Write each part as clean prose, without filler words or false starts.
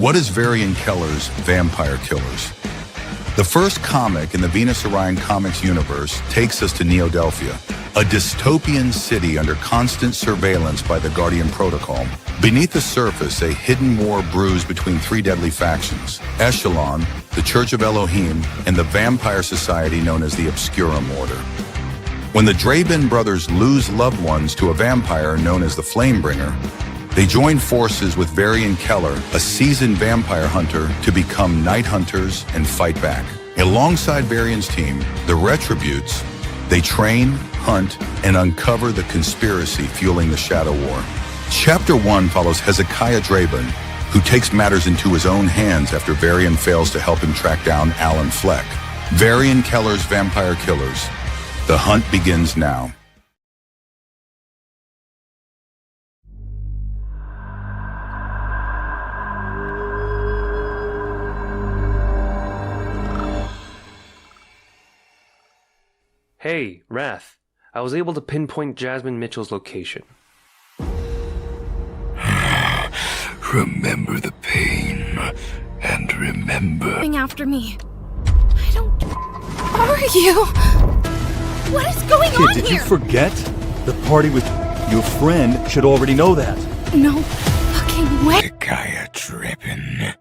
What is Varian Keller's Vampire Killers? The first comic in the Venus Orion Comics universe takes us to Neodelphia, a dystopian city under constant surveillance by the Guardian Protocol. Beneath the surface, a hidden war brews between three deadly factions: Echelon, the Church of Elohim, and the vampire society known as the Obscurum Order. When the Draben brothers lose loved ones to a vampire known as the Flamebringer, they join forces with Varian Keller, a seasoned vampire hunter, to become night hunters and fight back. Alongside Varian's team, the Retributes, they train, hunt, and uncover the conspiracy fueling the Shadow War. Chapter 1 follows Hezekiah Draben, who takes matters into his own hands after Varian fails to help him track down Alan Fleck. Varian Keller's Vampire Killers. The hunt begins now. Hey, Wrath. I was able to pinpoint Jasmine Mitchell's location. Remember the pain, and remember... Coming after me. I don't... Are you? What is going on Kid, did here? you forget? The party with your friend should already know that. No fucking way. Hezekiah Draben.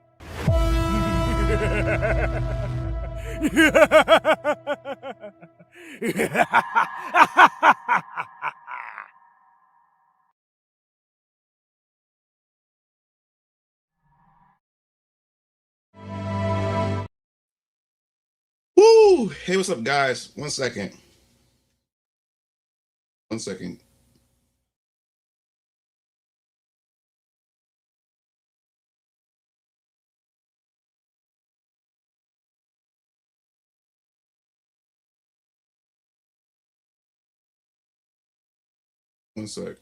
Woo! Hey, what's up, guys? 1 second. 1 second. One sec.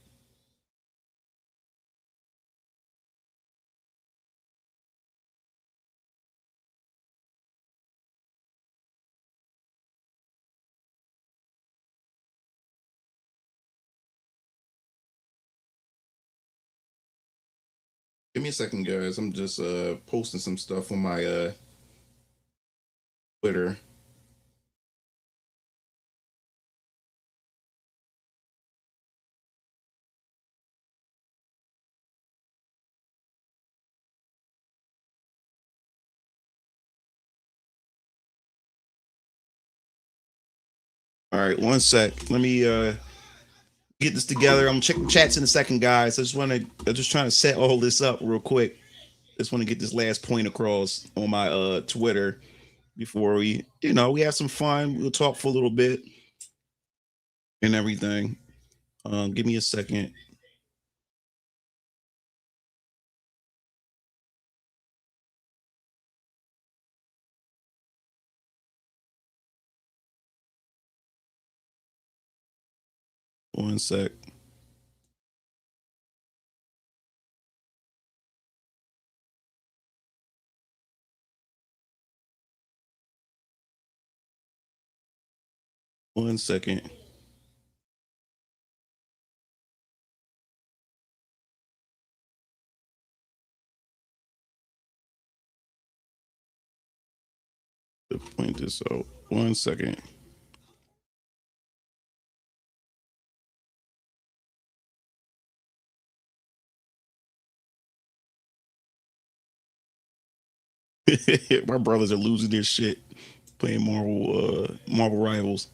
Give me a second, guys. I'm just posting some stuff on my Twitter. All right, 1 sec. Let me get this together. I'm gonna check the chats in a second, guys. I'm just trying to set all this up real quick. Just want to get this last point across on my Twitter before we have some fun. We'll talk for a little bit and everything. Give me a second. One sec. One second. To point this out. 1 second. My brothers are losing their shit playing Marvel Rivals.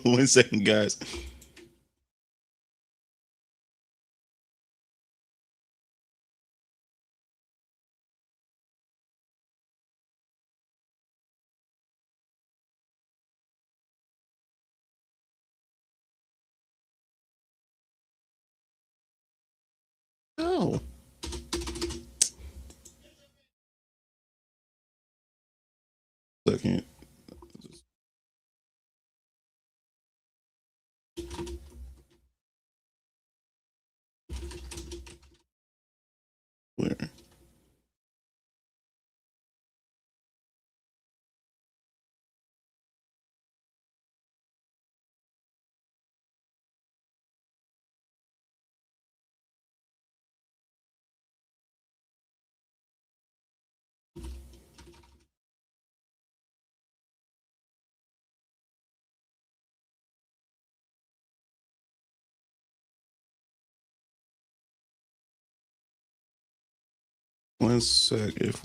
One second, guys. Oh. Second. Where? 1 sec. If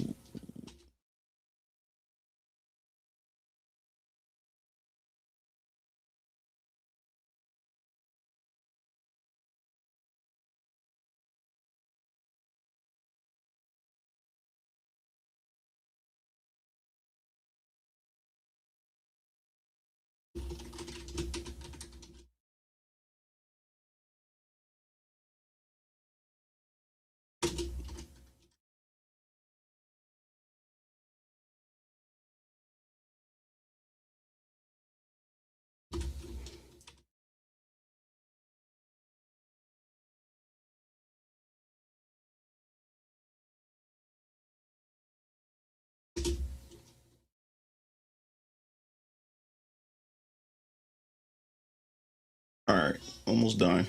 all right, almost done.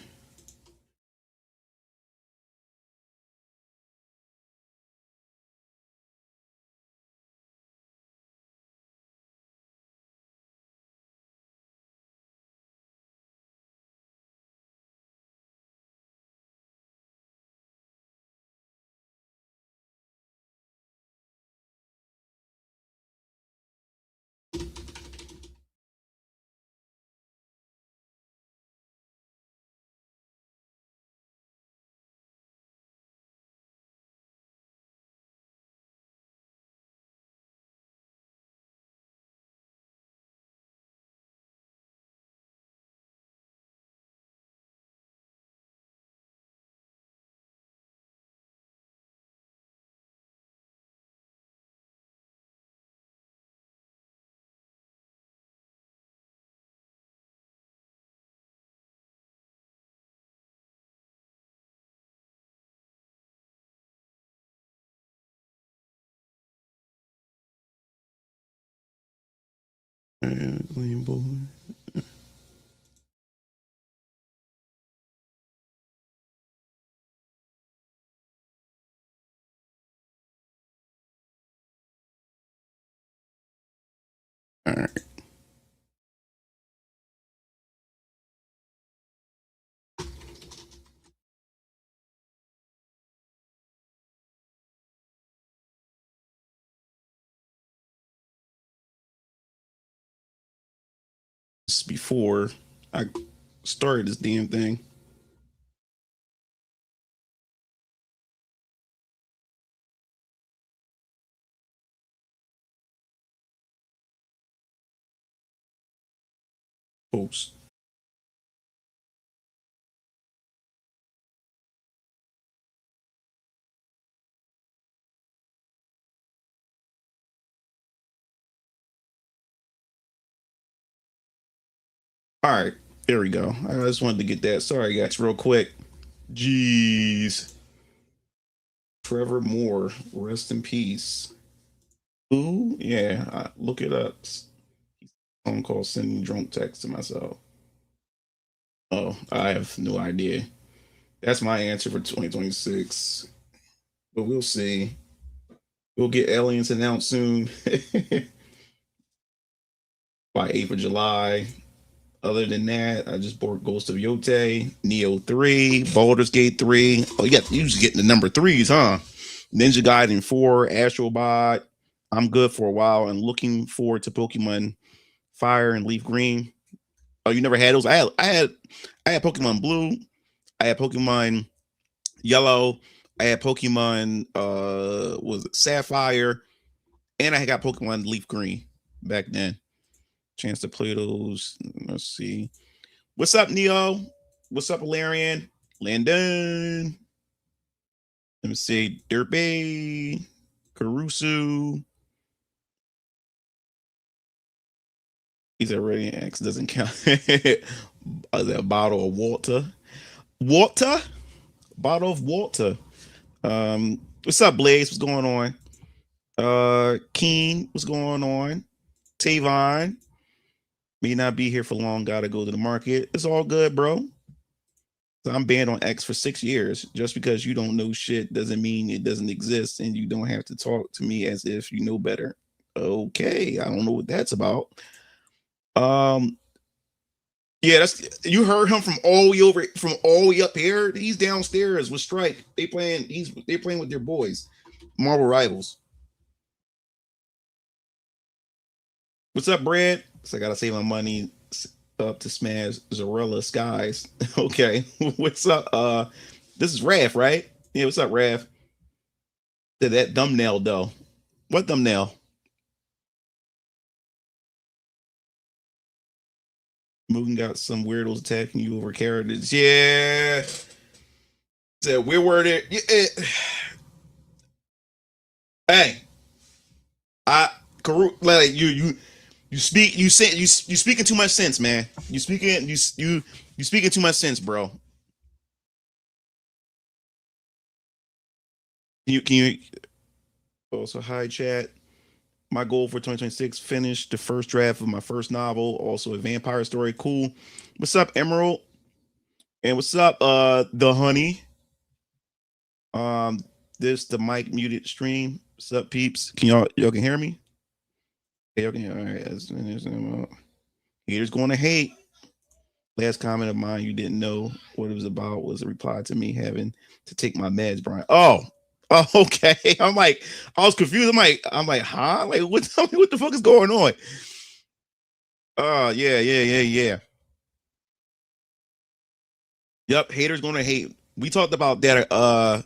Clean board. All right. This is before I started this damn thing. Post. All right, there we go. I just wanted to get that. Sorry, guys, real quick. Jeez. Trevor Moore, rest in peace. Who? Yeah, look it up. Phone call, sending drunk text to myself. Oh, I have no idea. That's my answer for 2026. But we'll see. We'll get aliens announced soon by 8th of July. Other than that, I just bought Ghost of Yote, Neo 3, Baldur's Gate 3. Oh, you usually getting the number threes, huh? Ninja Gaiden 4, Astrobot. I'm good for a while and looking forward to Pokemon Fire and Leaf Green. Oh, you never had those? I had Pokemon Blue. I had Pokemon Yellow. I had Pokemon was it Sapphire, and I got Pokemon Leaf Green back then. Chance to play those. Let's see. What's up, Neo? What's up, Alarian? Landon. Let me see. Derpy. Caruso. He's already X doesn't count. A bottle of water. Water? Bottle of water. What's up, Blaze? What's going on? Keen, what's going on? Tavon. May not be here for long. Gotta go to the market. It's all good, bro. So I'm banned on X for 6 years. Just because you don't know shit doesn't mean it doesn't exist, and you don't have to talk to me as if you know better. Okay, I don't know what that's about. Yeah, that's you heard him from all the way up here. He's downstairs with Strike. They're playing with their boys. Marvel Rivals. What's up, Brad? So I gotta save my money up to smash Zorilla Skies. Okay. What's up? This is Raph, right? Yeah, what's up, Raph? That thumbnail though. What thumbnail? Mugen got some weirdos attacking you over characters. Yeah. Said we're worded. Hey, like you speaking too much sense, man. You speaking too much sense, bro. Can you also hi chat? My goal for 2026: finish the first draft of my first novel, also a vampire story. Cool. What's up, Emerald? And what's up, the honey? This the mic muted stream. What's up, peeps? Can y'all can hear me? Okay, y'all can hear. All right. Haters going to hate. Last comment of mine, you didn't know what it was about, was a reply to me having to take my meds, Brian. Oh, okay. I'm like, I was confused. I'm like, huh? Like, what the fuck is going on? Oh, yeah. Yep, haters gonna hate. We talked about that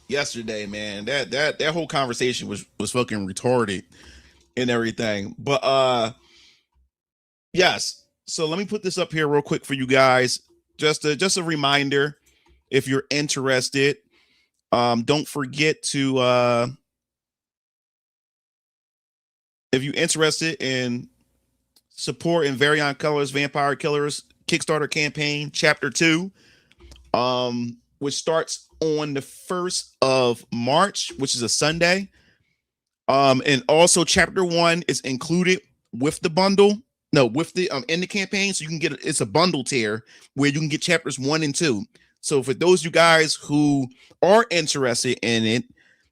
yesterday, man. That whole conversation was fucking retarded and everything. But yes. So let me put this up here real quick for you guys. Just a reminder, if you're interested, don't forget to if you're interested in support in Variant Colors Vampire Killers Kickstarter campaign chapter 2, which starts on the 1st of March, which is a Sunday. And also chapter 1 is included with the bundle. No, with the in the campaign, so you can get it's a bundle tier where you can get chapters 1 and 2. So for those of you guys who are interested in it,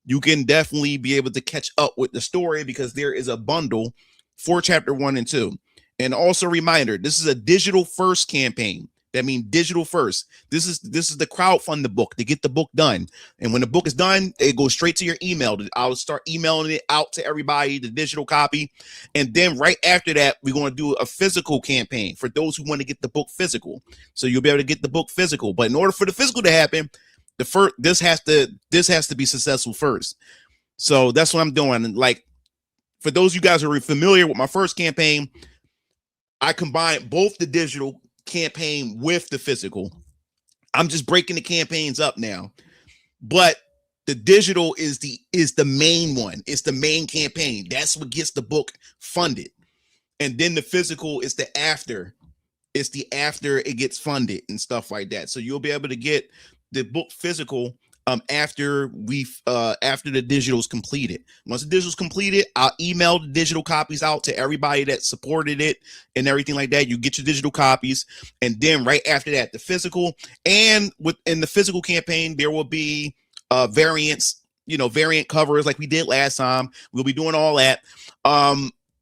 you can definitely be able to catch up with the story because there is a bundle for chapter 1 and 2. And also reminder, this is a digital first campaign. That means digital first. This is the crowdfund the book to get the book done. And when the book is done, it goes straight to your email. I'll start emailing it out to everybody, the digital copy. And then right after that, we're going to do a physical campaign for those who want to get the book physical. So you'll be able to get the book physical. But in order for the physical to happen, this has to be successful first. So that's what I'm doing. And like, for those of you guys who are familiar with my first campaign, I combined both the digital campaign with the physical. I'm just breaking the campaigns up now, but the digital is the main one. It's the main campaign. That's what gets the book funded. And then the physical is the after. It's the after it gets funded and stuff like that. So you'll be able to get the book physical after the digital is completed. Once the digital is completed, I'll email the digital copies out to everybody that supported it and everything like that. You get your digital copies, and then right after that, the physical. And within the physical campaign, there will be variants, variant covers like we did last time. We'll be doing all that.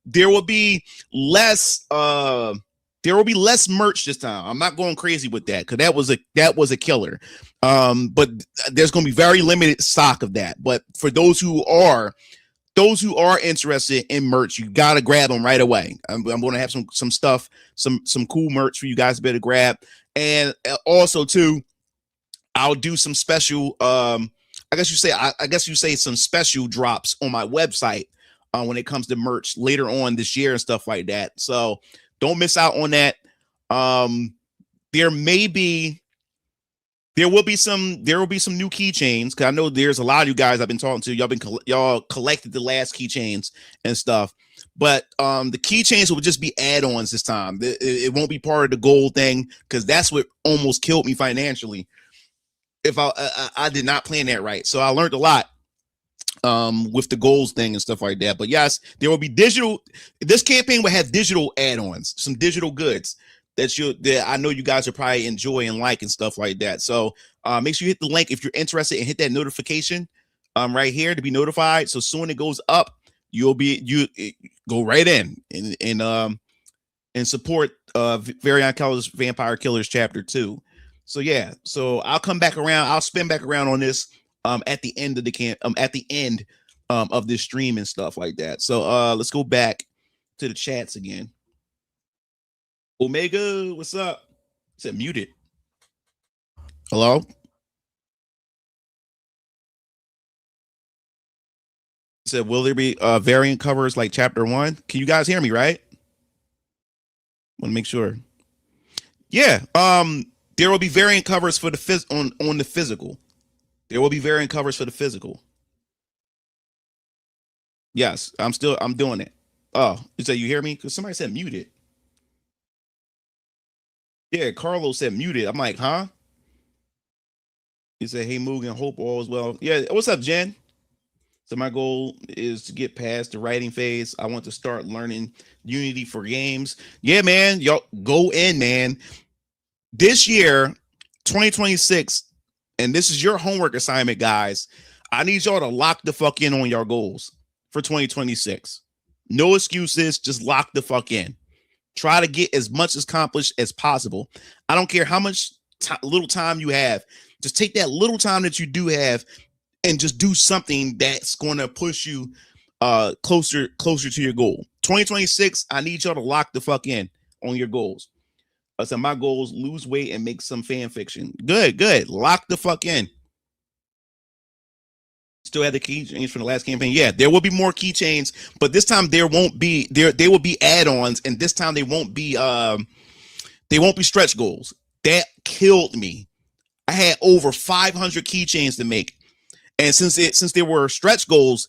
There will be less. There will be less merch this time. I'm not going crazy with that because that was a killer. But there's going to be very limited stock of that. But for those who are interested in merch, you got to grab them right away. I'm going to have some stuff, some cool merch for you guys to be able to grab. And also too, I'll do some special. I guess you say some special drops on my website when it comes to merch later on this year and stuff like that. So don't miss out on that. There will be some new keychains because I know there's a lot of you guys I've been talking to. Y'all collected the last keychains and stuff, but the keychains will just be add-ons this time. It won't be part of the gold thing because that's what almost killed me financially. If I did not plan that right, so I learned a lot with the goals thing and stuff like that. But yes, there will be digital. This campaign will have digital add-ons, some digital goods that I know you guys will probably enjoy and like and stuff like that. So make sure you hit the link if you're interested and hit that notification right here to be notified. So soon it goes up, you go right in and support Variant Colors Vampire Killers Chapter 2. So yeah, so I'll come back around. I'll spin back around on this at the end of the of this stream and stuff like that. So let's go back to the chats again. Omega, what's up? Said muted. Hello? Said, will there be variant covers like chapter 1? Can you guys hear me, right? Want to make sure. Yeah, there will be variant covers for the on the physical. There will be variant covers for the physical. Yes, I'm doing it. Oh, you say you hear me? Because somebody said muted. Yeah, Carlos said muted. I'm like, huh? He said, hey, Moog, and hope all is well. Yeah, what's up, Jen? So my goal is to get past the writing phase. I want to start learning Unity for games. Yeah, man, y'all go in, man. This year, 2026, and this is your homework assignment, guys. I need y'all to lock the fuck in on your goals for 2026. No excuses, just lock the fuck in. Try to get as much accomplished as possible. I don't care how much little time you have. Just take that little time that you do have and just do something that's going to push you closer to your goal. 2026, I need y'all to lock the fuck in on your goals. So my goals: lose weight and make some fan fiction. Good. Lock the fuck in. Still have the keychains from the last campaign. Yeah, there will be more keychains, but this time there won't be they will be add-ons, and this time they won't be stretch goals. That killed me. I had over 500 keychains to make. And since there were stretch goals,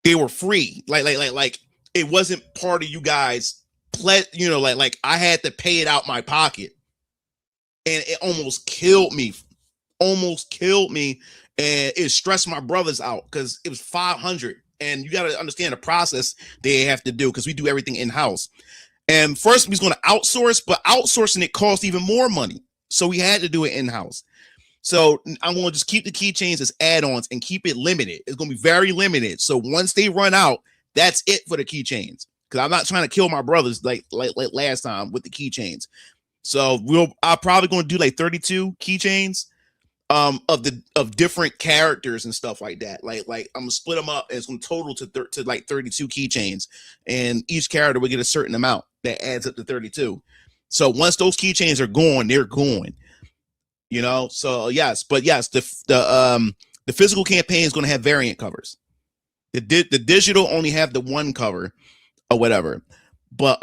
they were free. Like it wasn't part of you guys. Like I had to pay it out my pocket, and it almost killed me. And it stressed my brothers out because it was 500, and you got to understand the process they have to do because we do everything in house. And first we was going to outsource, but outsourcing it cost even more money, so we had to do it in house. So I'm going to just keep the keychains as add-ons and keep it limited. It's going to be very limited. So once they run out, that's it for the keychains. Because I'm not trying to kill my brothers like last time with the keychains. So I'm probably going to do like 32 keychains of different characters and stuff like that. Like I'm gonna split them up and it's going to total to like 32 keychains, and each character will get a certain amount that adds up to 32. So once those keychains are gone, they're gone. You know, so yes, the physical campaign is going to have variant covers. The digital only have the one cover or whatever, but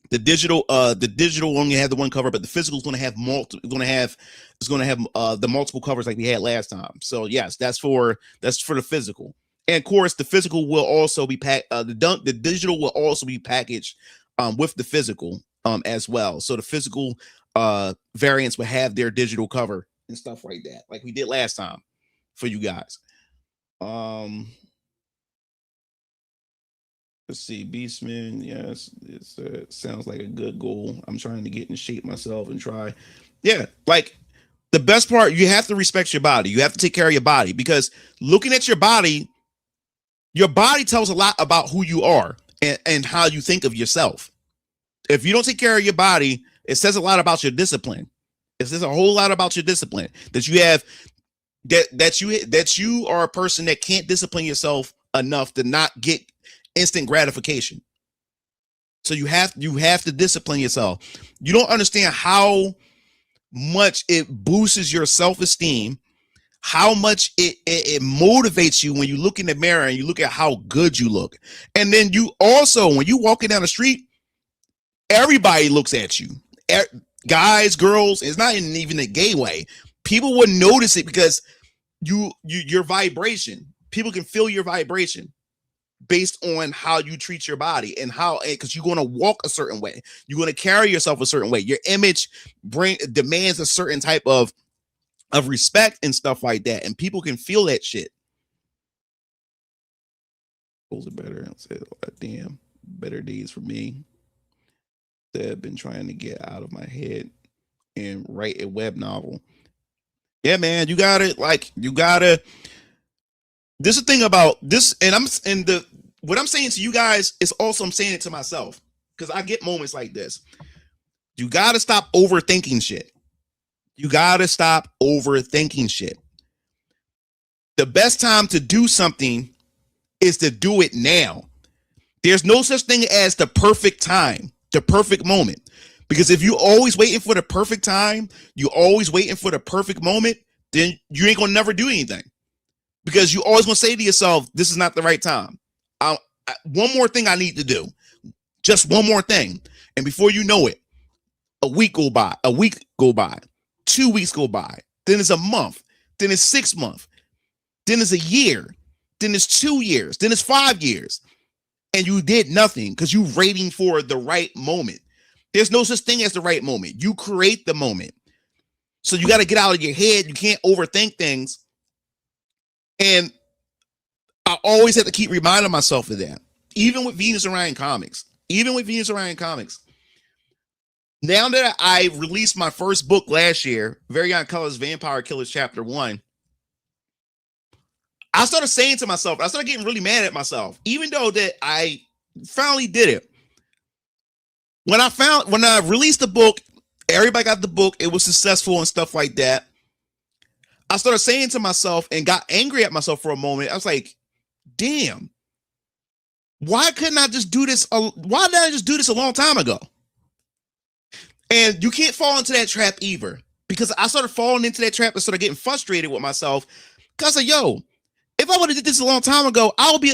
the digital only had the one cover, but the physical is going to have the multiple covers like we had last time. So yes, that's for the physical, and of course the physical will also be the digital will also be packaged with the physical as well. So the physical variants will have their digital cover and stuff like that, like we did last time for you guys. Let's see, Beastman. Yes, it sounds like a good goal. I'm trying to get in shape myself and try. Yeah, like the best part, you have to respect your body. You have to take care of your body, because looking at your body tells a lot about who you are and how you think of yourself. If you don't take care of your body, it says a lot about your discipline. It says a whole lot about your discipline that you have, that you are a person that can't discipline yourself enough to not get instant gratification. So you have to discipline yourself. You don't understand how much it boosts your self-esteem, how much it motivates you when you look in the mirror and you look at how good you look. And then you also, when you walking down the street, everybody looks at you. Guys, girls, it's not even a gay way. People would notice it because your vibration. People can feel your vibration based on how you treat your body and because you're going to walk a certain way. You're going to carry yourself a certain way. Your image demands a certain type of respect and stuff like that. And people can feel that shit. Those are better. I said, oh, damn, better days for me. I've been trying to get out of my head and write a web novel. Yeah, man, you gotta. This is the thing about this, and what I'm saying to you guys is also I'm saying it to myself, because I get moments like this. You gotta stop overthinking shit. You gotta stop overthinking shit. The best time to do something is to do it now. There's no such thing as the perfect time, the perfect moment. Because if you always waiting for the perfect time, you always waiting for the perfect moment, then you ain't gonna never do anything. Because you always gonna say to yourself, this is not the right time. One more thing I need to do. Just one more thing. And before you know it, a week go by, 2 weeks go by, then it's a month, then it's 6 months, then it's a year, then it's 2 years, then it's 5 years. And you did nothing because you're waiting for the right moment. There's no such thing as the right moment. You create the moment. So you got to get out of your head. You can't overthink things. And I always have to keep reminding myself of that. Even with Venus Orion Comics. Now that I released my first book last year, Very Young Colors Vampire Killers Chapter 1, I started saying to myself, I started getting really mad at myself, even though that I finally did it. When I released the book, everybody got the book, it was successful and stuff like that. I started saying to myself and got angry at myself for a moment. I was like, damn, why couldn't I just do this? Why did I just do this a long time ago? And you can't fall into that trap either, because I started falling into that trap and started getting frustrated with myself. Because I said, yo, if I would have did this a long time ago,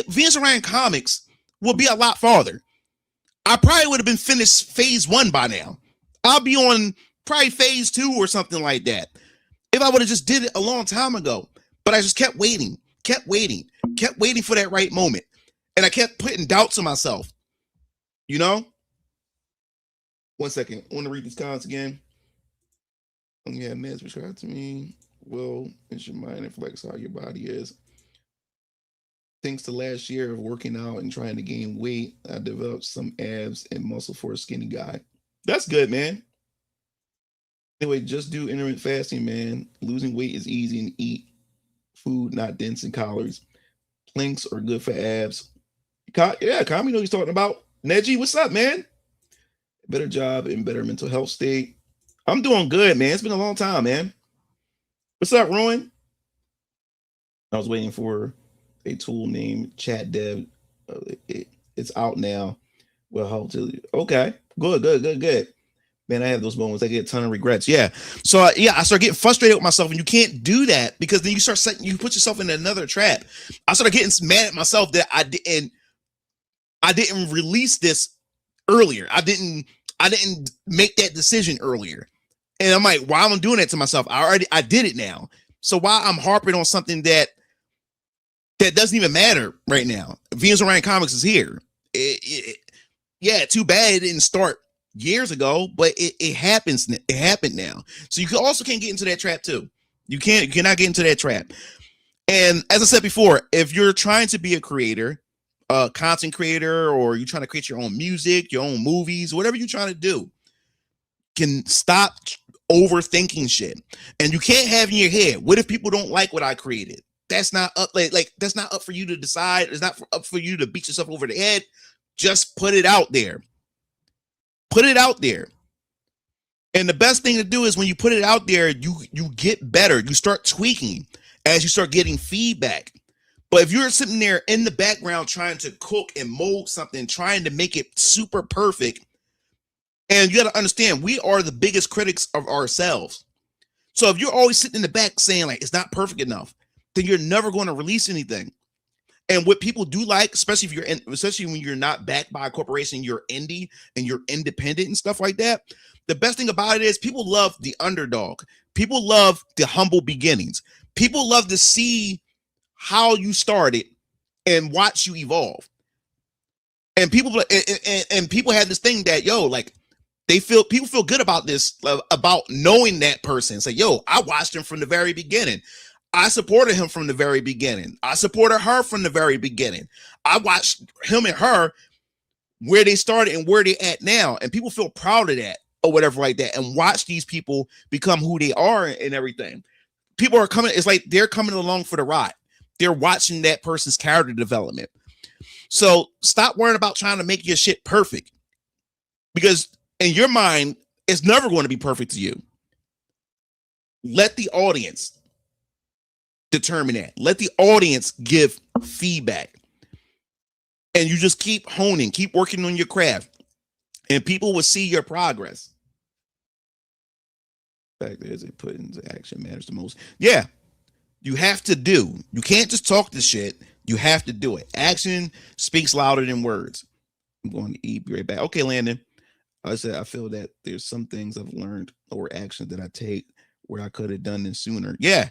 Venus Orion Comics would be a lot farther. I probably would have been finished phase 1 by now. I'll be on probably phase 2 or something like that. If I would have just did it a long time ago, but I just kept waiting for that right moment. And I kept putting doubts on myself, you know? 1 second. I want to read these comments again. Yeah, meds prescribed to me. Well, it's your mind and flex how your body is. Thanks to last year of working out and trying to gain weight, I developed some abs and muscle for a skinny guy. That's good, man. Anyway, just do intermittent fasting, man. Losing weight is easy and eat food not dense in calories. Planks are good for abs. Yeah, Kami know he's talking about. Neji, what's up, man? Better job and better mental health state. I'm doing good, man. It's been a long time, man. What's up, Ruin? I was waiting for a tool named Chat Dev. It's out now. Well, how to? Okay, good. Man, I have those moments. I get a ton of regrets. Yeah. So I start getting frustrated with myself, and you can't do that because then you put yourself in another trap. I started getting mad at myself that I didn't release this earlier. I didn't make that decision earlier. And I'm like, why am I doing that to myself? I did it now. So why I'm harping on something that doesn't even matter right now? Venus Orion Comics is here. Yeah, too bad it didn't start years ago, but it happens. It happened now. So you can't get into that trap too. You cannot get into that trap. And as I said before, if you're trying to be a creator, a content creator, or you're trying to create your own music, your own movies, whatever you're trying to do, can stop overthinking shit. And you can't have in your head, what if people don't like what I created? That's not up that's not up for you to decide. It's not up for you to beat yourself over the head. Just put it out there. Put it out there. And the best thing to do is when you put it out there, you get better. You start tweaking as you start getting feedback. But if you're sitting there in the background trying to cook and mold something, trying to make it super perfect, and you got to understand, we are the biggest critics of ourselves. So if you're always sitting in the back saying like it's not perfect enough, then you're never going to release anything. And what people do like, especially when you're not backed by a corporation, you're indie and you're independent and stuff like that. The best thing about it is people love the underdog. People love the humble beginnings. People love to see how you started and watch you evolve. And people have this thing that, like, people feel good about this, about knowing that person. Say, I watched him from the very beginning. I supported him from the very beginning. I supported her from the very beginning. I watched him and her where they started and where they at now. And people feel proud of that or whatever like that, and watch these people become who they are and everything. People are coming. It's like they're coming along for the ride. They're watching that person's character development. So stop worrying about trying to make your shit perfect, because in your mind, it's never going to be perfect to you. Let the audience determine that. Let the audience give feedback. And you just keep honing, keep working on your craft, and people will see your progress. Fact is, it put into action matters the most. Yeah, you have to do. You can't just talk the shit. You have to do it. Action speaks louder than words. I'm going to eat. Be right back. Okay, Landon. I said I feel that there's some things I've learned or actions that I take where I could have done this sooner. Yeah,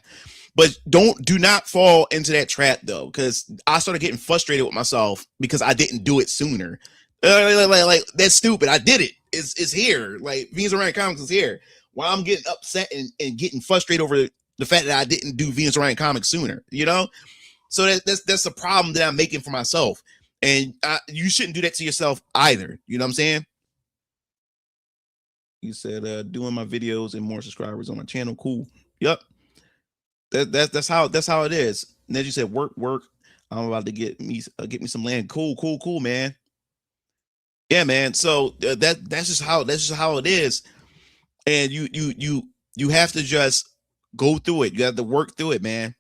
but do not fall into that trap though, because I started getting frustrated with myself because I didn't do it sooner. Like that's stupid. I did it. It's here. Like Venus Orion Comics is here. While I'm getting upset and getting frustrated over the fact that I didn't do Venus Orion Comics sooner, you know. So that's a problem that I'm making for myself, and you shouldn't do that to yourself either. You know what I'm saying? You said doing my videos and more subscribers on my channel. Cool. Yep. That's how it is. And then you said work. I'm about to get me some land. Cool, man. Yeah, man. So that's just how it is. And you have to just go through it. You have to work through it, man.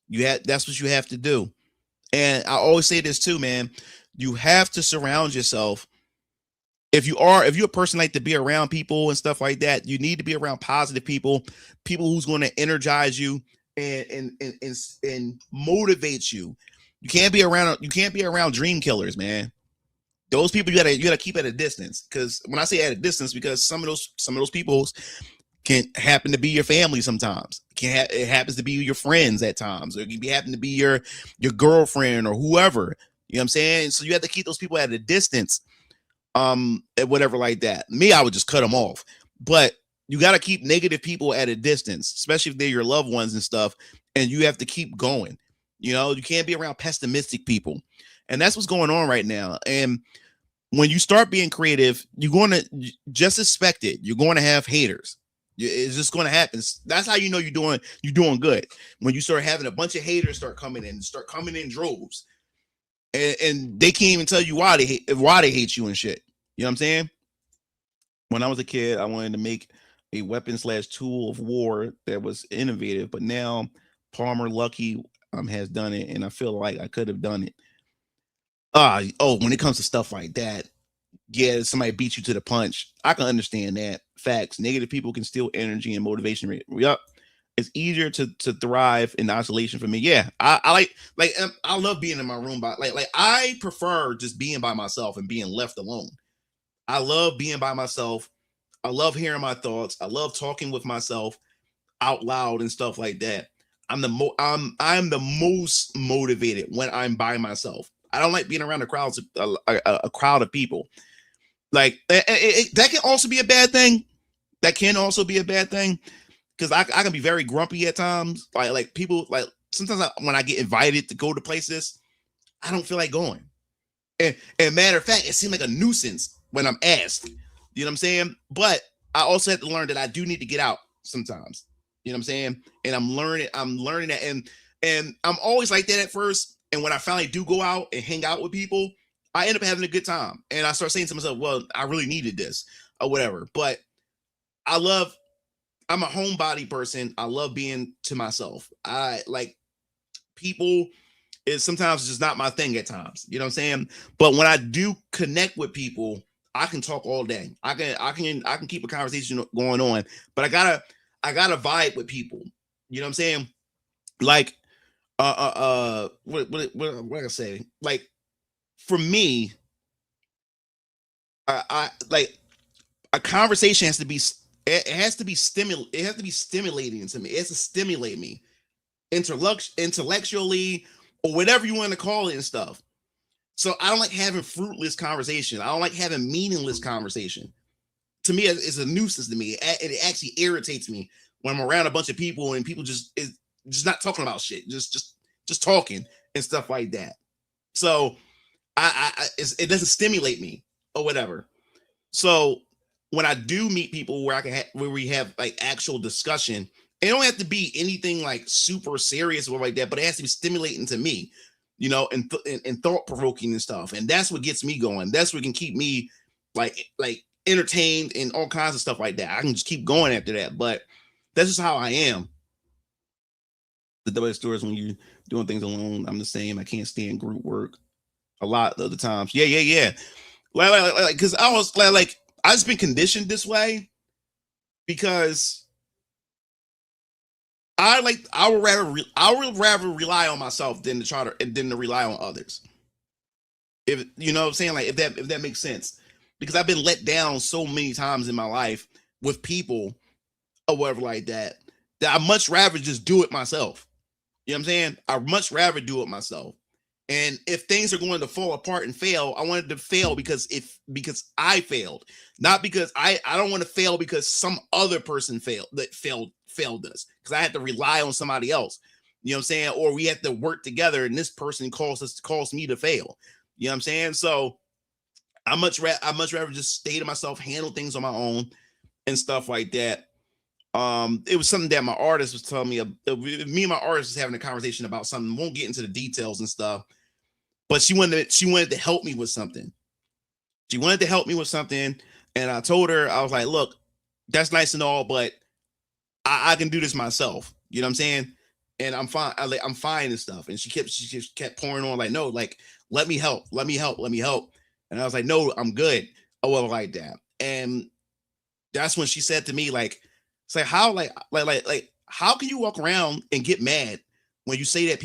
That's what you have to do. And I always say this too, man. You have to surround yourself. If you're a person like to be around people and stuff like that, you need to be around positive people who's going to energize you and motivate you. You can't be around dream killers, man. Those people you gotta keep at a distance. Because when I say at a distance, because some of those people can happen to be your family sometimes. It happens to be your friends at times, or it can happen to be your girlfriend or whoever. You know what I'm saying? So you have to keep those people at a distance. Whatever like that. Me, I would just cut them off. But you got to keep negative people at a distance, especially if they're your loved ones and stuff. And you have to keep going. You know, you can't be around pessimistic people. And that's what's going on right now. And when you start being creative, you're going to just expect it. You're going to have haters. It's just going to happen. That's how you know you're doing good. When you start having a bunch of haters start coming in droves. And they can't even tell you why they hate you and shit. You know what I'm saying? When I was a kid, I wanted to make a weapon/tool of war that was innovative, but now Palmer Luckey has done it, and I feel like I could have done it. When it comes to stuff like that, yeah, somebody beat you to the punch. I can understand that. Facts. Negative people can steal energy and motivation. Yup. It's easier to thrive in isolation for me. Yeah, I I love being in my room like I prefer just being by myself and being left alone. I love being by myself. I love hearing my thoughts. I love talking with myself out loud and stuff like that. I'm the most motivated when I'm by myself. I don't like being around a crowd of people. Like that can also be a bad thing. Because I can be very grumpy at times. Like people, like sometimes when I get invited to go to places, I don't feel like going. And matter of fact, it seems like a nuisance when I'm asked. You know what I'm saying? But I also have to learn that I do need to get out sometimes. You know what I'm saying? And I'm learning that. And I'm always like that at first. And when I finally do go out and hang out with people, I end up having a good time. And I start saying to myself, well, I really needed this or whatever. But I'm a homebody person. I love being to myself. I like people is sometimes just not my thing at times. You know what I'm saying? But when I do connect with people, I can talk all day. I can keep a conversation going on. But I gotta vibe with people. You know what I'm saying? Like what I say? Like for me, I like a conversation has to be. It has to be stimulating to me. It has to stimulate me intellectually or whatever you want to call it and stuff. So I don't like having fruitless conversation. I don't like having meaningless conversation. To me, it's a nuisance to me. It actually irritates me when I'm around a bunch of people and people just not talking about shit, just talking and stuff like that. So it doesn't stimulate me or whatever. So when I do meet people where where we have like actual discussion, it don't have to be anything like super serious or like that, but it has to be stimulating to me, you know, and thought provoking and stuff. And that's what gets me going. That's what can keep me like entertained and all kinds of stuff like that. I can just keep going after that, but that's just how I am. The double-edged sword is when you're doing things alone. I'm the same. I can't stand group work a lot of the times. Yeah. Like, because I was like, I just been conditioned this way because I would rather rely on myself than to rely on others. If you know what I'm saying, like if that makes sense, because I've been let down so many times in my life with people or whatever like that I much rather just do it myself. You know what I'm saying? I'd much rather do it myself. And if things are going to fall apart and fail, I wanted to fail because I failed, not because I don't want to fail because some other person failed us, because I had to rely on somebody else. You know what I'm saying? Or we had to work together and this person calls me to fail. You know what I'm saying? So I much rather just stay to myself, handle things on my own and stuff like that. It was something that my artist was telling me. Me and my artist was having a conversation about something. Won't get into the details and stuff, but she wanted to help me with something. She wanted to help me with something, and I told her, I was like, "Look, that's nice and all, but I can do this myself." You know what I'm saying? And I'm fine. I'm fine and stuff. And she just kept pouring on, like, "No, like, let me help. And I was like, "No, I'm good." Oh, well, like that. And that's when she said to me, like, it's like how how can you walk around and get mad when you say that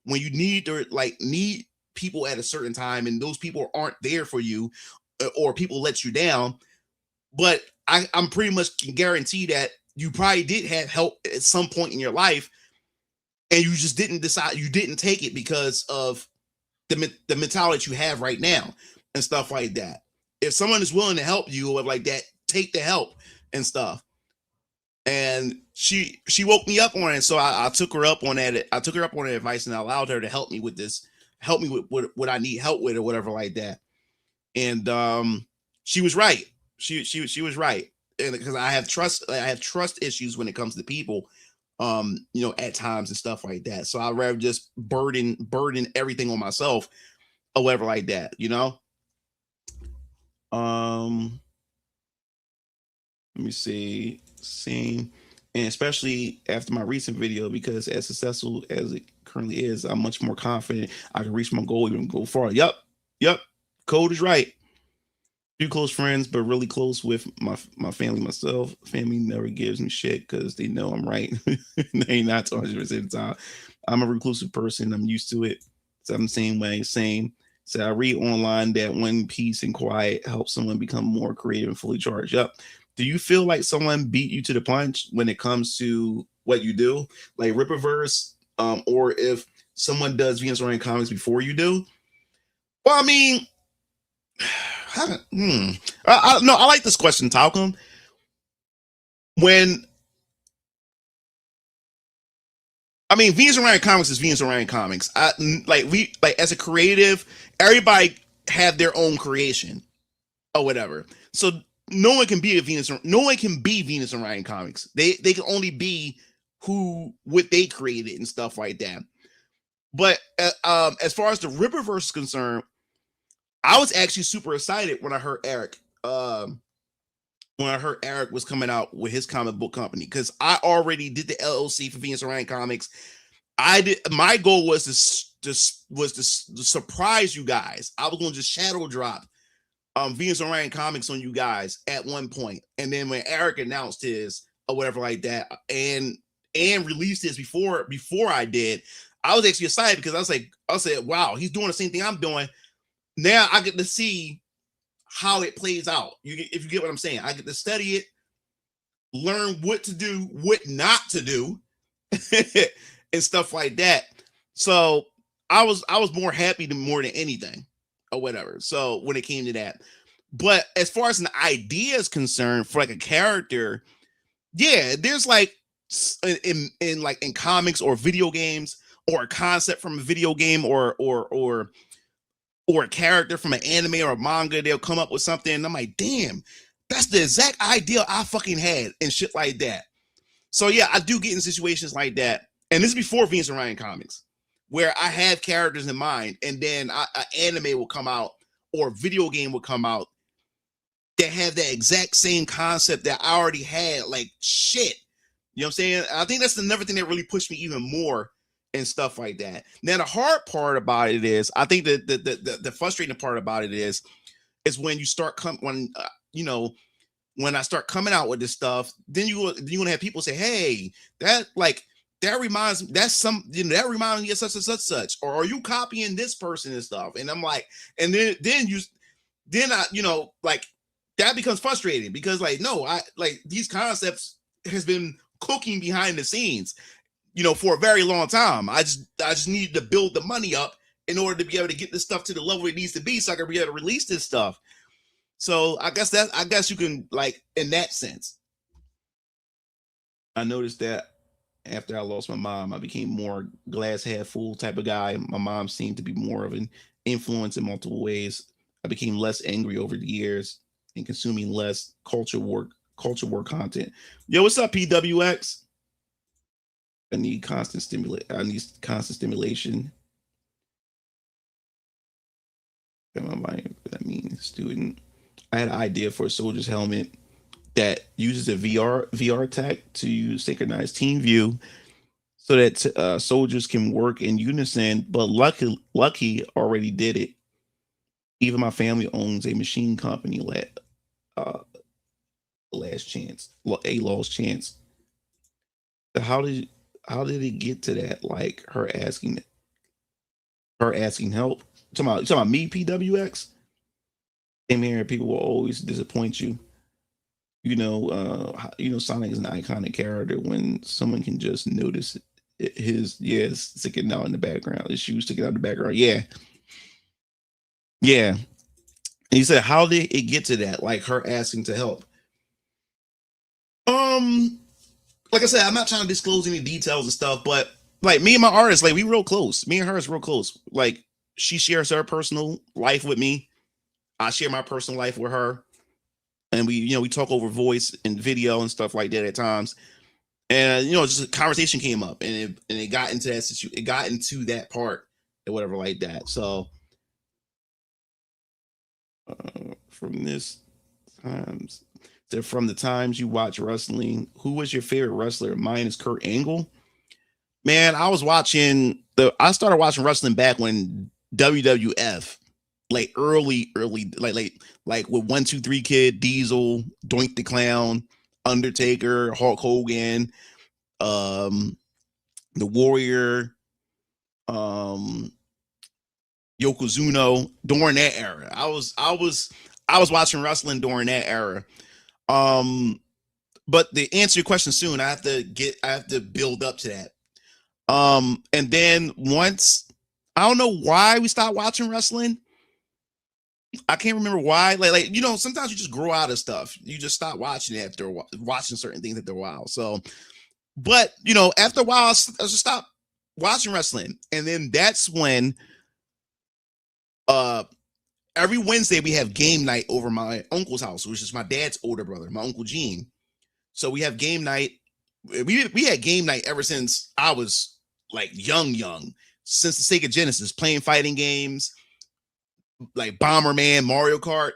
when you need people at a certain time and those people aren't there for you, or people let you down? But I'm pretty much can guarantee that you probably did have help at some point in your life, and you just didn't take it because of the mentality you have right now and stuff like that. If someone is willing to help you or like that, take the help and stuff. And she woke me up on it. So I took her up on that. I took her up on that advice and I allowed her to help me with what I need help with or whatever like that. And she was right. She was right. And because I have trust issues when it comes to people, at times and stuff like that. So I'd rather just burden everything on myself or whatever like that, Let me see. Scene. And especially after my recent video, because as successful as it currently is, I'm much more confident I can reach my goal, even go far. Yep. Code is right. Few close friends, but really close with my family, myself. Family never gives me shit because they know I'm right. They not 100% of the time. I'm a reclusive person. I'm used to it. So I'm the same way. Same. So I read online that when peace and quiet helps someone become more creative and fully charged. Yep. Do you feel like someone beat you to the punch when it comes to what you do, like Rippaverse, or if someone does Venus Orion comics before you do? Well, I mean, I like this question, Talcum. Venus Orion Comics is Venus Orion Comics. As a creative, everybody have their own creation or whatever. So no one can be Venus Orion Comics. They can only be what they created and stuff like that. But as far as the Rippaverse is concerned, I was actually super excited when I heard Eric. When I heard Eric was coming out with his comic book company, because I already did the LLC for Venus Orion Comics. My goal was to surprise you guys. I was going to just shadow drop Venus Orion Comics on you guys at one point, and then when Eric announced his or whatever like that, and released his before I did, I was actually excited because I said, wow, he's doing the same thing I'm doing. Now I get to see how it plays out. If you get what I'm saying, I get to study it, learn what to do, what not to do, and stuff like that. So I was more happy more than anything or whatever. So when it came to that, but as far as an idea is concerned for like a character, yeah, there's like in comics or video games, or a concept from a video game or a character from an anime or a manga, they'll come up with something and I'm like, damn, that's the exact idea I fucking had and shit like that. So yeah, I do get in situations like that. And this is before Venus Orion Comics, where I have characters in mind, and then an anime will come out or a video game will come out that have that exact same concept that I already had. Like, shit, You know what I'm saying? I think that's another thing that really pushed me even more and stuff like that. Now, the hard part about it is, I think that the frustrating part about it is when you start when I start coming out with this stuff, then you're gonna have people say, "Hey, that reminds me, that reminds me of such and such, or are you copying this person and stuff?" And I'm like, and then I, that becomes frustrating because no, I these concepts has been cooking behind the scenes, for a very long time. I just needed to build the money up in order to be able to get this stuff to the level it needs to be so I can be able to release this stuff. So I guess you can, in that sense. I noticed that after I lost my mom, I became more glass half full type of guy. My mom seemed to be more of an influence in multiple ways. I became less angry over the years and consuming less culture war content. Yo, what's up, PWX? I need constant stimulation. I mean, student. I had an idea for a soldier's helmet that uses a VR tech to synchronize team view so that soldiers can work in unison. But Lucky already did it. Even my family owns a machine company. Last chance, a lost chance. How did it get to that? Like her asking help. Talking about me, PWX. Same here. People will always disappoint you. Sonic is an iconic character when someone can just notice his sticking out in the background, his shoes sticking out in the background. Yeah. And he said, how did it get to that? Like her asking to help. Like I said, I'm not trying to disclose any details and stuff, but me and my artist, we real close. Me and her is real close. She shares her personal life with me. I share my personal life with her, and we talk over voice and video and stuff like that at times. And just a conversation came up, and it got into that situation. It got into that part and whatever like that. So from the times you watch wrestling, who was your favorite wrestler? Mine is Kurt Angle. Man, I started watching wrestling back when WWF. Early, with 1, 2, 3 Kid, Diesel, Doink the Clown, Undertaker, Hulk Hogan, The Warrior, Yokozuna. During that era, I was watching wrestling during that era. But to answer your question soon, I have to build up to that. And then once, I don't know why we stopped watching wrestling. I can't remember why. Sometimes you just grow out of stuff. You just stop watching it after watching certain things after a while. So, but after a while, I just stopped watching wrestling, and then that's when, every Wednesday we have game night over my uncle's house, which is my dad's older brother, my Uncle Gene. So we have game night. We had game night ever since I was young, since the Sega Genesis, playing fighting games. Like Bomberman, Mario Kart.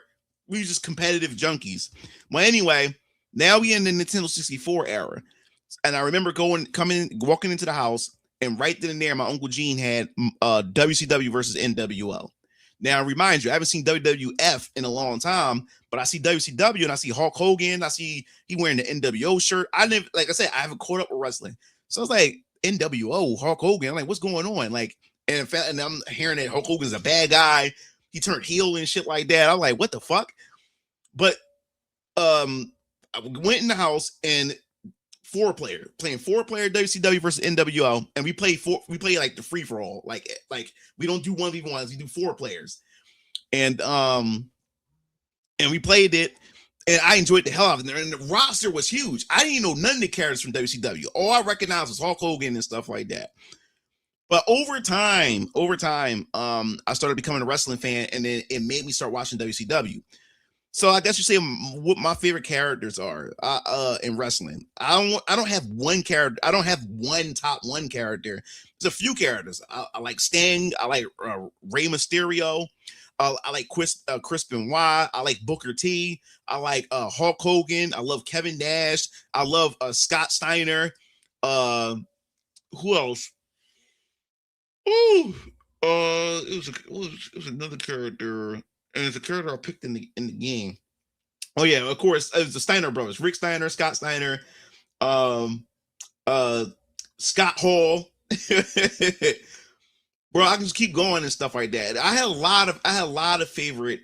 We were just competitive junkies. Well, anyway, now we in the Nintendo 64 era. And I remember walking into the house, and right then and there, my Uncle Gene had WCW versus NWO. Now, I remind you, I haven't seen WWF in a long time, but I see WCW and I see Hulk Hogan. I see he wearing the NWO shirt. I haven't caught up with wrestling. So it's like NWO, Hulk Hogan. I'm like, what's going on? And I'm hearing that Hulk Hogan's a bad guy. He turned heel and shit like that. I'm like, what the fuck? But I went in the house and playing 4-player WCW versus NWO, and we play the free for all. Like we don't do 1v1s, we do 4 players. And we played it, and I enjoyed the hell out of it. And the roster was huge. I didn't know none of the characters from WCW. All I recognized was Hulk Hogan and stuff like that. But over time, I started becoming a wrestling fan, and then it made me start watching WCW. So I guess you say what my favorite characters are in wrestling. I don't have one character. I don't have one top one character. There's a few characters. I like Sting. I like Rey Mysterio. I like Chris Benoit. I like Booker T. I like Hulk Hogan. I love Kevin Nash. I love Scott Steiner. Who else? Ooh, it was another character, and it's a character I picked in the game. Oh yeah, of course, it was the Steiner brothers: Rick Steiner, Scott Steiner, um, Scott Hall. Bro, I can just keep going and stuff like that. I had a lot of favorite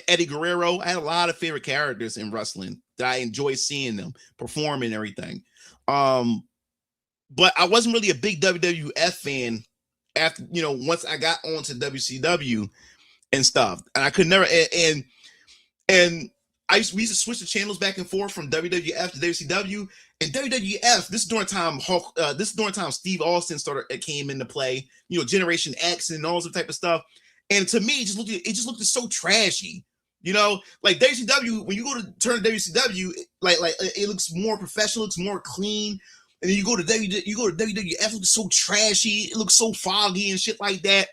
Eddie Guerrero. I had a lot of favorite characters in wrestling that I enjoy seeing them perform and everything. But I wasn't really a big WWF fan after, once I got onto WCW and stuff. And I could never and we used to switch the channels back and forth from WWF to WCW. And WWF, this is during time Steve Austin came into play, Generation X and all that type of stuff. And to me, it just looked so trashy. Like WCW, when you go to turn to WCW, like it looks more professional, looks more clean. And then you go to WWF, it looks so trashy, it looks so foggy and shit like that.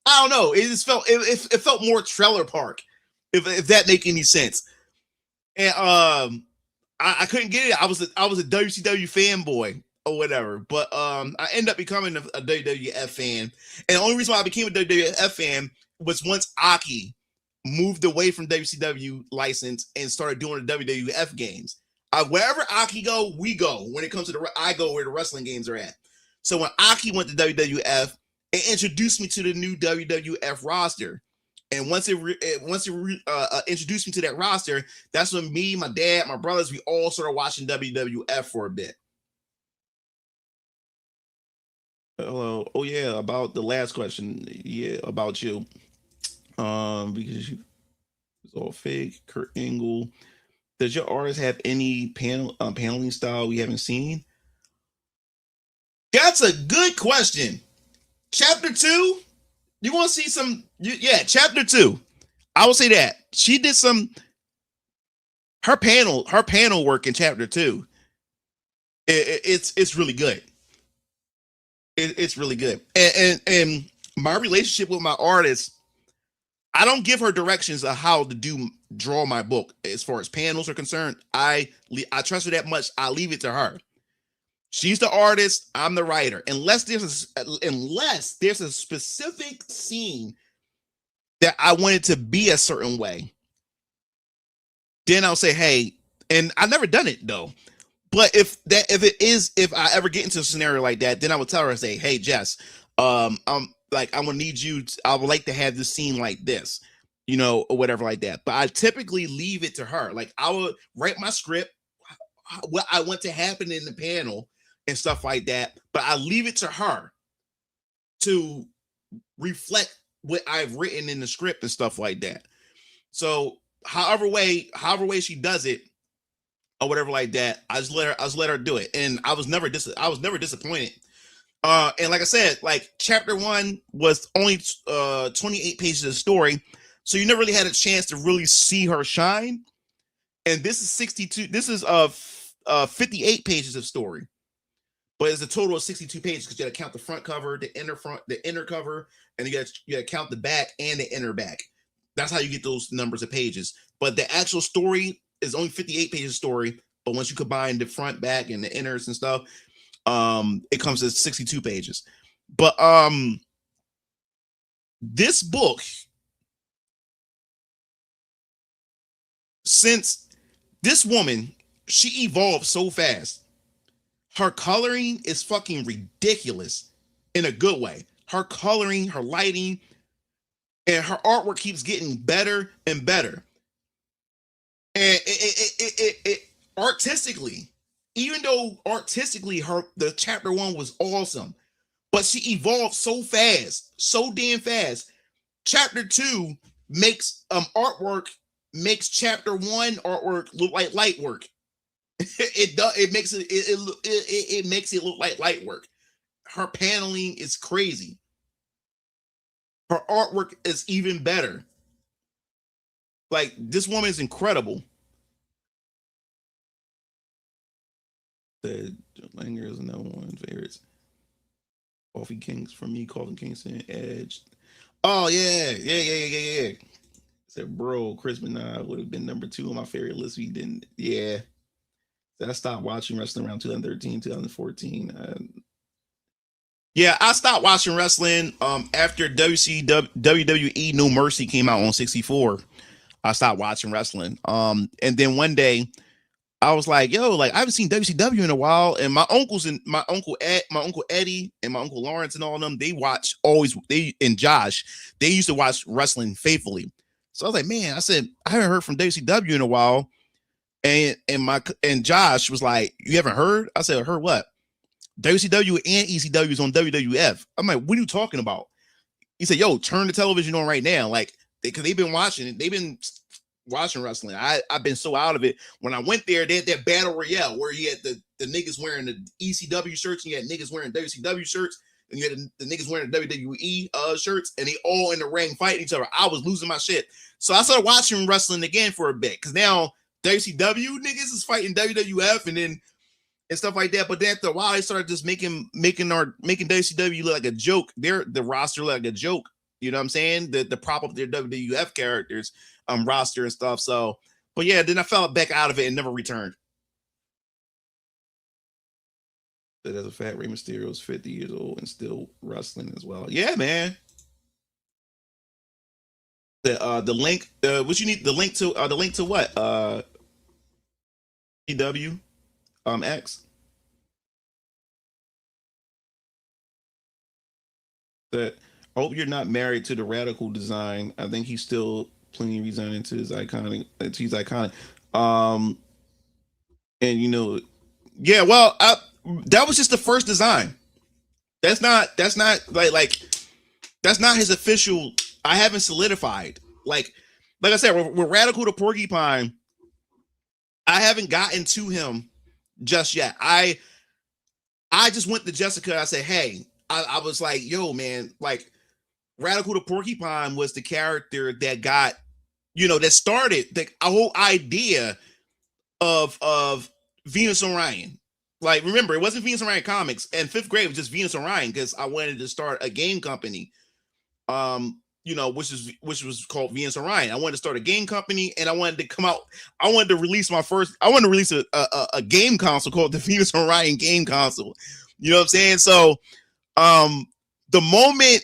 I don't know. It just felt it felt more trailer park, if that make any sense. And I couldn't get it. I was a WCW fanboy or whatever, but I ended up becoming a WWF fan. And the only reason why I became a WWF fan was once Aki moved away from WCW license and started doing the WWF games. Wherever Aki go, we go. When it comes to I go where the wrestling games are at. So when Aki went to WWF, it introduced me to the new WWF roster. And once it introduced me to that roster, that's when me, my dad, my brothers, we all started watching WWF for a bit. Hello. Oh yeah, about the last question. Yeah, about you. Because it's all fake. Kurt Angle. Does your artist have any paneling style we haven't seen? That's a good question. Chapter 2. You want to see some? Chapter 2. I will say that she did her panel work in chapter 2. It's really good. It's really good. And my relationship with my artist, I don't give her directions of how to draw my book as far as panels are concerned. I trust her that much. I leave it to her. She's the artist. I'm the writer. Unless there's a specific scene that I want it to be a certain way, then I'll say, hey. And I've never done it though. But if I ever get into a scenario like that, then I would tell her, say, hey, Jess, I'm gonna need you. I would like to have this scene like this, or whatever like that. But I typically leave it to her. Like I would write my script, what I want to happen in the panel and stuff like that. But I leave it to her to reflect what I've written in the script and stuff like that. So however way she does it or whatever like that, I just let her do it. And I was never disappointed. And like I said, like chapter 1 was only 28 pages of story, so you never really had a chance to really see her shine. And this is 62. This is 58 pages of story, but it's a total of 62 pages because you got to count the front cover, the inner cover, and you got to count the back and the inner back. That's how you get those numbers of pages. But the actual story is only 58 pages of story. But once you combine the front, back, and the inners and stuff, it comes to 62 pages. But this book, since this woman, she evolved so fast, her coloring is fucking ridiculous in a good way. Her coloring, her lighting, and her artwork keeps getting better and better. And it artistically, even though artistically the chapter 1 was awesome, but she evolved so fast, so damn fast. Chapter 2 makes makes chapter 1 artwork look like light work. It makes it look like light work. Her paneling is crazy. Her artwork is even better. Like, this woman is incredible. The Langer is another one of favorites. Coffee Kings for me, Colin Kingston, Edge. Oh yeah. Said, bro, Chris Benoit would have been number 2 on my favorite list. He didn't. Yeah. I stopped watching wrestling around 2013, 2014. Yeah, I stopped watching wrestling after WWE No Mercy came out on 64. I stopped watching wrestling. And then one day I was like, yo, like I haven't seen WCW in a while. And my uncles and my uncle Eddie and my uncle Lawrence and all of them, and Josh, they used to watch wrestling faithfully. So I was like, man, I said, I haven't heard from WCW in a while. And Josh was like, you haven't heard? I said, heard what? WCW and ECW is on WWF. I'm like, what are you talking about? He said, yo, turn the television on right now. Like, because they've been watching it. They've been watching wrestling. I've been so out of it. When I went there, they had that battle royale where you had the niggas wearing the ECW shirts and you had niggas wearing WCW shirts and you had the niggas wearing the WWE shirts and they all in the ring fighting each other. I was losing my shit. So I started watching wrestling again for a bit because now WCW niggas is fighting WWF and stuff like that. But then after a while, they started just making WCW look like a joke. The roster look like a joke. You know what I'm saying? The prop up their WWF characters roster and stuff. So, but yeah, then I fell back out of it and never returned. That as a fact, Rey Mysterio is 50 years old and still wrestling as well. Yeah, man. The link, what you need, the link to what? EW X. That I hope you're not married to the radical design. I think he's still plenty resigning to his iconic. He's iconic. And you know, yeah. Well, that was just the first design. That's not like that's not his official. I haven't solidified. Like I said, with Radical the Porcupine, I haven't gotten to him just yet. I just went to Jessica. I said, hey, I was like, yo, man, like Radical the Porcupine was the character that got, that started the whole idea of Venus Orion. Like, remember, it wasn't Venus Orion Comics, and fifth grade was just Venus Orion because I wanted to start a game company, which was called Venus Orion. I wanted to start a game company, and I wanted to come out. I wanted to release a game console called the Venus Orion game console. You know what I'm saying? So, the moment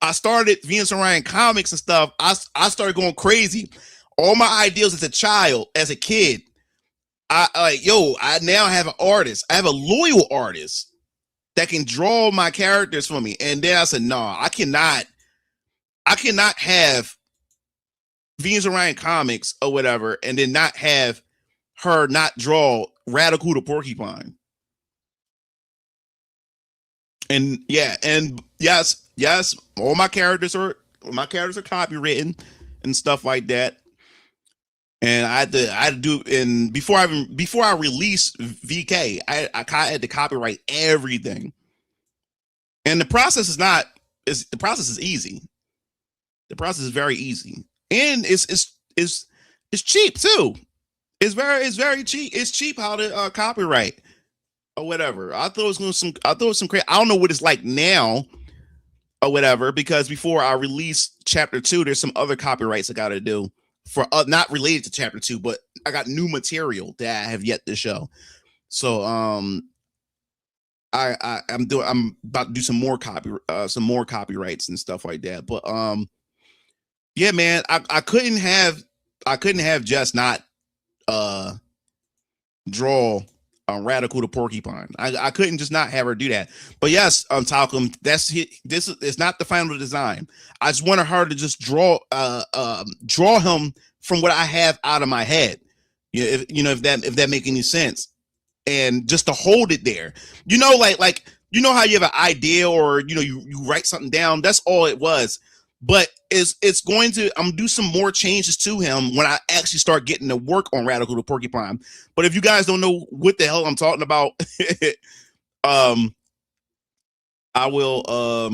I started Venus Orion Comics and stuff, I started going crazy. All my ideas as a kid. I now have an artist. I have a loyal artist that can draw my characters for me. And then I said, no, I cannot have Venus Orion Comics or whatever, and then not have her not draw Radical the Porcupine. And yeah, and yes, all my characters are copywritten and stuff like that. And I had to do, and before I released VK, I had to copyright everything. And the process is easy. The process is very easy, and it's cheap too. It's very cheap. It's cheap how to copyright or whatever. I thought it was some crazy. I don't know what it's like now or whatever, because before I release chapter 2, there's some other copyrights I got to do for not related to chapter 2, but I got new material that I have yet to show. So I'm about to do some more copyrights and stuff like that. But yeah, man, I couldn't have just not draw Radical the Porcupine. I couldn't just not have her do that. But yes, Talcum, this is not the final design. I just wanted her to just draw him from what I have out of my head. If that make any sense, and just to hold it there. Like how you have an idea, or you write something down. That's all it was. But it's going to, I'm gonna do some more changes to him when I actually start getting to work on Radical the Porcupine. But if you guys don't know what the hell I'm talking about, I will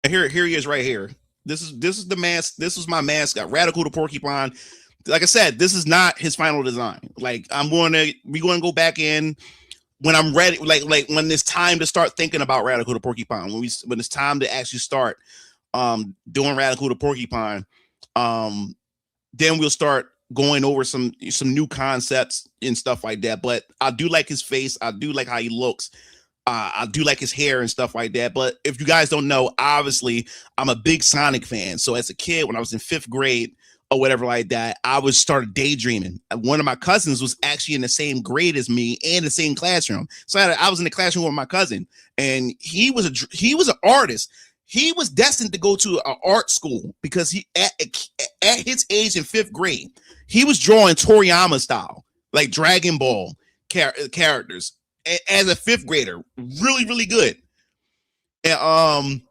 here he is right here. This is the mask. This was my mascot, Radical the Porcupine. Like I said, this is not his final design. Like we're going to go back in when I'm ready, like when it's time to start thinking about Radical the Porcupine, when it's time to actually start doing Radical the Porcupine, Then we'll start going over some new concepts and stuff like that. But I do like his face. I do like how he looks. I do like his hair and stuff like that. But if you guys don't know, obviously, I'm a big Sonic fan. So as a kid, when I was in 5th grade or whatever like that, I was started daydreaming. One of my cousins was actually in the same grade as me and the same classroom. So I was in the classroom with my cousin, and he was an artist. He was destined to go to an art school because he at his age in 5th grade, he was drawing Toriyama style, like Dragon Ball characters as a 5th grader. Really, really good. And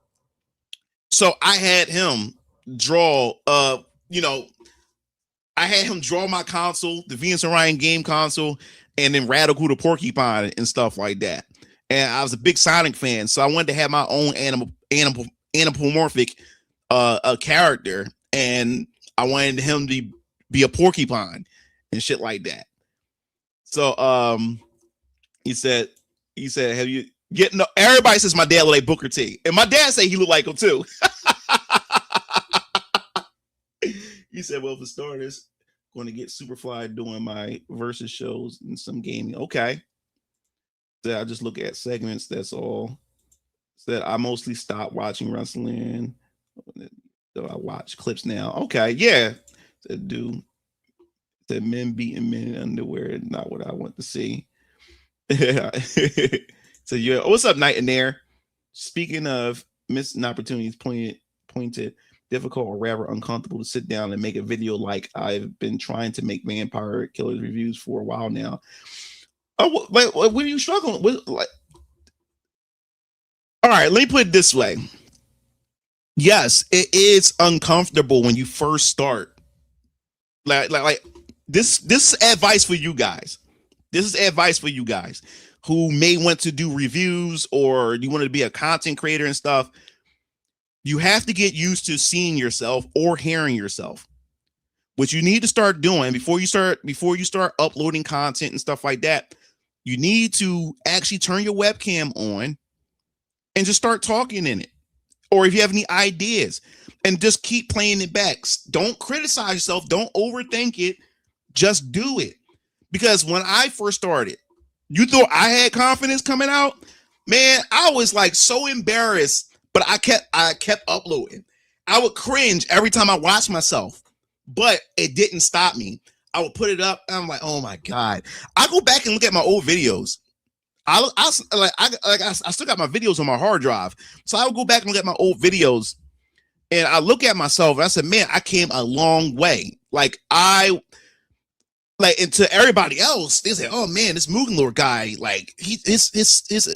so I had him draw I had him draw my console, the Venus Orion game console, and then Radical the Porcupine and stuff like that. And I was a big Sonic fan, so I wanted to have my own anthropomorphic character, and I wanted him to be a porcupine and shit like that. So he said, have you everybody says my dad look like Booker T, and my dad say he look like him too. He said, well, for starters, going to get Superfly doing my versus shows and some gaming. Okay. So I just look at segments. That's all. Said I mostly stopped watching wrestling. So I watch clips now. Okay. Yeah. Said men beating men in underwear, not what I want to see. So yeah. What's up, Night in there? Speaking of missing opportunities, pointed, difficult or rather uncomfortable to sit down and make a video like I've been trying to make Vampire Killers reviews for a while now. Oh, what are you struggling with? Like, all right, let me put it this way. Yes, it is uncomfortable when you first start. Like this is advice for you guys. This is advice for you guys who may want to do reviews or you want to be a content creator and stuff. You have to get used to seeing yourself or hearing yourself. What you need to start doing before you start uploading content and stuff like that, you need to actually turn your webcam on and just start talking in it. Or if you have any ideas, and just keep playing it back. Don't criticize yourself. Don't overthink it. Just do it. Because when I first started, you thought I had confidence coming out? Man, I was like so embarrassed. But I kept uploading. I would cringe every time I watched myself, but it didn't stop me. I would put it up, and I'm like, oh my god! I go back and look at my old videos. I still got my videos on my hard drive, so I would go back and look at my old videos, and I look at myself and I said, man, I came a long way. And to everybody else, they say, oh man, this Mugen Lord guy, like his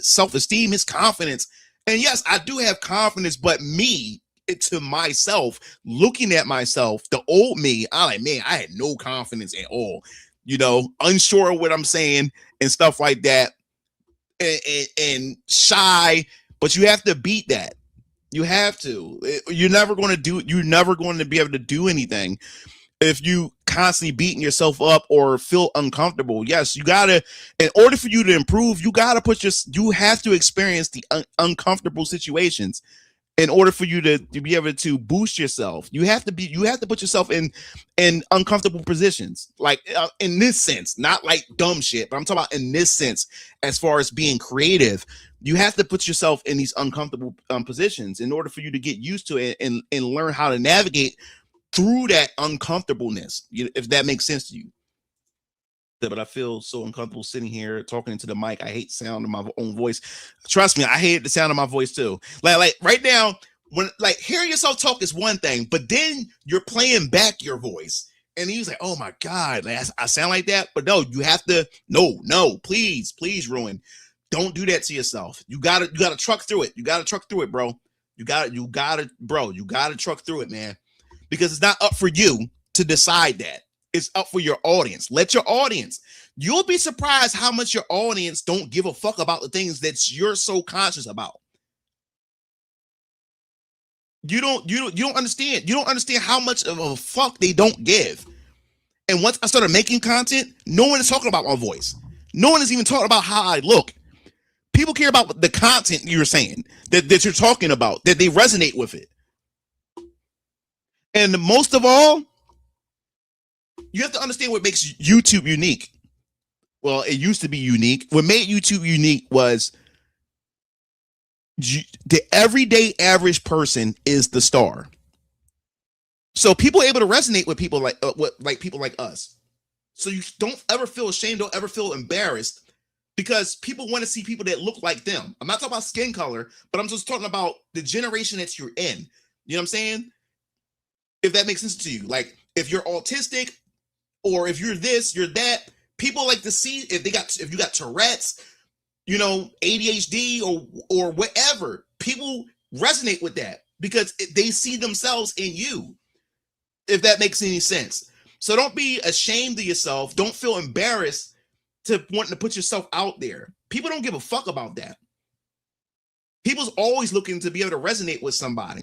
self-esteem, his confidence. And yes, I do have confidence, but to myself, looking at myself, the old me, I'm like, man, I had no confidence at all, unsure of what I'm saying and stuff like that, and shy. But you have to beat that. You have to. You're never going to be able to do anything if you constantly beating yourself up or feel uncomfortable. Yes, you gotta, in order for you to improve, you have to experience the uncomfortable situations in order for you to be able to boost yourself. You have to put yourself in uncomfortable positions, like in this sense, not like dumb shit, but I'm talking about in this sense, as far as being creative. You have to put yourself in these uncomfortable positions in order for you to get used to it and learn how to navigate through that uncomfortableness, if that makes sense to you. But I feel so uncomfortable sitting here talking into the mic. I hate the sound of my own voice. Trust me, I hate the sound of my voice too. Like right now, when hearing yourself talk is one thing, but then you're playing back your voice, and he's like, "Oh my god, I sound like that." But no, you have to. No, please, Ruin, don't do that to yourself. You gotta truck through it. You gotta truck through it, bro. You gotta truck through it, man. Because it's not up for you to decide that. It's up for your audience. Let your audience. You'll be surprised how much your audience don't give a fuck about the things that you're so conscious about. You don't understand. You don't understand how much of a fuck they don't give. And once I started making content, no one is talking about my voice. No one is even talking about how I look. People care about the content you're saying, that you're talking about, that they resonate with it. And most of all, you have to understand what makes YouTube unique. Well, it used to be unique. What made YouTube unique was the everyday average person is the star. So people are able to resonate with people like people like us. So you don't ever feel ashamed, don't ever feel embarrassed, because people want to see people that look like them. I'm not talking about skin color, but I'm just talking about the generation that you're in. You know what I'm saying? If that makes sense to you. Like if you're autistic or if you're this, you're that, people like to see if you got Tourette's, you know, ADHD or whatever. People resonate with that because they see themselves in you. If that makes any sense. So don't be ashamed of yourself. Don't feel embarrassed to wanting to put yourself out there. People don't give a fuck about that. People's always looking to be able to resonate with somebody.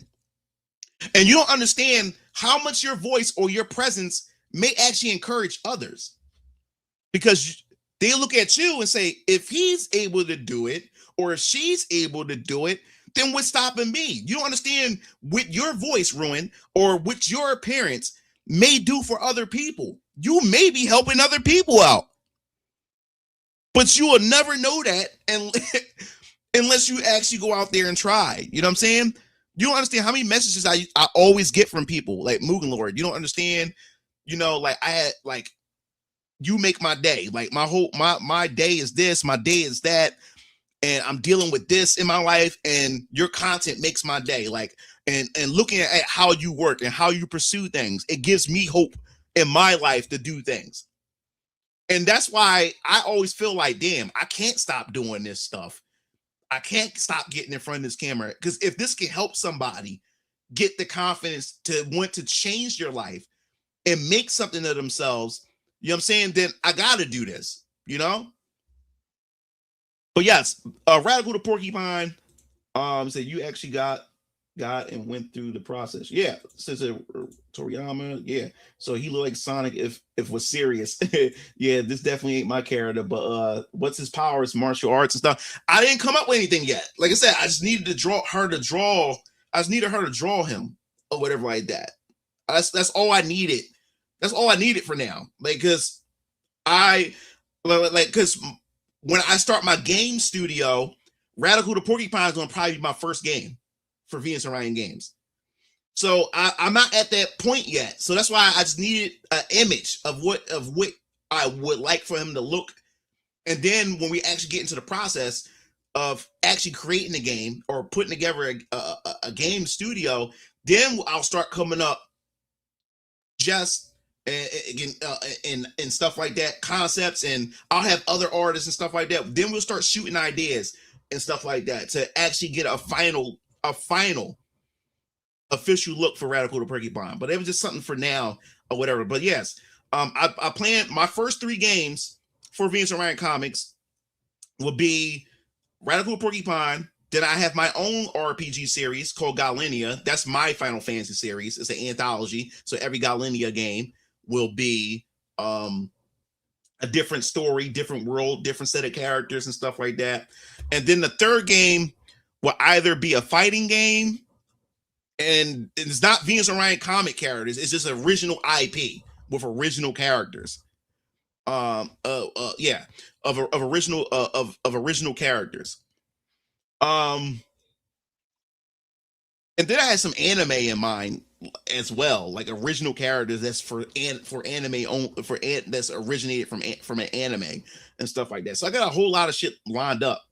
And you don't understand how much your voice or your presence may actually encourage others. Because they look at you and say, if he's able to do it, or if she's able to do it, then what's stopping me? You don't understand what your voice, Ruin, or what your appearance may do for other people. You may be helping other people out. But you will never know that unless you actually go out there and try. You know what I'm saying? You don't understand how many messages I always get from people like Mugen Lord. You don't understand, you know, like I had like, you make my day. Like my day is this, my day is that. And I'm dealing with this in my life, and your content makes my day. Like, and looking at how you work and how you pursue things, it gives me hope in my life to do things. And that's why I always feel like, damn, I can't stop doing this stuff. I can't stop getting in front of this camera, because if this can help somebody get the confidence to want to change their life and make something of themselves, you know what I'm saying? Then I got to do this, you know? But yes, Radical the Porcupine said you actually got and went through the process. Yeah, says Toriyama. Yeah, so he looked like Sonic if was serious. Yeah, this definitely ain't my character. But what's his powers? Martial arts and stuff. I didn't come up with anything yet. Like I said, I just needed to draw her to draw. I just needed her to draw him or whatever like that. That's all I needed. That's all I needed for now. Like, cause because when I start my game studio, Radical the Porcupine is going to probably be my first game for Venus Orion Games. So I'm not at that point yet. So that's why I just needed an image of what I would like for him to look. And then when we actually get into the process of actually creating a game or putting together a game studio, then I'll start coming up just and stuff like that, concepts, and I'll have other artists and stuff like that. Then we'll start shooting ideas and stuff like that to actually get a final official look for Radical the Porcupine. But it was just something for now or whatever. But yes, I plan my first 3 games for Venus Orion Comics will be Radical the Porcupine. Then I have my own RPG series called Galenia. That's my Final Fantasy series. It's an anthology. So every Galenia game will be a different story, different world, different set of characters and stuff like that. And then the 3rd game will either be a fighting game, and it's not Venus Orion comic characters. It's just original IP with original characters. Of original characters. And then I had some anime in mind as well, like original characters that's for anime that's originated from an anime and stuff like that. So I got a whole lot of shit lined up.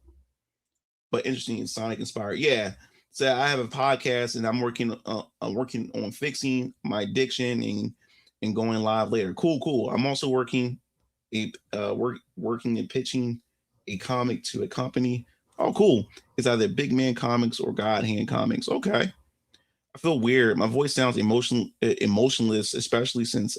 But interesting, Sonic inspired. Yeah. So I have a podcast and I'm working on fixing my addiction and going live later. Cool. I'm also working and pitching a comic to a company. Oh, cool. It's either Big Man Comics or God Hand Comics. Okay. I feel weird. My voice sounds emotionless, especially since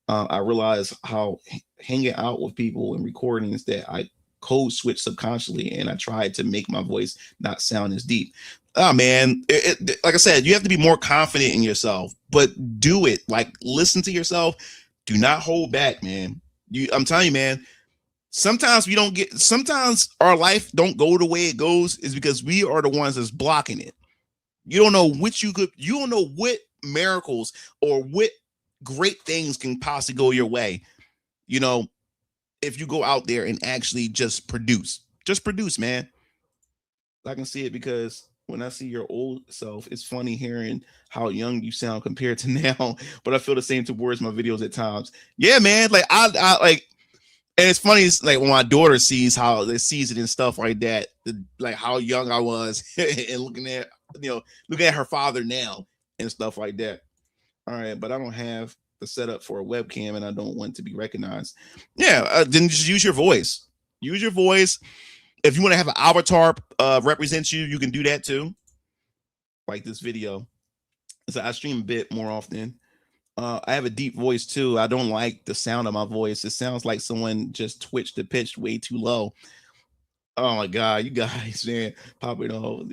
I realize how hanging out with people and recordings that I code switch subconsciously, and I tried to make my voice not sound as deep. Oh man, like I said, you have to be more confident in yourself, but do it. Like, listen to yourself. Do not hold back, man. I'm telling you, man. Sometimes our life don't go the way it goes is because we are the ones that's blocking it. You don't know what miracles or what great things can possibly go your way, you know, if you go out there and actually just produce, man. I can see it because when I see your old self, it's funny hearing how young you sound compared to now. But I feel the same towards my videos at times. Yeah, man. Like I like, and it's funny. It's like when my daughter sees how they sees it and stuff like that, like how young I was, and looking at her father now and stuff like that. All right, but I don't have the setup for a webcam, and I don't want to be recognized. Yeah, then just use your voice. Use your voice. If you want to have an avatar represent you, you can do that too. Like this video. So I stream a bit more often. I have a deep voice too. I don't like the sound of my voice. It sounds like someone just twitched the pitch way too low. Oh my God, you guys, man, popping off.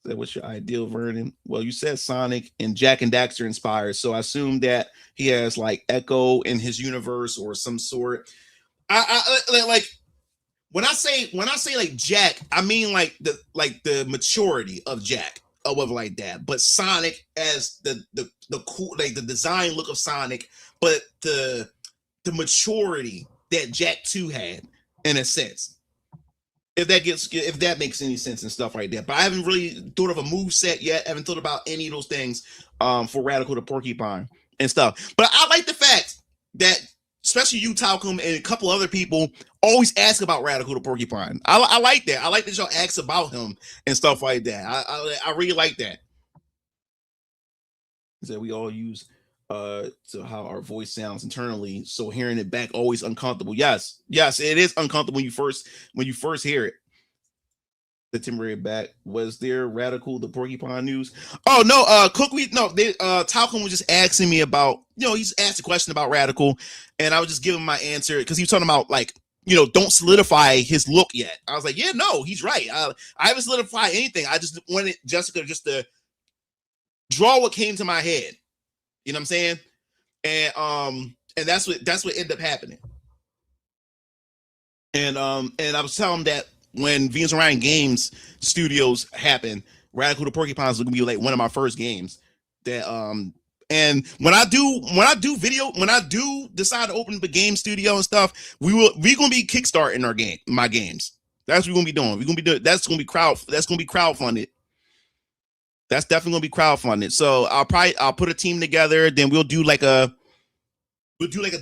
What's your ideal Vernon? Well, you said Sonic and Jack and Daxter inspired, so I assume that he has like Echo in his universe or some sort. I like when I say like Jack, I mean like the maturity of Jack or whatever like that. But Sonic as the cool, like the design look of Sonic, but the maturity that Jack 2 had in a sense. If that makes any sense and stuff like that. But I haven't really thought of a move set yet. I haven't thought about any of those things for Radical the Porcupine and stuff. But I like the fact that especially you, Talcum, and a couple other people always ask about Radical the Porcupine. I like that. I like that y'all ask about him and stuff like that. I really like that. That we all use to how our voice sounds internally, so hearing it back always uncomfortable. Yes, it is uncomfortable when you first hear it. The temporary back. Was there Radical the Porcupine news? Oh no, Talcum was just asking me about, he's asked a question about Radical, and I was just giving my answer because he was talking about like, don't solidify his look yet. I was like, yeah, no, he's right. I haven't solidified anything. I just wanted Jessica just to draw what came to my head. You know what I'm saying? And that's what ended up happening. And I was telling him that when Venus Orion Games Studios happened, Radical the Porcupine is gonna be like one of my first games. That and when I do decide to open the game studio and stuff, we're gonna be kickstarting my games. That's what we're gonna be doing. That's gonna be crowdfunded. That's definitely gonna be crowdfunded. So I'll put a team together. Then we'll do like a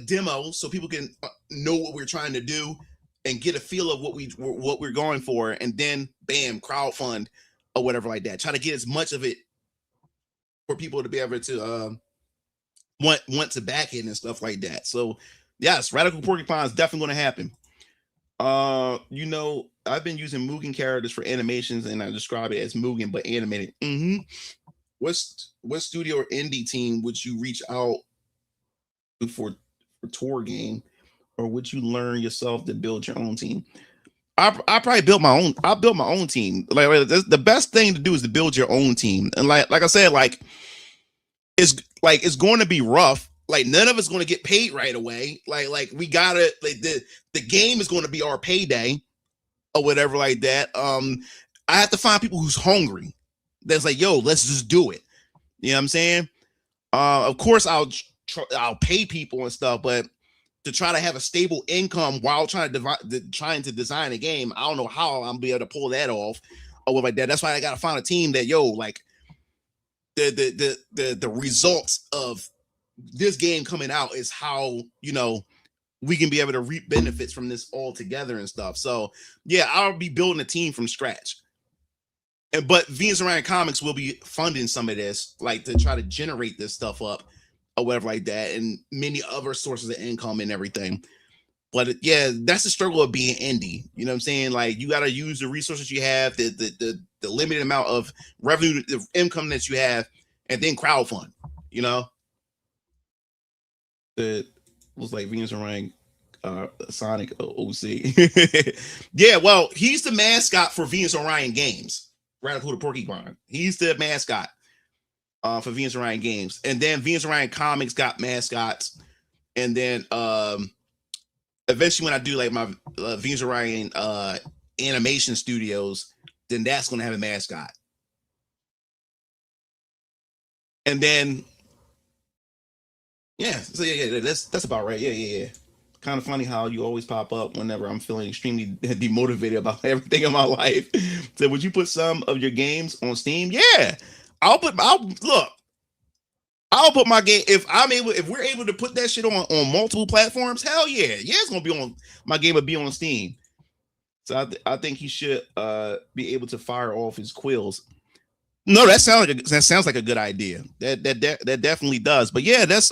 demo so people can know what we're trying to do and get a feel of what we're going for. And then bam, crowdfund or whatever like that. Try to get as much of it for people to be able to want to back it and stuff like that. So yes, Radical Porcupine is definitely going to happen. I've been using Mugen characters for animations, and I describe it as Mugen but animated. What studio or indie team would you reach out to for tour game, or would you learn yourself to build your own team? I probably built my own. I built my own team. Like the best thing to do is to build your own team, and like I said, it's going to be rough. Like none of it's going to get paid right away. Like we gotta the game is going to be our payday or whatever like that. I have to find people who's hungry. That's like, yo, let's just do it. You know what I'm saying? Of course I'll pay people and stuff, but to try to have a stable income while trying to design a game, I don't know how I'm gonna be able to pull that off or whatever like that. That's why I gotta find a team that like the results of this game coming out is how we can be able to reap benefits from this all together and stuff. So yeah, I'll be building a team from scratch. But Venus Orion Comics will be funding some of this, like to try to generate this stuff up or whatever like that, and many other sources of income and everything. But yeah, that's the struggle of being indie. You know what I'm saying? Like you got to use the resources you have, the limited amount of revenue, the income that you have, and then crowdfund. That was like Venus Orion Sonic OC. Yeah, well, he's the mascot for Venus Orion Games. Radical the Porcupine. He's the mascot for Venus Orion Games. And then Venus Orion Comics got mascots. And then eventually when I do like my Venus Orion animation studios, then that's going to have a mascot. And then yeah, so yeah, that's about right. Yeah. Kind of funny how you always pop up whenever I'm feeling extremely demotivated about everything in my life. So would you put some of your games on Steam? Yeah. I'll put my game if we're able to put that shit on multiple platforms, hell yeah. Yeah, it's gonna be on my game will be on Steam. So I think he should be able to fire off his quills. No, that sounds like a good idea. That definitely does. But yeah, that's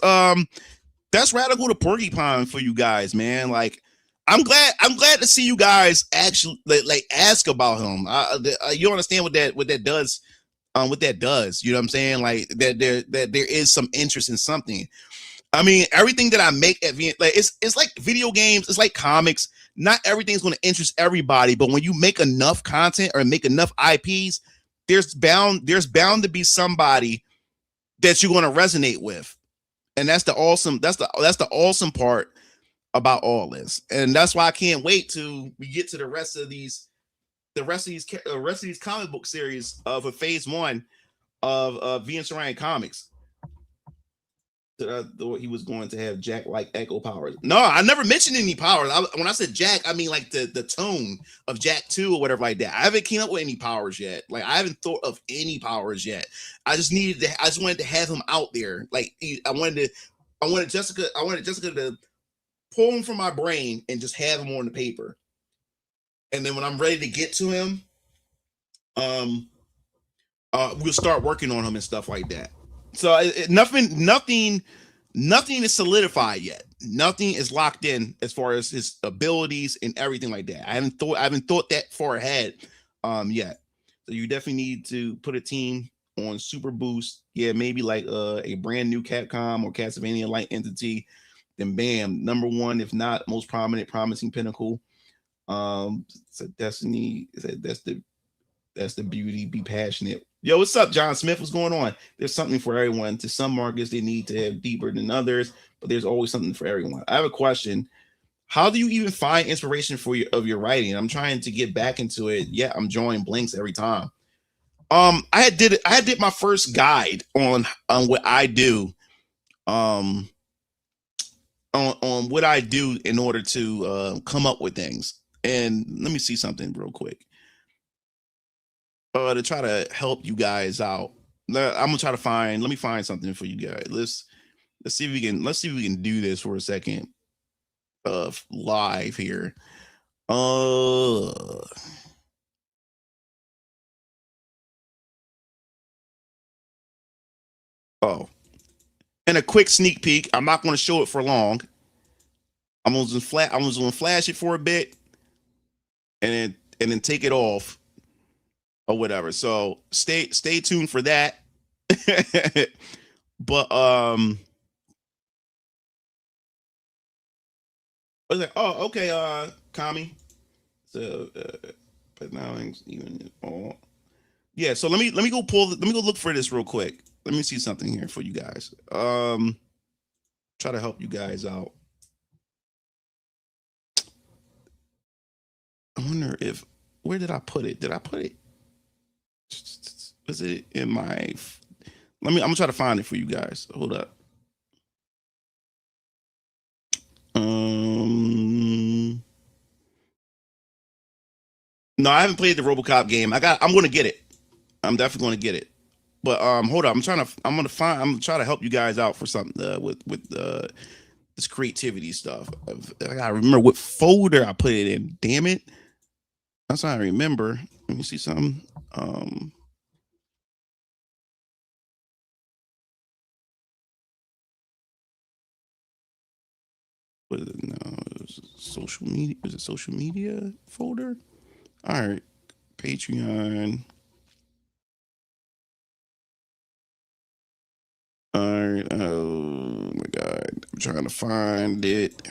Radical to Porcupine for you guys, man. Like, I'm glad to see you guys actually like ask about him. You understand what that does? What that does? You know what I'm saying? Like that there is some interest in something. I mean, everything that I make at like it's like video games. It's like comics. Not everything's going to interest everybody, but when you make enough content or make enough IPs, there's bound to be somebody that you're going to resonate with. And that's the awesome part about all this. And that's why I can't wait to we get to the rest of these comic book series of a phase 1 of Venus Orion Comics. He was going to have Jack like echo powers. No, I never mentioned any powers. When I said Jack, I mean like the tone of Jack 2 or whatever like that. I haven't came up with any powers yet. Like I haven't thought of any powers yet. I just wanted to have him out there. Like I wanted Jessica to pull him from my brain and just have him on the paper. And then when I'm ready to get to him, we'll start working on him and stuff like that. So nothing is solidified yet. Nothing is locked in as far as his abilities and everything like that. I haven't thought that far ahead yet. So you definitely need to put a team on Super Boost. Yeah, maybe like a brand new Capcom or Castlevania like entity. Then bam, number one, if not most promising pinnacle. So Destiny. That's the beauty. Be passionate. Yo, what's up, John Smith? What's going on? There's something for everyone. To some markets, they need to have deeper than others, but there's always something for everyone. I have a question. How do you even find inspiration for your writing? I'm trying to get back into it. Yeah, I'm drawing blanks every time. I did my first guide on what I do. On what I do in order to come up with things. And let me see something real quick. To try to help you guys out. I'm gonna try to let me find something for you guys. Let's see if we can do this for a second. Live here. Oh, and a quick sneak peek. I'm not going to show it for long. I'm gonna flash it for a bit, and then take it off or whatever. So stay tuned for that. But I was like, oh, okay, Kami. So but now even all. Yeah, so let me go look for this real quick. Let me see something here for you guys. Try to help you guys out. I wonder where did I put it? Did I put it? Was it in my? I'm gonna try to find it for you guys. Hold up. No, I haven't played the RoboCop game. I'm gonna get it. I'm definitely gonna get it. But hold up. I'm trying to help you guys out for something with this creativity stuff. I gotta remember what folder I put it in. Damn it. That's how I remember. Let me see something. What is it? No, it was social media. Was it social media folder? All right, Patreon. All right. Oh my God, I'm trying to find it.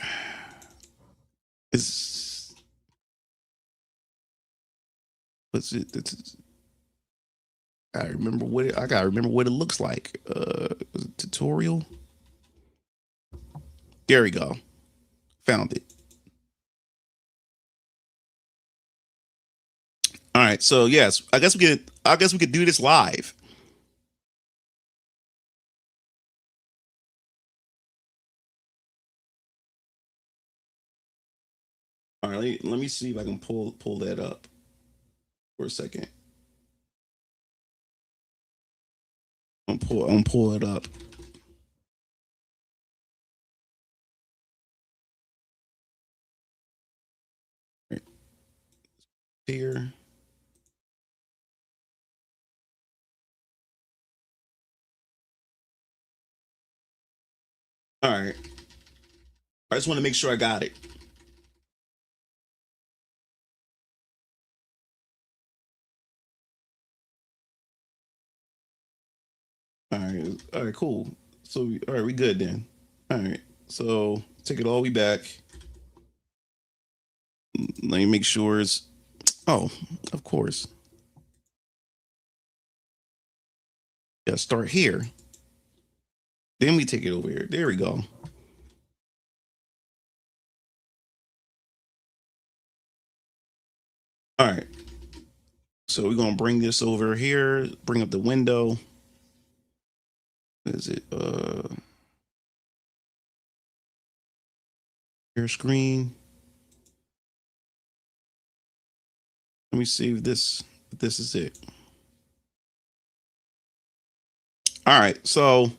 What's it? I remember I gotta remember what it looks like. Was it tutorial? There we go. Found it. All right. So yes, I guess we could do this live. All right, let me see if I can pull that up for a second. I'm pull it up. Right here. All right. I just want to make sure I got it. All right, cool. So, all right, we good then. All right, so take it all the way back. Let me make sure it's. Oh, of course. Yeah, start here. Then we take it over here. There we go. All right. So we're gonna bring this over here. Bring up the window. What is it? Your screen. Let me see if this is it. All right, so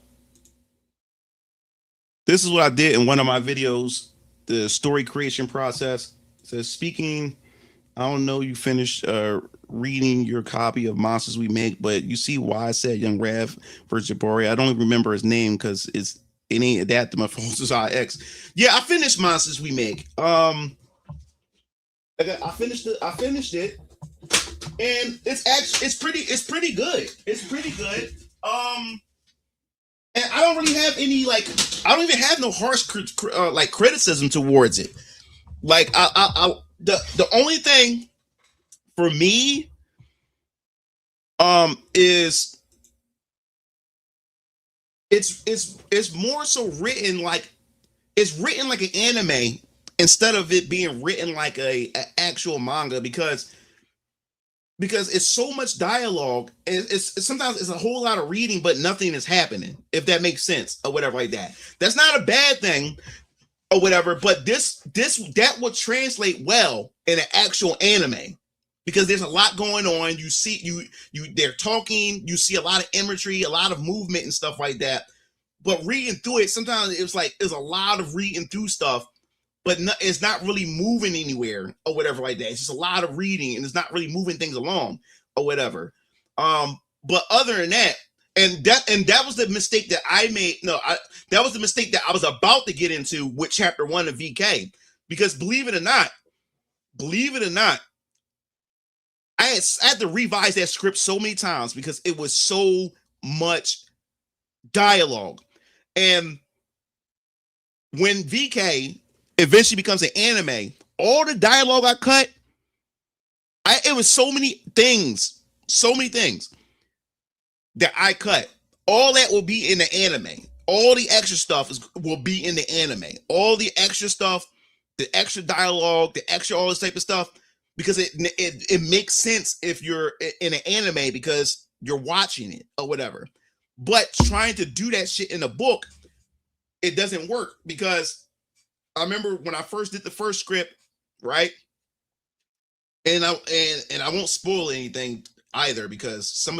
this is what I did in one of my videos, the story creation process. It says, speaking, I don't know you finished reading your copy of Monsters We Make, but you see why I said Young Rav versus Jabari. I don't even remember his name because it ain't adapted my Monsters IX. Yeah, I finished Monsters We Make. I finished it, and it's pretty good. It's pretty good. And I don't really have any I don't even have no harsh criticism towards it. Like the only thing for me is it's more so written like it's written like an anime instead of it being written like a actual manga because it's so much dialogue. It's sometimes it's a whole lot of reading, but nothing is happening, if that makes sense or whatever like that. That's not a bad thing or whatever, but that would translate well in an actual anime because there's a lot going on. You see, they're talking, you see a lot of imagery, a lot of movement and stuff like that. But reading through it, sometimes it's a lot of reading through stuff, but it's not really moving anywhere or whatever like that. It's just a lot of reading and it's not really moving things along or whatever. But other than that, and that was the mistake that I made. That was the mistake that I was about to get into with chapter 1 of VK, because believe it or not, I had to revise that script so many times because it was so much dialogue. And when VK eventually becomes an anime, all the dialogue I cut, it was so many things that I cut. All that will be in the anime. All the extra stuff will be in the anime. All the extra stuff, the extra dialogue, the extra all this type of stuff, because it makes sense if you're in an anime because you're watching it or whatever. But trying to do that shit in a book, it doesn't work, because I remember when I first did the first script, right? And I won't spoil anything either, because some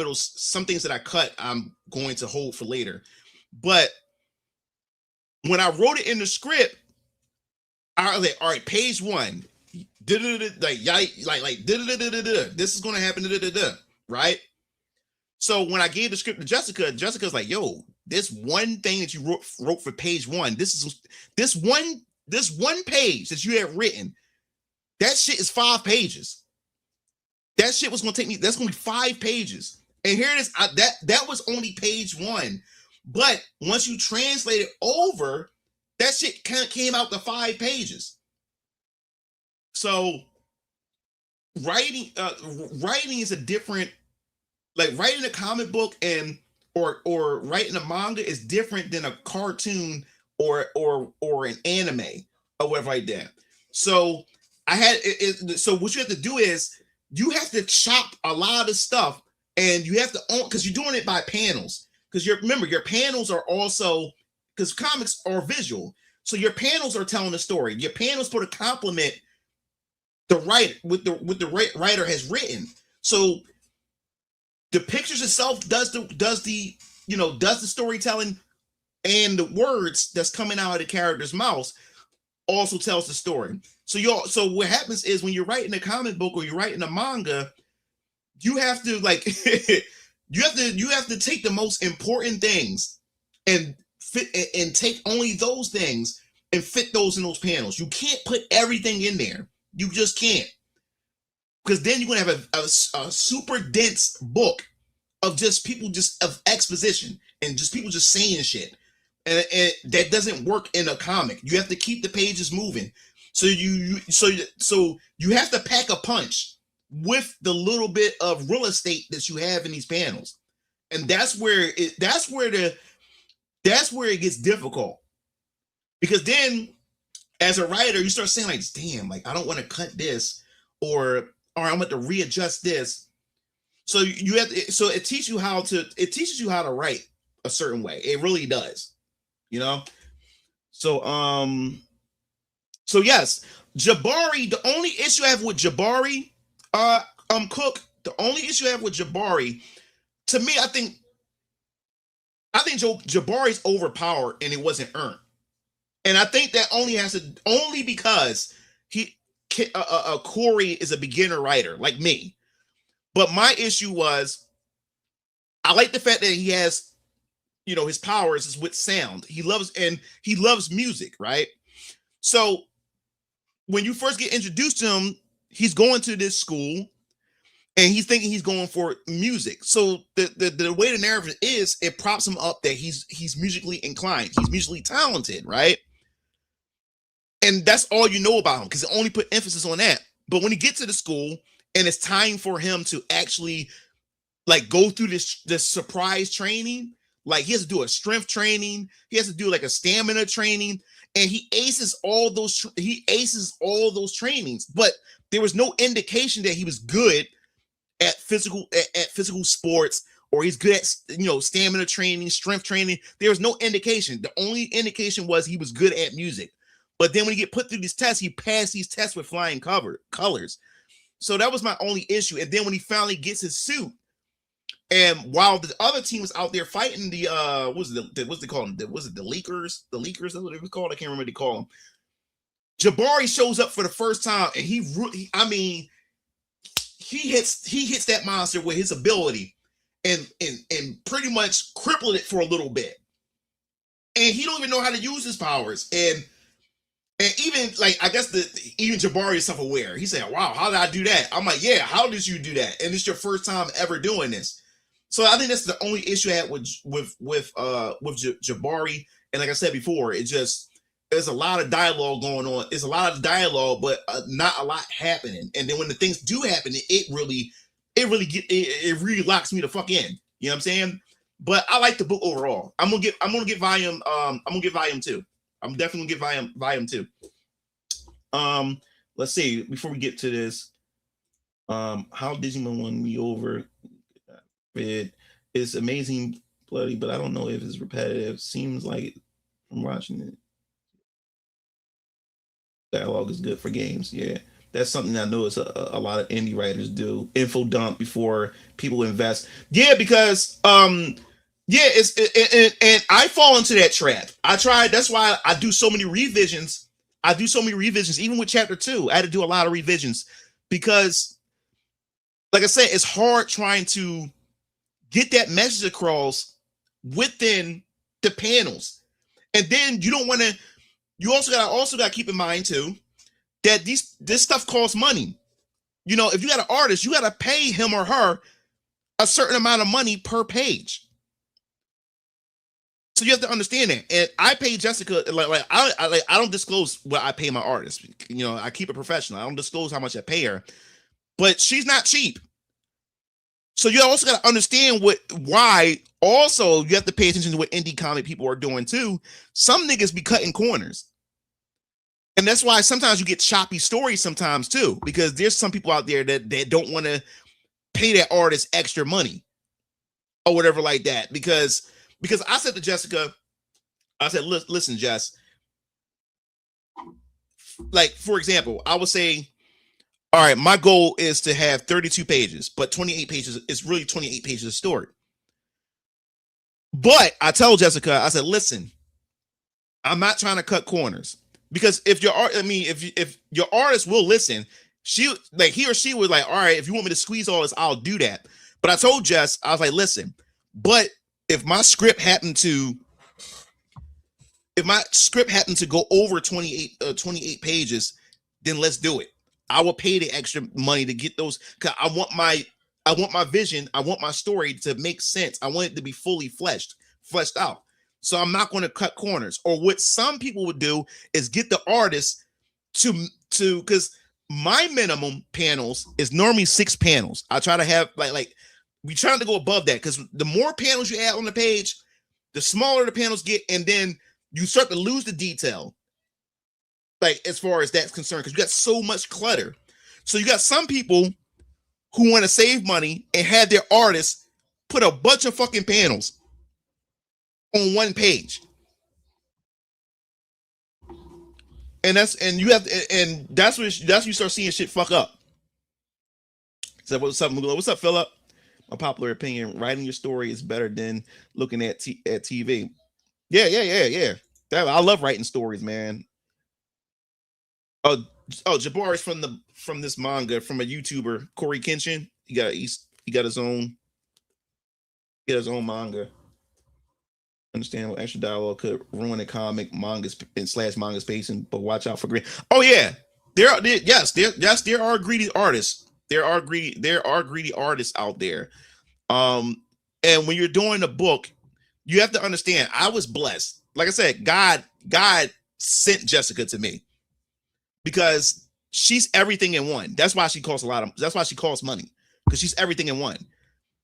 things that I cut, I'm going to hold for later. But when I wrote it in the script, I was like, all right, page 1, this is going to happen, right? So when I gave the script to Jessica's like, yo, this one thing that you wrote for page 1, this one page that you had written, that shit is 5 pages. That shit was going to take me, that's going to be 5 pages. And here it is. That was only page 1. But once you translate it over, that shit came out to 5 pages. So writing is a different, like writing a comic book or writing a manga is different than a cartoon or an anime or whatever like that. So so what you have to do is you have to chop a lot of stuff, and you have to own, because you're doing it by panels. Because remember, your panels are also, because comics are visual, so your panels are telling the story. Your panels put a complement the writer has written. So the pictures itself does the storytelling, and the words that's coming out of the character's mouths also tells the story. So what happens is when you're writing a comic book or you're writing a manga, you have to like you have to take the most important things and fit and take only those things and fit those in those panels. You can't put everything in there. You just can't. Because then you're gonna have a super dense book of just people of exposition and just people just saying shit. And that doesn't work in a comic. You have to keep the pages moving. So you have to pack a punch with the little bit of real estate that you have in these panels. And that's where it gets difficult. Because then as a writer, you start saying like, damn, like I don't want to cut this or I'm going to readjust this. So you have to, so it teaches you how to write a certain way. It really does. You know? So yes, Jabari, the only issue I have with Jabari, Cook, the only issue I have with Jabari, to me, I think Jabari's overpowered and it wasn't earned. And I think that only because Corey is a beginner writer like me. But my issue was, I like the fact that he has, his powers is with sound. He loves music, right? So when you first get introduced to him, he's going to this school and he's thinking he's going for music. So the way the narrative is, it props him up that he's musically inclined. He's musically talented, right? And that's all you know about him because it only put emphasis on that. But when he gets to the school and it's time for him to actually like go through this surprise training, like he has to do a strength training, he has to do like a stamina training, and he aces all those trainings. But there was no indication that he was good at physical sports, or he's good at stamina training, strength training. There was no indication. The only indication was he was good at music. But then when he get put through these tests, he passed these tests with flying colors. So that was my only issue. And then when he finally gets his suit, and while the other team was out there fighting the what's they call them? Was it the leakers? The leakers, that's what it was called. I can't remember what they call them. Jabari shows up for the first time, and he hits that monster with his ability, and pretty much crippled it for a little bit. And he don't even know how to use his powers. And even like, I guess even Jabari is self-aware. He said, "Wow, how did I do that?" I'm like, "Yeah, how did you do that?" And it's your first time ever doing this. So I think that's the only issue I had with Jabari. And like I said before, there's a lot of dialogue going on. It's a lot of dialogue, but not a lot happening. And then when the things do happen, it really locks me the fuck in. You know what I'm saying? But I like the book overall. I'm gonna get volume 2. I'm definitely gonna get volume 2. Let's see, before we get to this, how Digimon won me over. It's amazing, bloody, but I don't know if it's repetitive. Seems like from watching it, dialogue is good for games. Yeah, that's something I know it's a lot of indie writers do. Info dump before people invest. Yeah, because and I fall into that trap. I tried. That's why I do so many revisions. Even with chapter 2. I had to do a lot of revisions because, like I said, it's hard trying to get that message across within the panels. And then you don't want to. You also got to keep in mind too that this stuff costs money. If you got an artist, you got to pay him or her a certain amount of money per page. So you have to understand that. And I pay Jessica I don't disclose what I pay my artist. I keep it professional. I don't disclose how much I pay her, but she's not cheap. So you also got to understand why. Also, you have to pay attention to what indie comic people are doing too. Some niggas be cutting corners, and that's why sometimes you get choppy stories sometimes too. Because there's some people out there that don't want to pay that artist extra money or whatever like that. Because I said to Jessica, I said, "Listen, Jess. Like for example, I would say, all right, my goal is to have 32 pages, but 28 pages is really 28 pages of story. But I told Jessica, I said, listen, I'm not trying to cut corners, because if your artist will listen, he or she was like, all right, if you want me to squeeze all this, I'll do that. But I told Jess, I was like, listen, but if my script happened to go over 28 pages, then let's do it. I will pay the extra money to get those, because I want my vision, I want my story to make sense. I want it to be fully fleshed out. So I'm not going to cut corners. Or what some people would do is get the artist to because my minimum panels is normally 6 panels. I try to have like we trying to go above that, because the more panels you add on the page, the smaller the panels get, and then you start to lose the detail. Like, as far as that's concerned, because you got so much clutter. So you got some people who want to save money and have their artists put a bunch of fucking panels on one page. And that's when you start seeing shit fuck up. So what's up, Mugula? What's up, Philip? My popular opinion: writing your story is better than looking at TV. Yeah. I love writing stories, man. Oh, Jabari's from this manga from a YouTuber, Corey Kenshin. He got his own manga. Understand what extra dialogue could ruin a comic mangas / manga spacing, but watch out for greed. Oh yeah, there are greedy artists. There are greedy artists out there. And when you're doing a book, you have to understand, I was blessed. Like I said, God sent Jessica to me, because she's everything in one. That's why she costs money, because she's everything in one.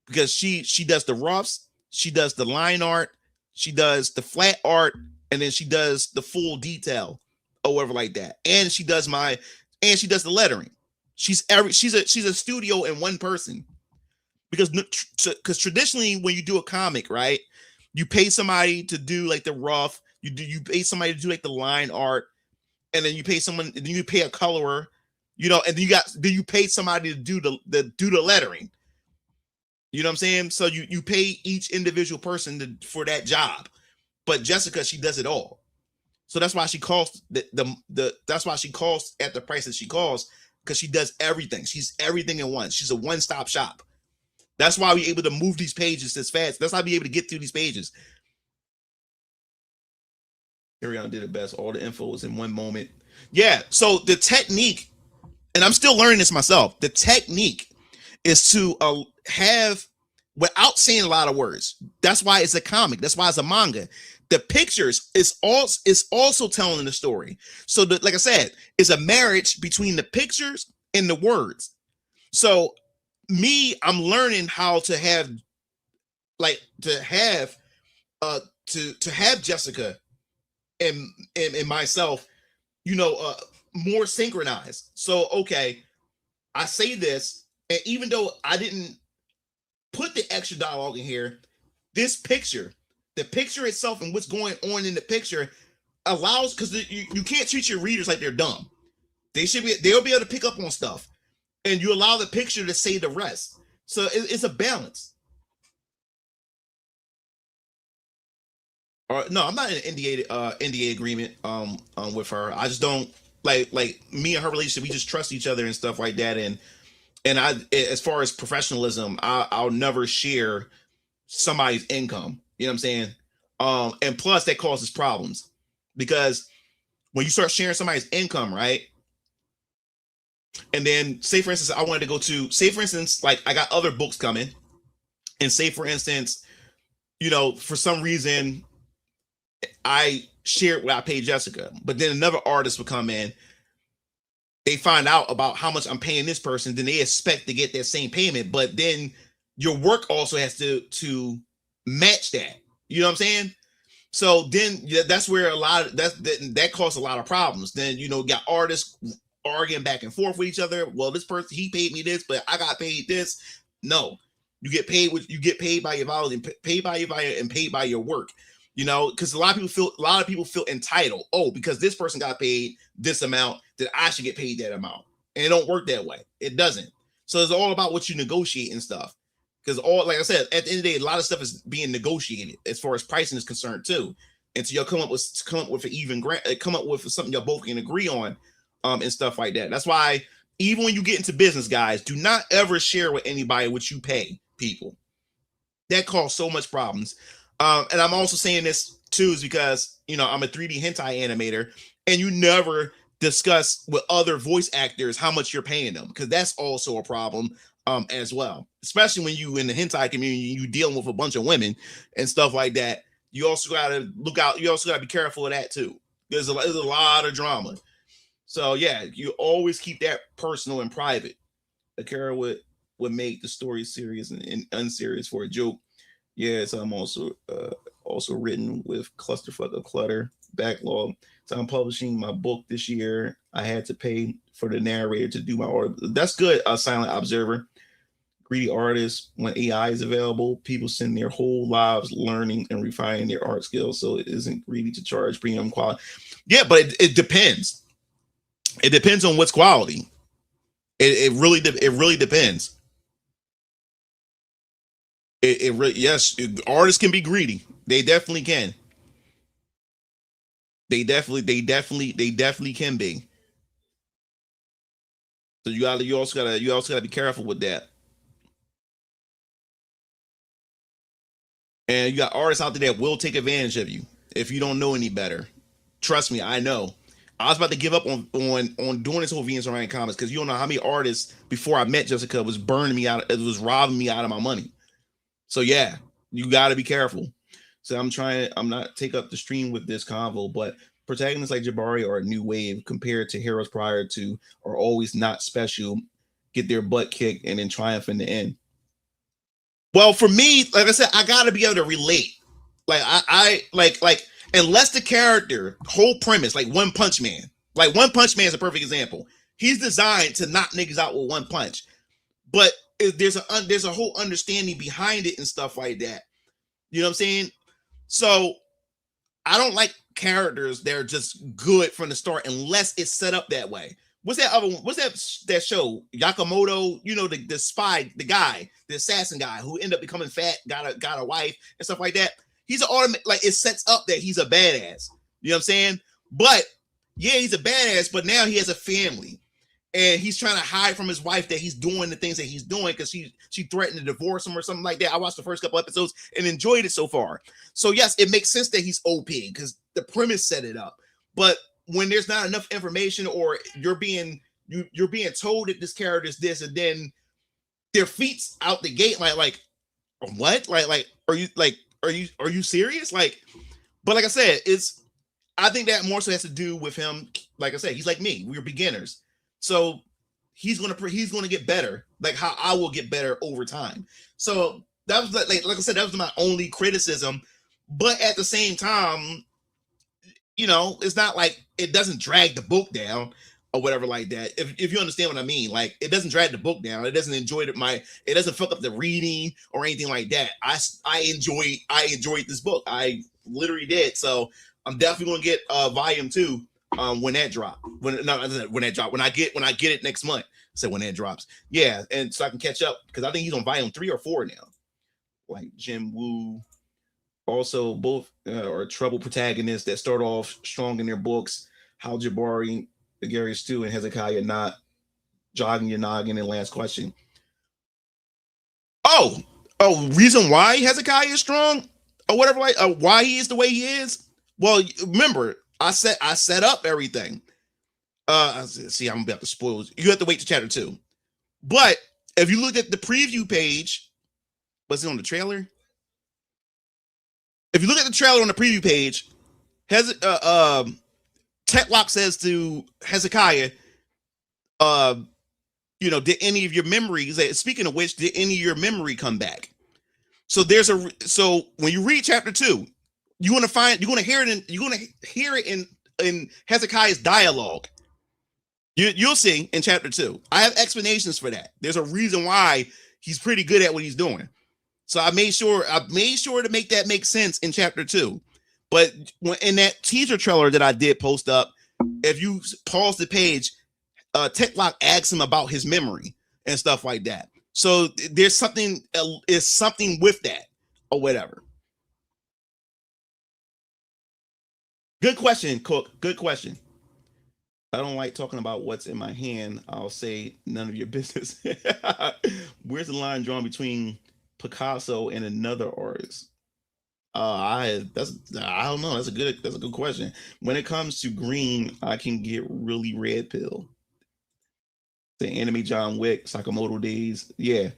Because she does the roughs, she does the line art, she does the flat art, and then she does the full detail or whatever like that. And she does the lettering. She's a studio in one person. Because traditionally when you do a comic, right, you pay somebody to do like the rough, you pay somebody to do like the line art, and then you pay someone, then you pay a colorer, and then you pay somebody to do the lettering. You know what I'm saying? So you pay each individual person for that job. But Jessica, she does it all. So that's why she costs that's why she costs at the price that she costs, because she does everything. She's everything in one. She's a one-stop shop. That's why we're able to move these pages as fast. That's how we're able to get through these pages. Ariana did it best. All the info was in one moment. Yeah. So the technique, and I'm still learning this myself, the technique is to have, without saying a lot of words. That's why it's a comic. That's why it's a manga. The pictures is also telling the story. So like I said, it's a marriage between the pictures and the words. So I'm learning how to have Jessica and myself, more synchronized. So, okay, I say this, and even though I didn't put the extra dialogue in here, this picture, the picture itself and what's going on in the picture allows, because you can't treat your readers like they're dumb. They'll be able to pick up on stuff, and you allow the picture to say the rest. So it's a balance. No, I'm not in an NDA agreement with her. I just don't like me and her relationship. We just trust each other and stuff like that. And I, as far as professionalism, I'll never share somebody's income. You know what I'm saying? And plus that causes problems, because when you start sharing somebody's income, right? And then say, for instance, I wanted to go to, say, for instance, like I got other books coming, and say, for instance, for some reason I shared what I paid Jessica, but then another artist would come in, they find out about how much I'm paying this person, then they expect to get that same payment, but then your work also has to match that. You know what I'm saying? So then that's where that causes a lot of problems. Then, got artists arguing back and forth with each other. Well, this person, he paid me this, but I got paid this. No, you get paid by your value, and paid by your value, and paid by your work. Because a lot of people feel entitled. Oh, because this person got paid this amount, that I should get paid that amount. and it don't work that way. It doesn't. So it's all about what you negotiate and stuff. Because all, like I said, at the end of the day, a lot of stuff is being negotiated as far as pricing is concerned too. And so you'll come up with an even come up with something y'all both can agree on, and stuff like that. That's why even when you get into business, guys, do not ever share with anybody what you pay people. That causes so much problems. And I'm also saying this too is because, you know, I'm a 3D hentai animator, and you never discuss with other voice actors how much you're paying them, because that's also a problem as well. Especially when you in the hentai community, you dealing with a bunch of women and stuff like that. You also got to look out. You also got to be careful of that too. There's a lot of drama. So yeah, you always keep that personal and private. Akira would make the story serious and unserious for a joke. Yes, I'm also written with Clusterfuck of Clutter backlog. So I'm publishing my book this year. I had to pay for the narrator to do my order. That's good, Silent Observer. Greedy artists, when AI is available, people spend their whole lives learning and refining their art skills. So it isn't greedy to charge premium quality. Yeah, but it depends. It depends on what's quality. It really depends. Yes, artists can be greedy. They definitely can. They definitely can be. So you also gotta be careful with that. And you got artists out there that will take advantage of you if you don't know any better. Trust me, I know. I was about to give up on doing this whole Venus Orion Comics because you don't know how many artists before I met Jessica was burning me out. It was robbing me out of my money. So yeah, you got to be careful. So I'm not take up the stream with this convo, but protagonists like Jabari are a new wave compared to heroes prior to are always not special, get their butt kicked and then triumph in the end. Well, for me, like I said, I got to be able to relate. Like I unless the character whole premise, like One Punch Man, like One Punch Man is a perfect example. He's designed to knock niggas out with one punch, but there's a whole understanding behind it and stuff like that. You know what I'm saying? So I don't like characters that are just good from the start unless it's set up that way. What's that other one? What's that show? Yakamoto, you know, the spy, the guy, the assassin guy who ended up becoming fat, got a wife and stuff like that. He's an automatic, like it sets up that he's a badass. You know what I'm saying? But yeah, he's a badass, but now he has a family. And he's trying to hide from his wife that he's doing the things that he's doing because she threatened to divorce him or something like that. I watched the first couple episodes and enjoyed it so far. So yes, it makes sense that he's OP because the premise set it up. But when there's not enough information, or you're being told that this character is this, and then their feet's out the gate, like what? Like are you serious? Like, but like I said, I think that more so has to do with him. Like I said, he's like me. We're beginners. So he's gonna get better, like how I will get better over time. So that was like I said, that was my only criticism. But at the same time, you know, it's not like it doesn't drag the book down or whatever like that. If you understand what I mean, like it doesn't drag the book down. It doesn't it doesn't fuck up the reading or anything like that. I enjoyed this book. I literally did. So I'm definitely gonna get volume 2. When that drop, when I get it next month. So when that drops, yeah, and so I can catch up because I think he's on volume 3 or 4 now. Like Jim Woo, also both are troubled protagonists that start off strong in their books. How Jabari, Gary Stu, and Hezekiah not jogging your noggin. And last question. Oh, reason why Hezekiah is strong or whatever, like why he is the way he is. Well, remember. I set up everything. See, I'm about to spoil. You have to wait to chapter 2. But if you look at the preview page, was it on the trailer? If you look at the trailer on the preview page, Tetlock says to Hezekiah, did any of your memories? Speaking of which, did any of your memory come back? So when you read chapter 2. You're gonna hear it in Hezekiah's dialogue. You'll see in chapter 2. I have explanations for that. There's a reason why he's pretty good at what he's doing. So I made sure to make that make sense in chapter 2. But in that teaser trailer that I did post up, if you pause the page, Techlock asks him about his memory and stuff like that. So there's something is something with that or whatever. Good question, Cook. Good question. I don't like talking about what's in my hand. I'll say none of your business. Where's the line drawn between Picasso and another artist? I don't know. That's a good question. When it comes to green, I can get really red pill. The anime John Wick, Sakamoto Days. Yeah.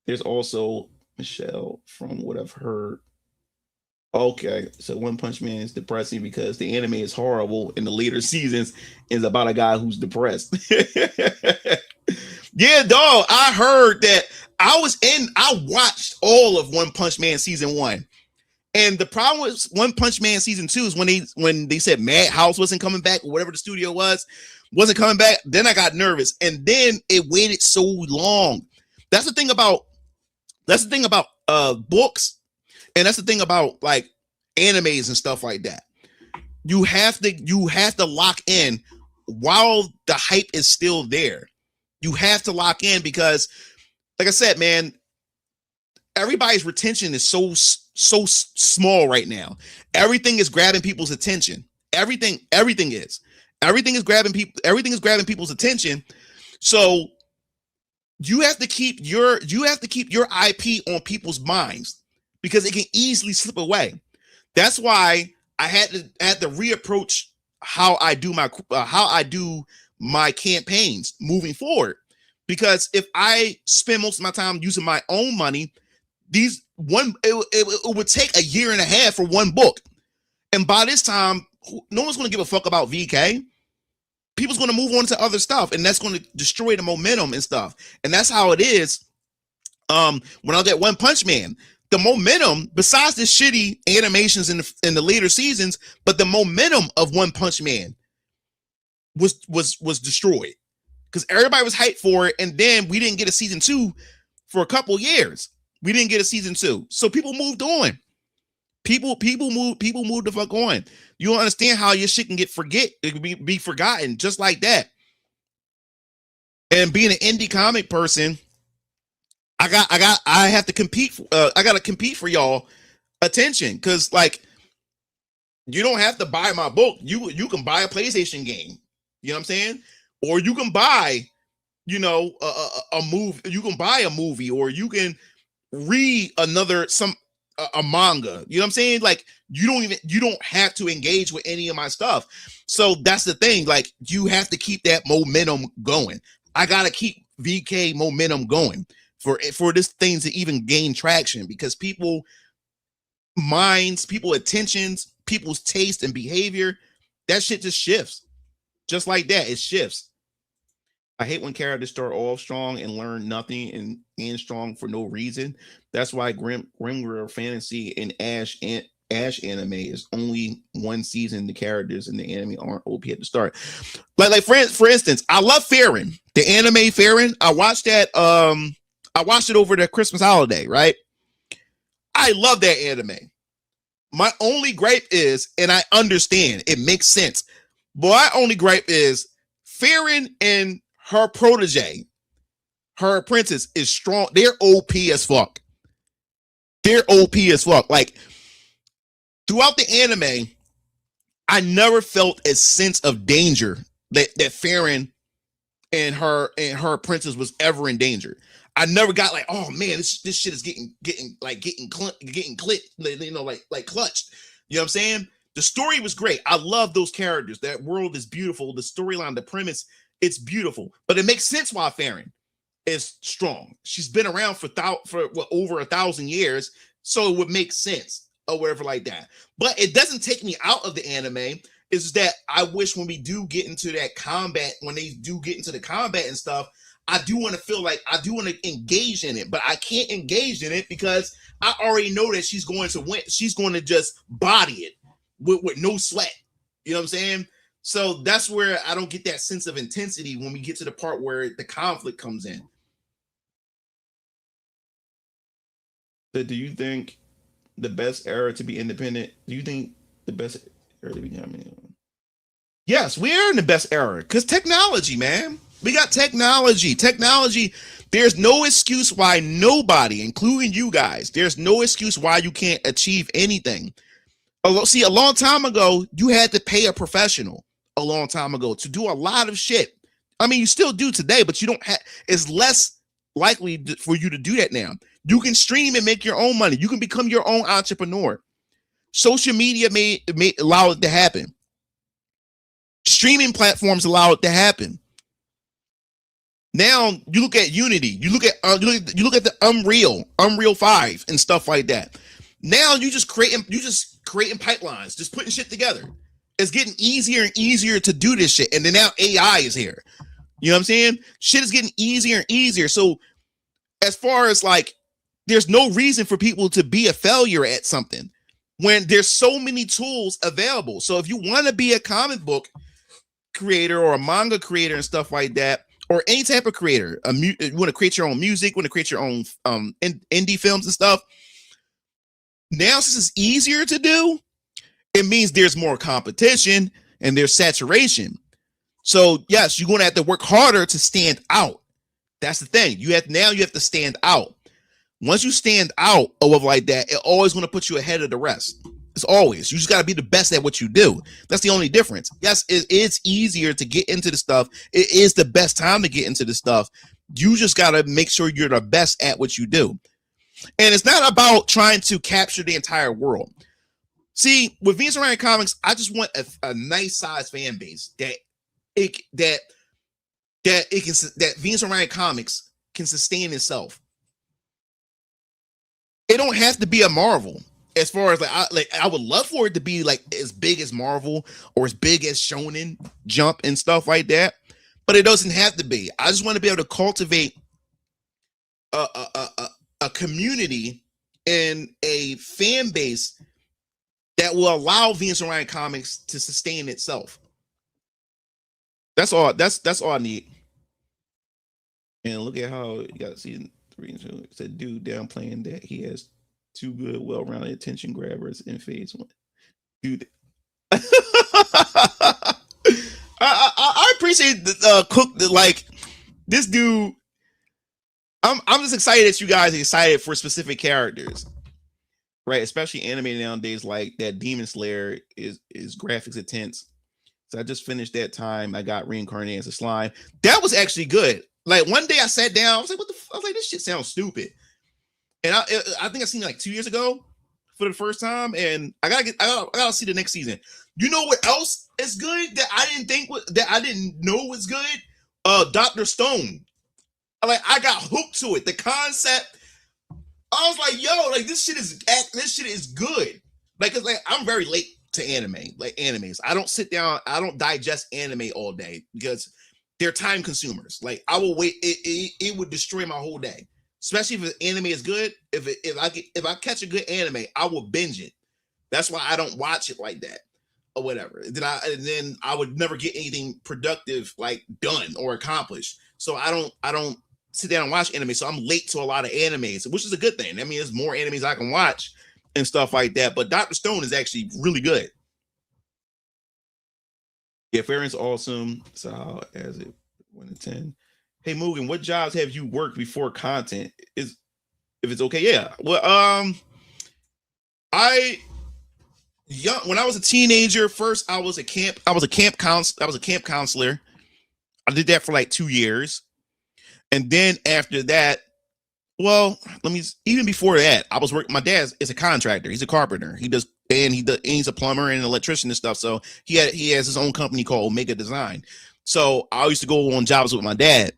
There's also Michelle from what I've heard. Okay, so One Punch Man is depressing because the anime is horrible and the later seasons is about a guy who's depressed. Yeah, dog. I heard that. I watched all of One Punch Man season 1. And the problem with One Punch Man season 2 is when they said Madhouse wasn't coming back, or whatever the studio wasn't coming back, then I got nervous. And then it waited so long. That's the thing about books. And that's the thing about like animes and stuff like that. You have to lock in while the hype is still there. You have to lock in because, like I said, man, everybody's retention is so small right now. Everything is grabbing people's attention. Everything is grabbing people's attention. So you have to keep your IP on people's minds, because it can easily slip away. That's why I had to reapproach how I do my campaigns moving forward. Because if I spend most of my time using my own money, it would take a year and a half for one book, and by this time, no one's going to give a fuck about VK. People's going to move on to other stuff, and that's going to destroy the momentum and stuff. And that's how it is. When I get One Punch Man, the momentum, besides the shitty animations in the later seasons, but the momentum of One Punch Man was destroyed because everybody was hyped for it, and then we didn't get a season 2 for a couple years. We didn't get a season 2, so people moved on. People moved the fuck on. You don't understand how your shit can it can be forgotten just like that. And being an indie comic person, I have to compete. I got to compete for y'all attention, because like, you don't have to buy my book. You can buy a PlayStation game. You know what I'm saying? Or you can buy, a movie. You can buy a movie, or you can read a manga. You know what I'm saying? Like, you don't have to engage with any of my stuff. So that's the thing. Like, you have to keep that momentum going. I gotta keep VK momentum going for this thing to even gain traction, because people minds, people attentions, people's taste and behavior, that shit just shifts. Just like that, it shifts. I hate when characters start off strong and learn nothing and end strong for no reason. That's why Grimgrill Fantasy and Ash anime is only one season. The characters in the anime aren't OP at the start. Like for instance, I love Farron, the anime Farron. I watched that. I watched it over the Christmas holiday, right? I love that anime. My only gripe is, and I understand, it makes sense, but my only gripe is Farron and her protege, her apprentice, is strong. They're OP as fuck. They're OP as fuck. Like, throughout the anime, I never felt a sense of danger that Farron and her apprentice was ever in danger. I never got like, oh man, this shit is getting clutched. You know what I'm saying? The story was great. I love those characters. That world is beautiful. The storyline, the premise, it's beautiful. But it makes sense why Farron is strong. She's been around for over 1,000 years, so it would make sense or whatever like that. But it doesn't take me out of the anime. It's that I wish when we do get into that combat, when they do get into the combat and stuff, I do want to feel like I do want to engage in it, but I can't engage in it because I already know that she's going to win. She's going to just body it with no sweat. You know what I'm saying? So that's where I don't get that sense of intensity when we get to the part where the conflict comes in. So do you think the best era to be independent? Do you think the best era to be independent? Yes, we are in the best era because technology, man. We got technology. Technology. There's no excuse why nobody, including you guys, there's no excuse why you can't achieve anything. See, a long time ago, you had to pay a professional a long time ago to do a lot of shit. I mean, you still do today, but you don't have, it's less likely for you to do that now. You can stream and make your own money. You can become your own entrepreneur. Social media may allow it to happen. Streaming platforms allow it to happen. Now you look at Unity, you look at the Unreal 5 and stuff like that. Now you just creating pipelines, just putting shit together. It's getting easier and easier to do this shit. And then now AI is here. You know what I'm saying? Shit is getting easier and easier. So as far as like, there's no reason for people to be a failure at something when there's so many tools available. So if you want to be a comic book creator or a manga creator and stuff like that, or any type of creator, you want to create your own music, want to create your own indie films and stuff. Now, since it's easier to do, it means there's more competition and there's saturation. So yes, you're going to have to work harder to stand out. That's the thing. You have to stand out. Once you stand out of like that, it always going to put you ahead of the rest. It's always, you just got to be the best at what you do. That's the only difference. Yes, it's easier to get into the stuff. It is the best time to get into the stuff. You just got to make sure you're the best at what you do. And it's not about trying to capture the entire world. See, with Venus Orion Comics, I just want a nice size fan base that Venus Orion Comics can sustain itself. It don't have to be a Marvel. As far as I would love for it to be like as big as Marvel or as big as Shonen Jump and stuff like that, but it doesn't have to be. I just want to be able to cultivate a community and a fan base that will allow Venus Orion Comics to sustain itself. That's all. That's all I need. And look at how you got season 3 and 2. It's a dude downplaying that he has two good, well-rounded attention grabbers in phase 1. Dude, I appreciate Cook. Like this dude, I'm just excited that you guys are excited for specific characters, right? Especially animated nowadays, like that Demon Slayer is graphics intense. So I just finished that time. I got reincarnated as a slime. That was actually good. Like one day I sat down, I was like, "What the?" I was like, "This shit sounds stupid." And I think I seen it like 2 years ago for the first time, and I gotta see the next season. You know what else is good that I didn't know was good? Dr. Stone. I got hooked to it. The concept. I was like, "Yo, like this shit is good." Like, cause like I'm very late to animes. I don't sit down. I don't digest anime all day because they're time consumers. Like I will wait. It would destroy my whole day. Especially if the anime is good. If I catch a good anime, I will binge it. That's why I don't watch it like that or whatever. Then I would never get anything productive like done or accomplished. So I don't sit down and watch anime. So I'm late to a lot of animes, which is a good thing. I mean, there's more animes I can watch and stuff like that. But Dr. Stone is actually really good. Yeah, Farron's awesome. So as it 1 to 10. Hey Mugen, what jobs have you worked before content? If it's okay, yeah. Well, when I was a teenager, first I was a camp counselor. I did that for like 2 years. And then after that, well, even before that, I was working. My dad is a contractor, he's a carpenter. He's a plumber and an electrician and stuff. So he has his own company called Omega Design. So I used to go on jobs with my dad.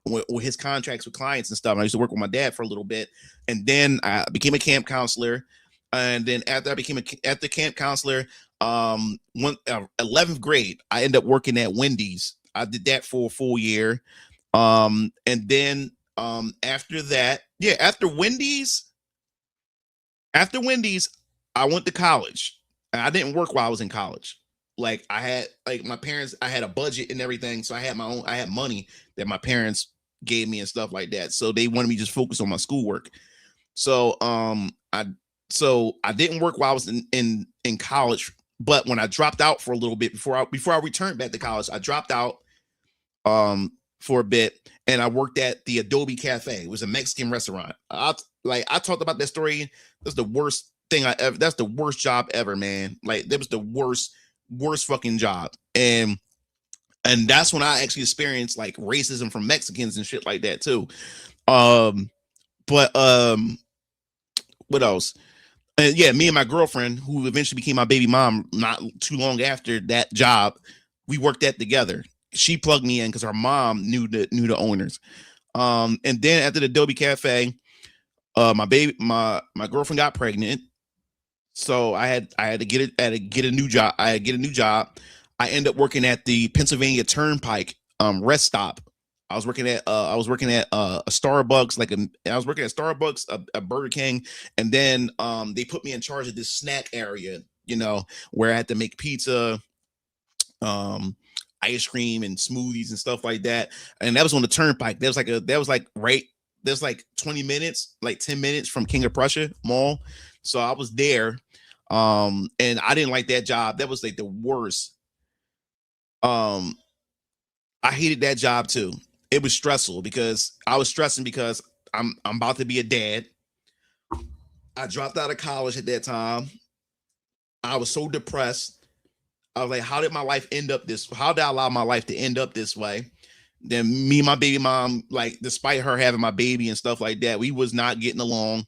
With his contracts with clients and stuff. And I used to work with my dad for a little bit, and then I became a camp counselor. And then after I became a camp counselor, 11th grade, I ended up working at Wendy's. I did that for a full year, and then after that, after Wendy's, I went to college. And I didn't work while I was in college. Like I had my parents, I had a budget and everything, so I had money that my parents gave me and stuff like that. So they wanted me to just focus on my schoolwork. So I didn't work while I was in college But when I dropped out for a little bit before I returned back to college, I dropped out for a bit, and I worked at the Adobe Cafe. It was a Mexican restaurant. I talked about that story. That's the worst thing that's the worst job ever, man. Like, that was the worst fucking job. And that's when I actually experienced like racism from Mexicans and shit like that too. But what else? And yeah, me and my girlfriend, who eventually became my baby mom not too long after that job, we worked that together. She plugged me in because her mom knew the owners. And then after the Adobe Cafe, my girlfriend got pregnant, so I had to get a new job. I ended up working at the Pennsylvania Turnpike rest stop. I was working at a Starbucks, I was working at Starbucks, a Burger King, and then they put me in charge of this snack area, where I had to make pizza, ice cream, and smoothies and stuff like that. And that was on the Turnpike. There's like 20 minutes, like 10 minutes from King of Prussia Mall. So I was there, and I didn't like that job. That was like the worst. I hated that job too. It was stressful because I was stressing because I'm about to be a dad. I dropped out of college at that time. I was so depressed. I was like, how did I allow my life to end up this way? Then me and my baby mom, like, despite her having my baby and stuff like that, we was not getting along.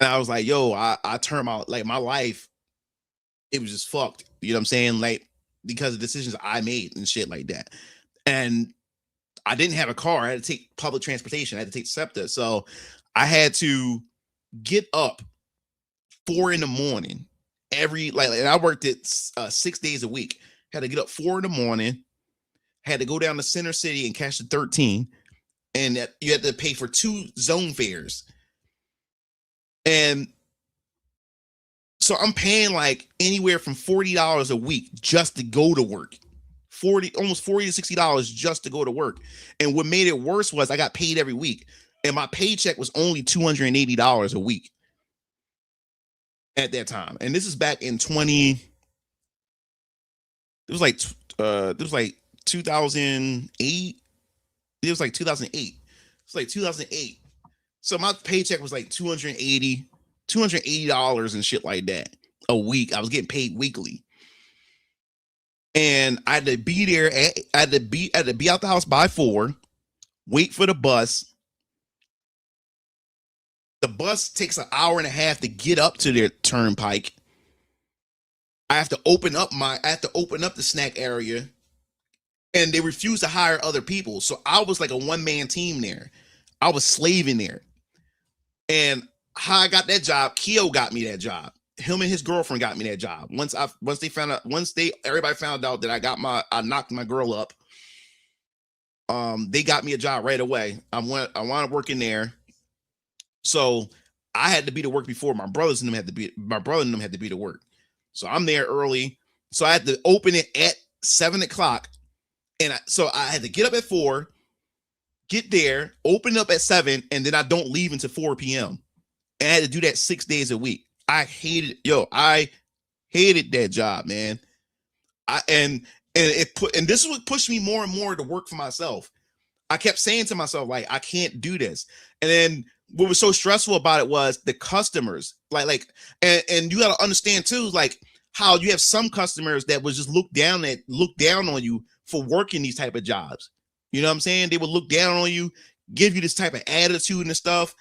And I was like, yo, I turned my life, it was just fucked. You know what I'm saying? Like, because of decisions I made and shit like that. And I didn't have a car. I had to take public transportation. I had to take SEPTA. So I had to get up 4 a.m. and I worked it 6 days a week. Had to get up 4 a.m. Had to go down to Center City and catch the 13. And you had to pay for 2 zone fares. And so I'm paying like anywhere from $40 a week just to go to work. Almost $40 to $60 just to go to work. And what made it worse was I got paid every week, and my paycheck was only $280 a week at that time. And this is back in 2008. It was like 2008. It was like 2008. It's like 2008. So my paycheck was like $280 and shit like that a week. I was getting paid weekly. And I had to be there. I had to be out the house by 4, wait for the bus. The bus takes an hour and a half to get up to their Turnpike. I have to open up the snack area, and they refuse to hire other people. So I was like a one-man team there. I was slaving there. And how I got that job, Keo got me that job. Him and his girlfriend got me that job. Everybody found out that I knocked my girl up. They got me a job right away. I wanted to work in there. So I had to be to work before my brother and them had to be to work. So I'm there early. So I had to open it at 7:00. So I had to get up at 4, get there, open up at 7, and then I don't leave until 4 p.m. And I had to do that 6 days a week. I hated that job, man. And this is what pushed me more and more to work for myself. I kept saying to myself, like, I can't do this. And then what was so stressful about it was the customers, and you got to understand too, like, how you have some customers that would just look down on you for working these type of jobs. You know what I'm saying? They would look down on you, give you this type of attitude and stuff.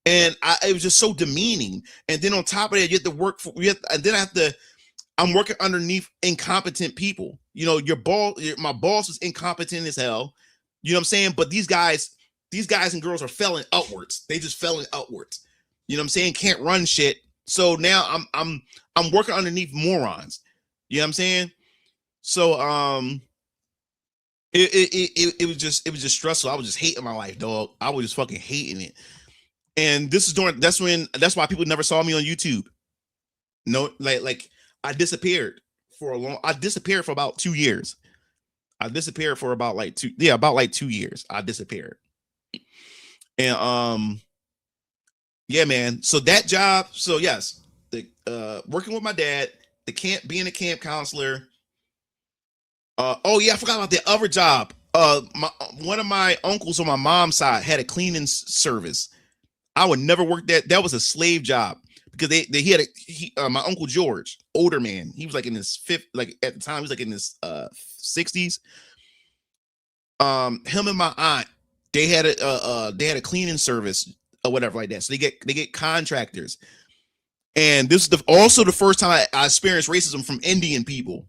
And it was just so demeaning. And then on top of that, you have to work I'm working underneath incompetent people. My boss was incompetent as hell. You know what I'm saying? But these guys and girls are failing upwards. They just failing upwards. You know what I'm saying? Can't run shit. So now I'm working underneath morons. You know what I'm saying? So it was just stressful. I was just hating my life, dog. I was just fucking hating it. And that's why people never saw me on YouTube. No, like I disappeared for about 2 years. I disappeared for about 2 years. I disappeared. And yeah, man. So that job, so yes, working with my dad, the camp, being a camp counselor. Oh yeah, I forgot about the other job. One of my uncles on my mom's side had a cleaning service. I would never work that. That was a slave job because he had my uncle George, older man. He was like in his fifth, like at the time he was like in his 60s. Him and my aunt, they had a cleaning service or whatever like that. So they get contractors. And this is also the first time I experienced racism from Indian people,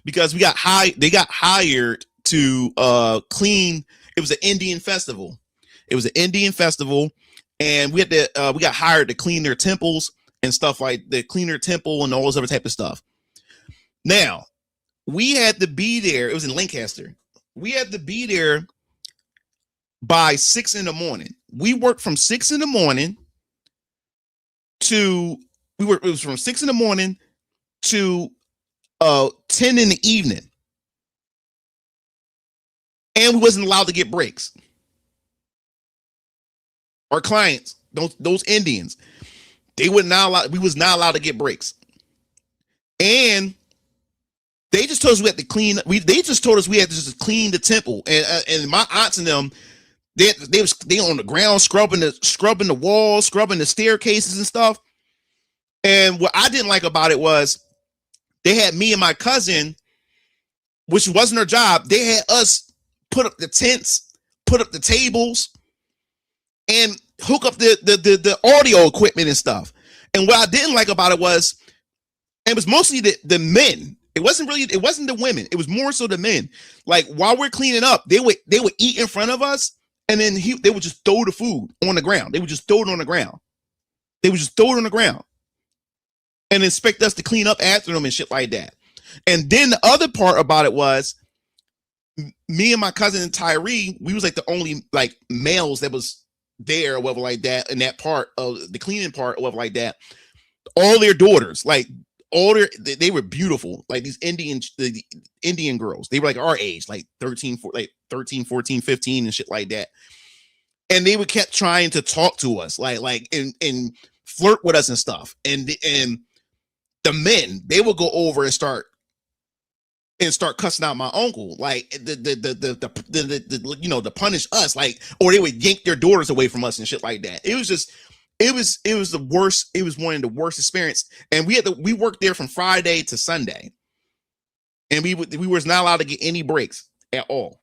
because they got hired to clean. It was an Indian festival. And we got hired to clean their temples and stuff, like the clean their temple and all this other type of stuff. Now, we had to be there. It was in Lancaster. We had to be there by 6 a.m. We worked from 6 a.m. it was from 6 a.m. to 10 p.m. And we wasn't allowed to get breaks. Our clients, those Indians, we was not allowed to get breaks. And they just told us we had to clean. They just told us we had to just clean the temple. And my aunts and them, they on the ground scrubbing the walls, scrubbing the staircases and stuff. And what I didn't like about it was they had me and my cousin, which wasn't our job. They had us put up the tents, put up the tables, and hook up the audio equipment and stuff. And what I didn't like about it was, it was mostly the men. It wasn't the women. It was more so the men. Like, while we're cleaning up, they would eat in front of us, and then they would just throw the food on the ground. They would just throw it on the ground. And expect us to clean up after them and shit like that. And then the other part about it was, me and my cousin and Tyree, we was like the only like males that was there or whatever like that, in that part of the cleaning part or whatever like that. All their daughters, like they were beautiful, like these the Indian girls. They were like our age, like 13, 14, 15 and shit like that. And they would kept trying to talk to us, like and flirt with us and stuff. And the men, they would go over and start cussing out my uncle, like to punish us, like, or they would yank their daughters away from us and shit like that. It was the worst. It was one of the worst experience. And we worked there from Friday to Sunday, and we was not allowed to get any breaks at all.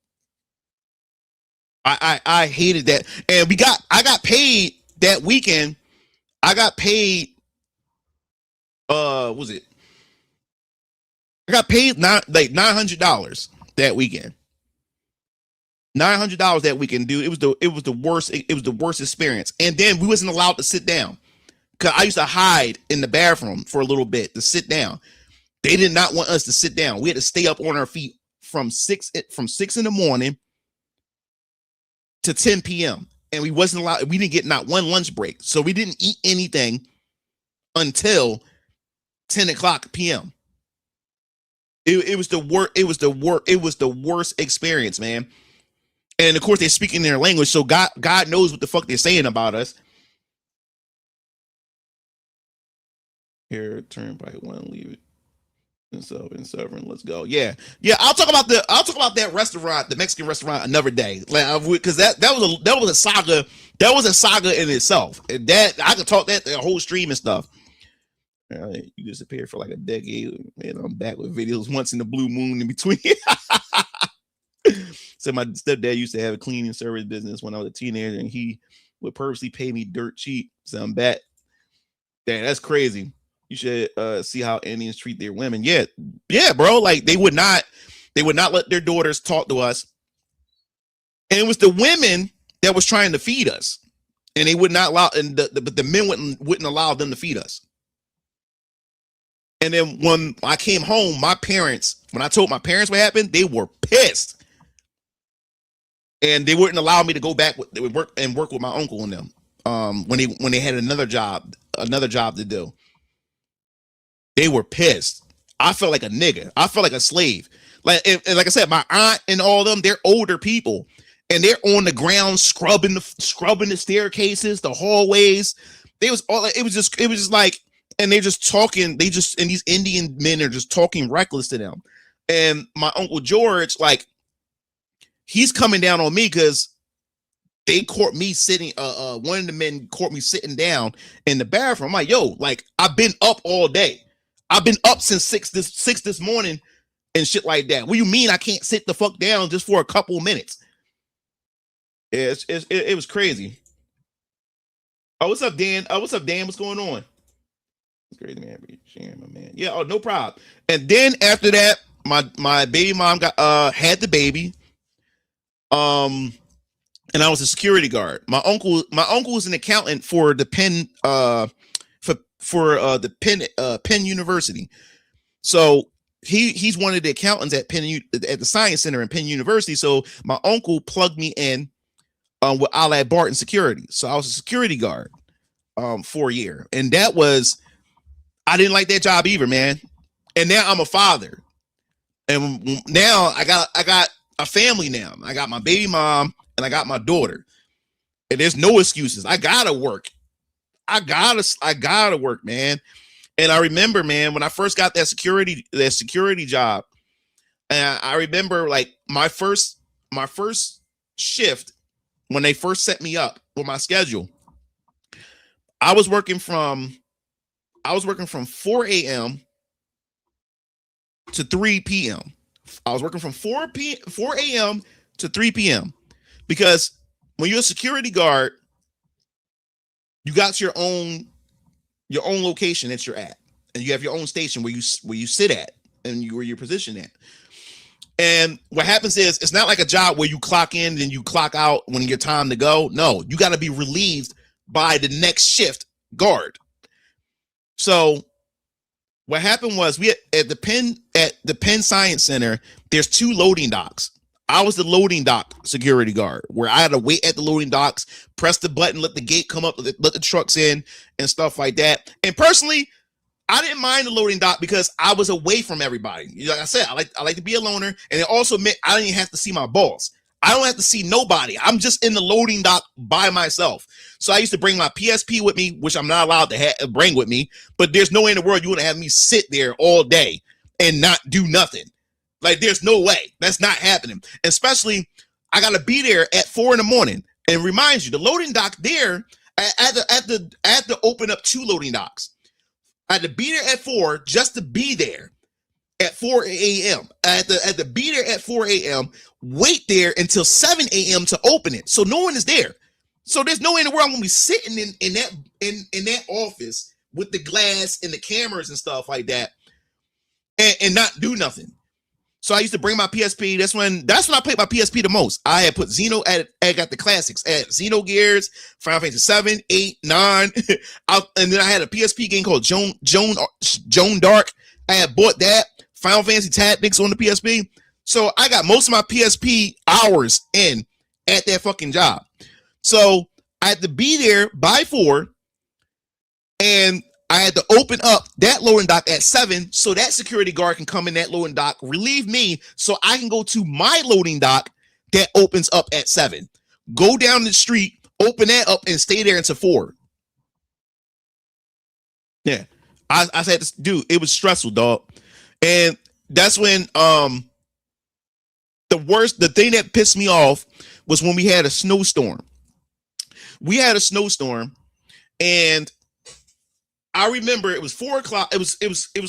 I hated that. And I got paid that weekend. I got paid. I got paid $900 that weekend. $900 that weekend, dude. It was the worst. It was the worst experience. And then we wasn't allowed to sit down, because I used to hide in the bathroom for a little bit to sit down. They did not want us to sit down. We had to stay up on our feet from 6 a.m. to 10 p.m. And we wasn't allowed. We didn't get not one lunch break, so we didn't eat anything until 10 o'clock p.m. It was the worst. It was the worst experience, man. And of course, they're speaking their language, so God knows what the fuck they're saying about us. Here, turnpike one, leave it. And Sovereign, let's go. Yeah. I'll talk about that restaurant, the Mexican restaurant, another day. Like, because that was a saga. That was a saga in itself. And that I could talk that the whole stream and stuff. You disappeared for like a decade, and I'm back with videos once in the blue moon in between. So my stepdad used to have a cleaning service business when I was a teenager, and he would purposely pay me dirt cheap. So I'm back. Damn, that's crazy. You should see how Indians treat their women. Yeah, bro. Like, they would not let their daughters talk to us. And it was the women that was trying to feed us, and they would not allow, and the men wouldn't allow them to feed us. And then when I came home, when I told my parents what happened, they were pissed. And they wouldn't allow me to go back work with my uncle and them. When they had another job to do. They were pissed. I felt like a nigga. I felt like a slave. Like I said, my aunt and all of them, they're older people. And they're on the ground scrubbing the staircases, the hallways. It was just like, and they're just talking. And these Indian men are just talking reckless to them. And my Uncle George, like, he's coming down on me because they caught me sitting. One of the men caught me sitting down in the bathroom. I'm like, yo, like, I've been up all day. I've been up since six this morning and shit like that. What do you mean I can't sit the fuck down just for a couple minutes? Yeah, it was crazy. Oh, what's up, Dan? What's up, Dan? What's going on? It's crazy, man. Sharing, my man. Yeah, oh, no problem. And then after that, my baby mom got had the baby. And I was a security guard. My uncle was an accountant for the Penn the Penn University. So he's one of the accountants at at the Science Center in Penn University. So my uncle plugged me in with Alad Barton Security. So I was a security guard for a year. And I didn't like that job either, man. And now I'm a father. And now I got a family now. I got my baby mom and I got my daughter. And there's no excuses. I gotta work. I gotta work, man. And I remember, man, when I first got that security job, and I remember like my first shift when they first set me up with my schedule, I was working from 4 a.m. to 3 p.m. I was working from 4 a.m. to 3 p.m. because when you're a security guard, you got your own location that you're at, and you have your own station where you sit at and where you're positioned at. And what happens is it's not like a job where you clock in and you clock out when your time to go. No, you got to be relieved by the next shift guard. So what happened was we at the Penn Science Center, there's 2 loading docks. I was the loading dock security guard where I had to wait at the loading docks, press the button, let the gate come up, let the trucks in and stuff like that. And personally, I didn't mind the loading dock because I was away from everybody. Like I said, I like to be a loner, and it also meant I didn't have to see my boss. I don't have to see nobody. I'm just in the loading dock by myself. So I used to bring my PSP with me, which I'm not allowed to bring with me, but there's no way in the world you want to have me sit there all day and not do nothing. Like, there's no way. That's not happening. Especially, I got to be there at 4 in the morning. And remind you, the loading dock there, I had to open up 2 loading docks. I had to be there at 4 just to be there at 4 a.m. I had to be there at 4 a.m., wait there until 7 a.m. to open it. So no one is there. So there's no way in the world I'm going to be sitting in that office with the glass and the cameras and stuff like that and not do nothing. So I used to bring my PSP. That's when I played my PSP the most. I had put Xeno I got the classics. I had Xenogears, Final Fantasy 7, 8, 9. And then I had a PSP game called Joan Dark. I had bought that. Final Fantasy Tactics on the PSP. So I got most of my PSP hours in at that fucking job. So I had to be there by 4. And I had to open up that loading dock at 7 so that security guard can come in that loading dock, relieve me so I can go to my loading dock that opens up at 7. Go down the street, open that up, and stay there until 4. Yeah. I had to do it. Was stressful, dog. And that's when the thing that pissed me off was when we had a snowstorm. We had a snowstorm, and I remember it was 4 o'clock. It was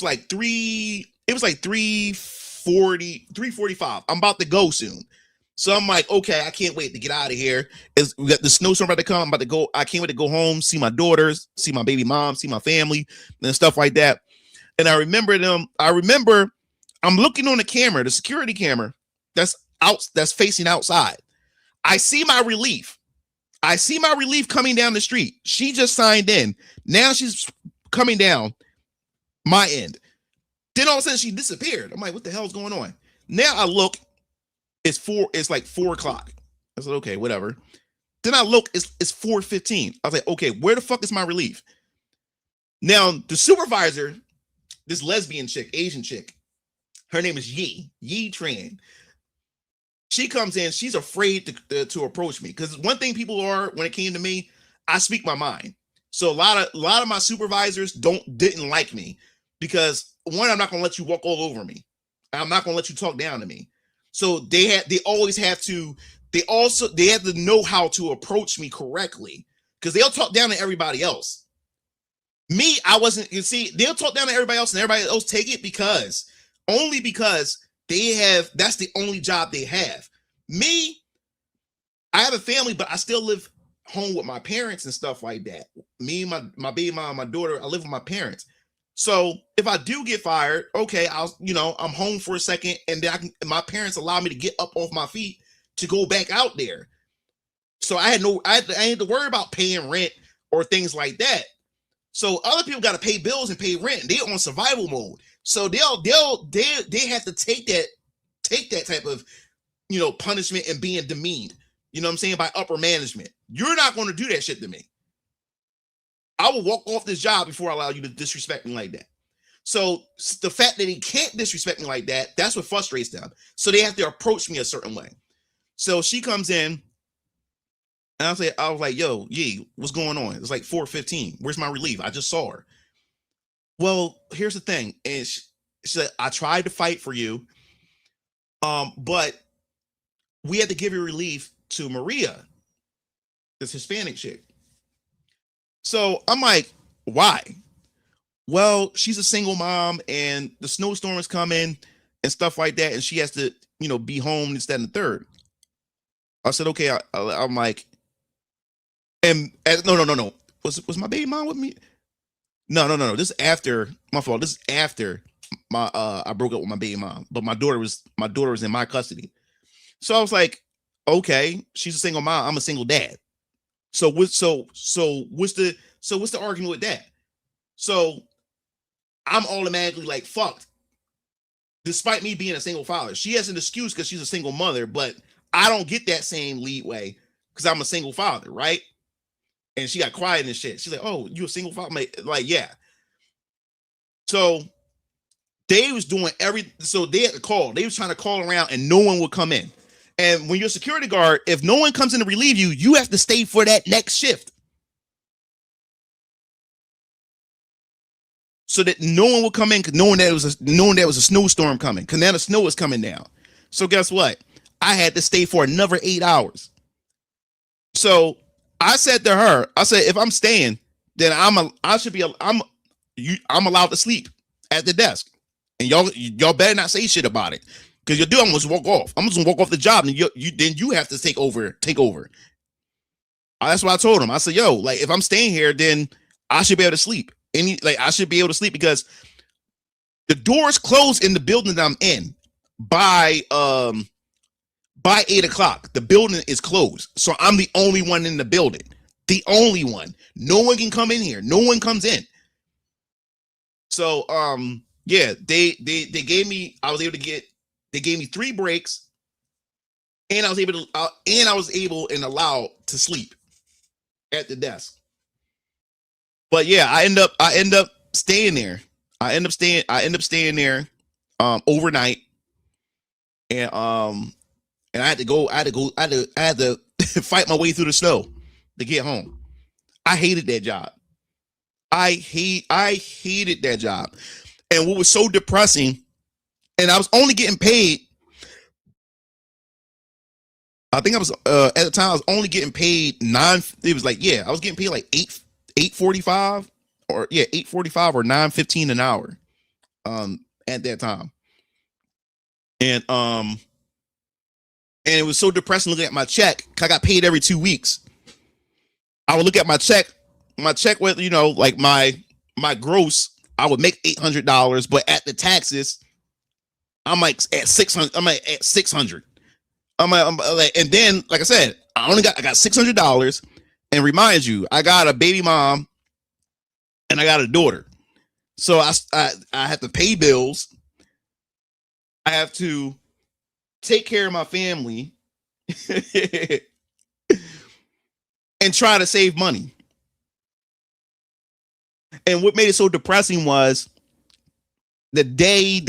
like 3:45. I'm about to go soon. So I'm like, okay, I can't wait to get out of here. We got the snowstorm about to come. I'm about to go. I can't wait to go home, see my daughters, see my baby mom, see my family and stuff like that. And I remember I'm looking on the camera, the security camera that's facing outside. I see my relief coming down the street. She just signed in. Now she's coming down my end. Then all of a sudden she disappeared. I'm like, what the hell is going on? Now I look, it's like 4 o'clock. I said, okay, whatever. Then I look, it's 4:15. I was like, okay, where the fuck is my relief? Now the supervisor, this lesbian chick, Asian chick, her name is Yi Tran. She comes in, she's afraid to approach me. Because one thing people are, when it came to me, I speak my mind. So a lot of my supervisors didn't like me because one, I'm not gonna let you walk all over me. I'm not gonna let you talk down to me. So they have to know how to approach me correctly because they'll talk down to everybody else. Me, I wasn't, you see, they'll talk down to everybody else and everybody else take it because that's the only job they have. Me, I have a family, but I still live home with my parents and stuff like that. Me, my baby mom, my daughter, I live with my parents. So if I do get fired, okay, I'm home for a second, and then my parents allow me to get up off my feet to go back out there. So I had to worry about paying rent or things like that. So other people got to pay bills and pay rent, and they're on survival mode. So they have to take that type of punishment and being demeaned. You know what I'm saying, by upper management. You're not going to do that shit to me. I will walk off this job before I allow you to disrespect me like that. So the fact that he can't disrespect me like that, that's what frustrates them. So they have to approach me a certain way. So she comes in, and I was like, yo, Yee, what's going on? It's like 4:15. Where's my relief? I just saw her. Well, here's the thing. And she said, I tried to fight for you, but we had to give you relief to Maria, this Hispanic chick. So I'm like, why? Well, she's a single mom and the snowstorm is coming and stuff like that, and she has to, be home, this, that, and the third. I said, okay. I'm like, no. Was my baby mom with me? No. This is after my fault. This is after I broke up with my baby mom, but my daughter was in my custody. So I was like, okay, she's a single mom. I'm a single dad. So what's the argument with that? So I'm automatically like fucked. Despite me being a single father, she has an excuse because she's a single mother, but I don't get that same leeway because I'm a single father, right? And she got quiet and shit. She's like, "Oh, you a single father?" Like, yeah. So they was doing so they had to call. They was trying to call around and no one would come in. And when you're a security guard, if no one comes in to relieve you, you have to stay for that next shift. So that no one will come in, knowing there was a snowstorm coming, because now the snow is coming down. So guess what? I had to stay for another 8 hours. So I said to her, if I'm staying, then I'm allowed to sleep at the desk, and y'all better not say shit about it, because you'll do. I'm gonna walk off. I'm just gonna walk off the job, and you have to take over. That's what I told him. I said, yo, like if I'm staying here, then I should be able to sleep. I should be able to sleep because the doors close in the building that I'm in by 8 o'clock. The building is closed, so I'm the only one in the building. The only one. No one can come in here. No one comes in. So yeah, they gave me. They gave me 3 breaks, and I was able and allowed to sleep at the desk. But yeah, I end up staying there. I end up staying there overnight, and I had to fight my way through the snow to get home. I hated that job. I hated that job. And what was so depressing, and I was only getting paid, I think I was at the time I was only getting paid I was getting paid like $8.45 or $8.45 or $9.15 an hour at that time. And it was so depressing looking at my check. I got paid every 2 weeks. I would look at my check with, like my gross, I would make $800, but at the taxes, I'm like at 600. I'm like at 600. I'm like, and then, like I said, I got $600. And remind you, I got a baby mom and I got a daughter. So I have to pay bills. I have to take care of my family and try to save money. And what made it so depressing was the day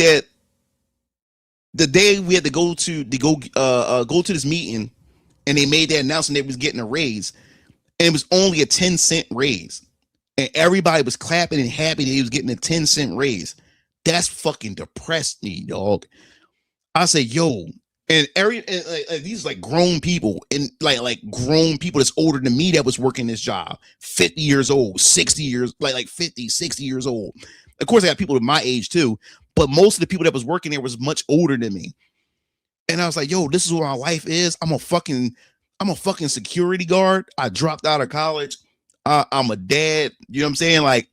we had to go to this meeting, and they made that announcement they was getting a raise, and it was only a 10-cent raise. and everybody was clapping and happy that he was getting a 10-cent raise. That's fucking depressed me, dog. I say, yo, and these like grown people and like grown people that's older than me that was working this job, 50 years old, 60 years, like 50, 60 years old. Of course, I got people of my age too, but most of the people that was working there was much older than me. And I was like, yo, this is what my life is. I'm a fucking security guard. I dropped out of college. I'm a dad. You know what I'm saying? Like,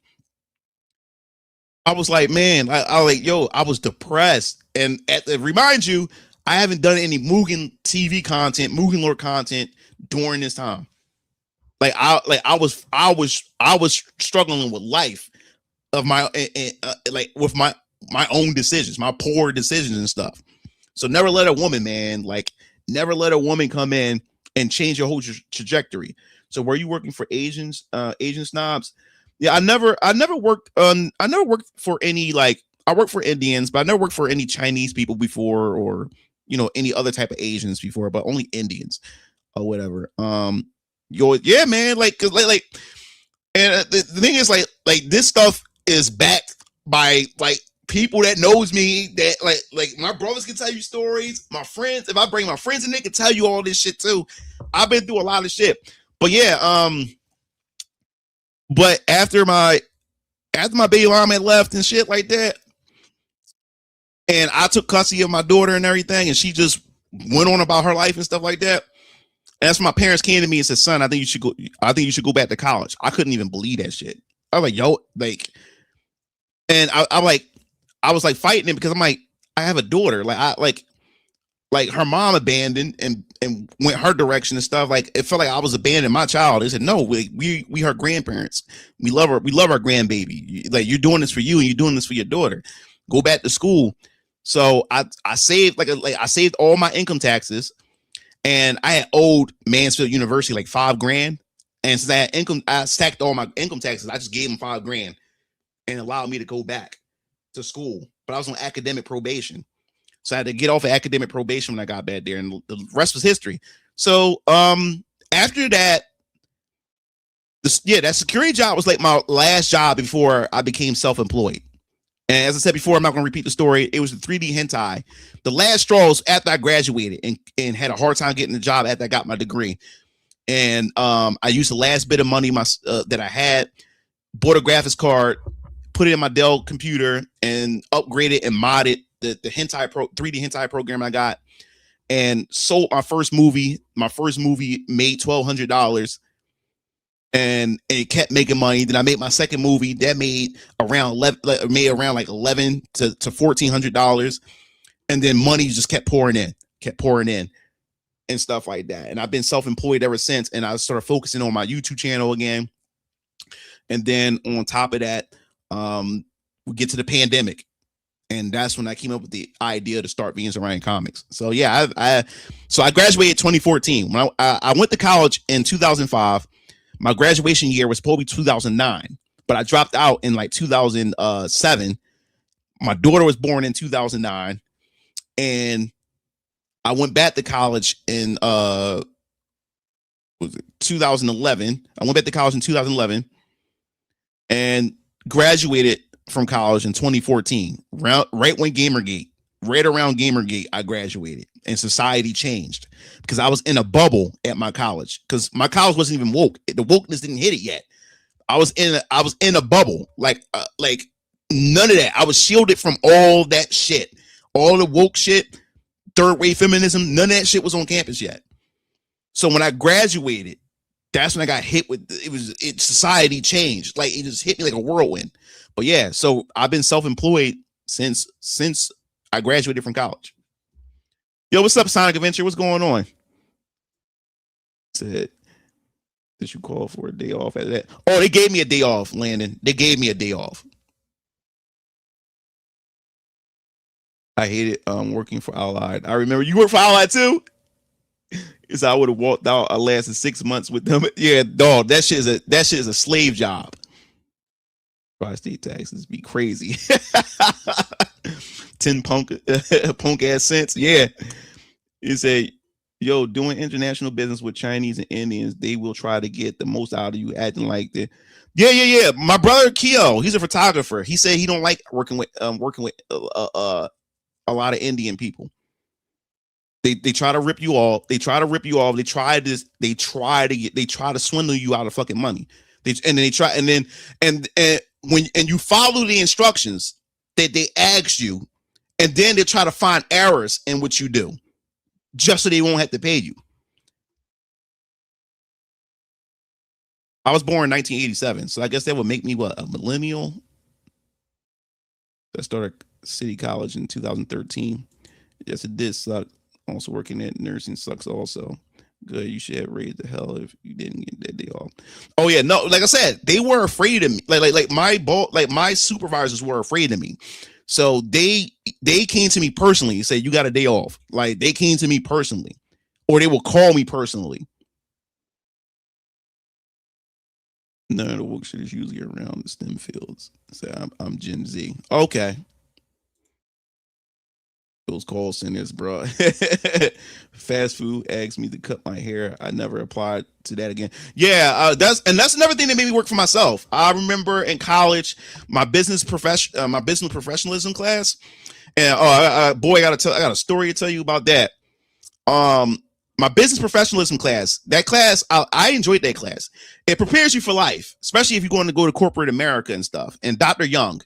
I was like, man, I like, yo, I was depressed. And remind you, I haven't done any Mugen TV content, Mugen Lore content during this time. I was struggling with life of my like with my own decisions, my poor decisions and stuff. So never let a woman, man, like never let a woman come in and change your whole trajectory. So were you working for Asian snobs? Yeah, I never worked for any, like, I worked for Indians, but I never worked for any Chinese people before, or, you know, any other type of Asians before, but only Indians or whatever. Yeah, man, like, cause like, and the thing is, like this stuff is backed by like people that knows me, that like my brothers can tell you stories, my friends, if I bring my friends in, they can tell you all this shit too. I've been through a lot of shit, but yeah, but after my baby mom had left and shit like that, and I took custody of my daughter and everything, and she just went on about her life and stuff like that. And that's when my parents came to me and said, son, I think you should go back to college. I couldn't even believe that shit. I was like, yo, like, and I was like fighting it, because I'm like, I have a daughter. Like her mom abandoned and went her direction and stuff. Like, it felt like I was abandoning my child. They said, no, we her grandparents. We love her. We love our grandbaby. Like, you're doing this for you, and you're doing this for your daughter. Go back to school. So I saved I saved all my income taxes, and I had owed Mansfield University like $5,000. And since I stacked all my income taxes, I just gave them $5,000 and allowed me to go back to school. But I was on academic probation. So I had to get off of academic probation when I got back there, and the rest was history. So after that, that security job was like my last job before I became self-employed. And as I said before, I'm not going to repeat the story. It was the 3D hentai. The last straw was after I graduated and had a hard time getting the job after I got my degree. And I used the last bit of money that I had, bought a graphics card, put it in my Dell computer, and upgraded and modded the 3D hentai program I got, and sold my first movie. My first movie made $1,200, and it kept making money. Then I made my second movie that made around $1,100 to $1,400, and then money just kept pouring in and stuff like that. And I've been self-employed ever since, and I started focusing on my YouTube channel again. And then on top of that, we get to the pandemic, and that's when I came up with the idea to start Venus Orion Comics. So yeah, I graduated 2014. When I went to college in 2005. My graduation year was probably 2009, but I dropped out in like 2007. My daughter was born in 2009, and I went back to college in 2011. I went back to college in 2011 and graduated from college in 2014, right when Gamergate, right around Gamergate, I graduated, and society changed because I was in a bubble at my college, because my college wasn't even woke. The wokeness didn't hit it yet. I was in a bubble, like none of that. I was shielded from all that shit, all the woke shit, third wave feminism. None of that shit was on campus yet. So when I graduated, that's when I got hit with society changed. Like, it just hit me like a whirlwind. But yeah, so I've been self-employed since I graduated from college. Yo, what's up, Sonic Adventure? What's going on? Said, did you call for a day off after that? Oh, they gave me a day off, Landon. They gave me a day off. I hated working for Allied. I remember you worked for Allied too. Is I would have walked out. I lasted 6 months with them. Yeah, dog. That shit is a slave job. State taxes be crazy. 10 punk ass cents. Yeah. You say Yo, doing international business with Chinese and Indians, they will try to get the most out of you, acting like that. Yeah. My brother Keo, he's a photographer. He said he don't like working with a lot of Indian people. They try to rip you off. They try to swindle you out of fucking money. And when you follow the instructions that they ask you, and then they try to find errors in what you do, just so they won't have to pay you. I was born in 1987, so I guess that would make me a millennial. I started City College in 2013. Yes, it did suck. Also working at nursing sucks also. Good, you should have raised the hell if you didn't get that day off. Oh yeah, no, like I said, they were afraid of me. Like my supervisors were afraid of me. So they came to me personally and said, you got a day off. Like they came to me personally, or they will call me personally. None of the work shit is usually around the STEM fields. So I'm Gen Z. Okay. Those call centers, bro. Fast food asked me to cut my hair. I never applied to that again. Yeah, that's another thing that made me work for myself. I remember in college, my business professionalism class, and boy, I got a story to tell you about that. My business professionalism class, that class, I enjoyed that class. It prepares you for life, especially if you're going to go to corporate America and stuff. And Dr. Young,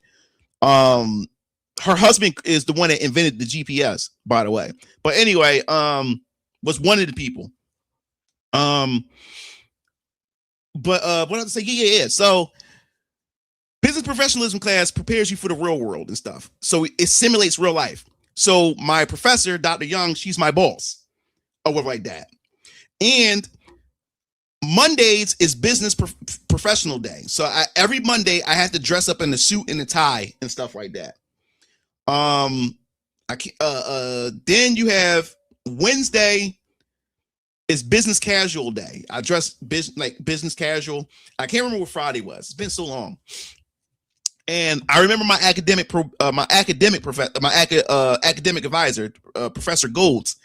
her husband is the one that invented the GPS, by the way. But anyway, was one of the people. But what I was to say, yeah. So business professionalism class prepares you for the real world and stuff. So it simulates real life. So my professor, Dr. Young, she's my boss, or whatever like that. And Mondays is business professional day. So every Monday I have to dress up in a suit and a tie and stuff like that. Then you have Wednesday is business casual day. I dress business casual. I can't remember what Friday was. It's been so long. And I remember my academic advisor, Professor Golds,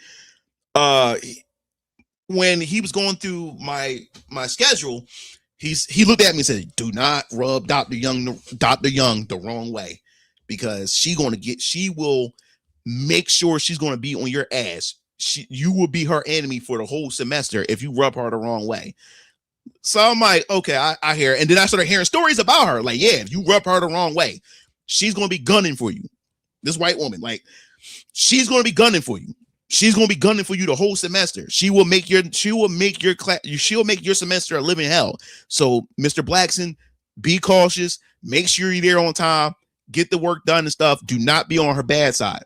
when he was going through my schedule, he looked at me and said, "Do not rub Dr. Young the wrong way, because she will make sure she's going to be on your ass. You will be her enemy for the whole semester if you rub her the wrong way." So I'm like, okay, I hear it. And then I started hearing stories about her. Like, yeah, if you rub her the wrong way, she's going to be gunning for you. This white woman, like, she's going to be gunning for you. She's going to be gunning for you the whole semester. She'll make your semester a living hell. So, Mr. Blackson, be cautious. Make sure you're there on time. Get the work done and stuff. Do not be on her bad side.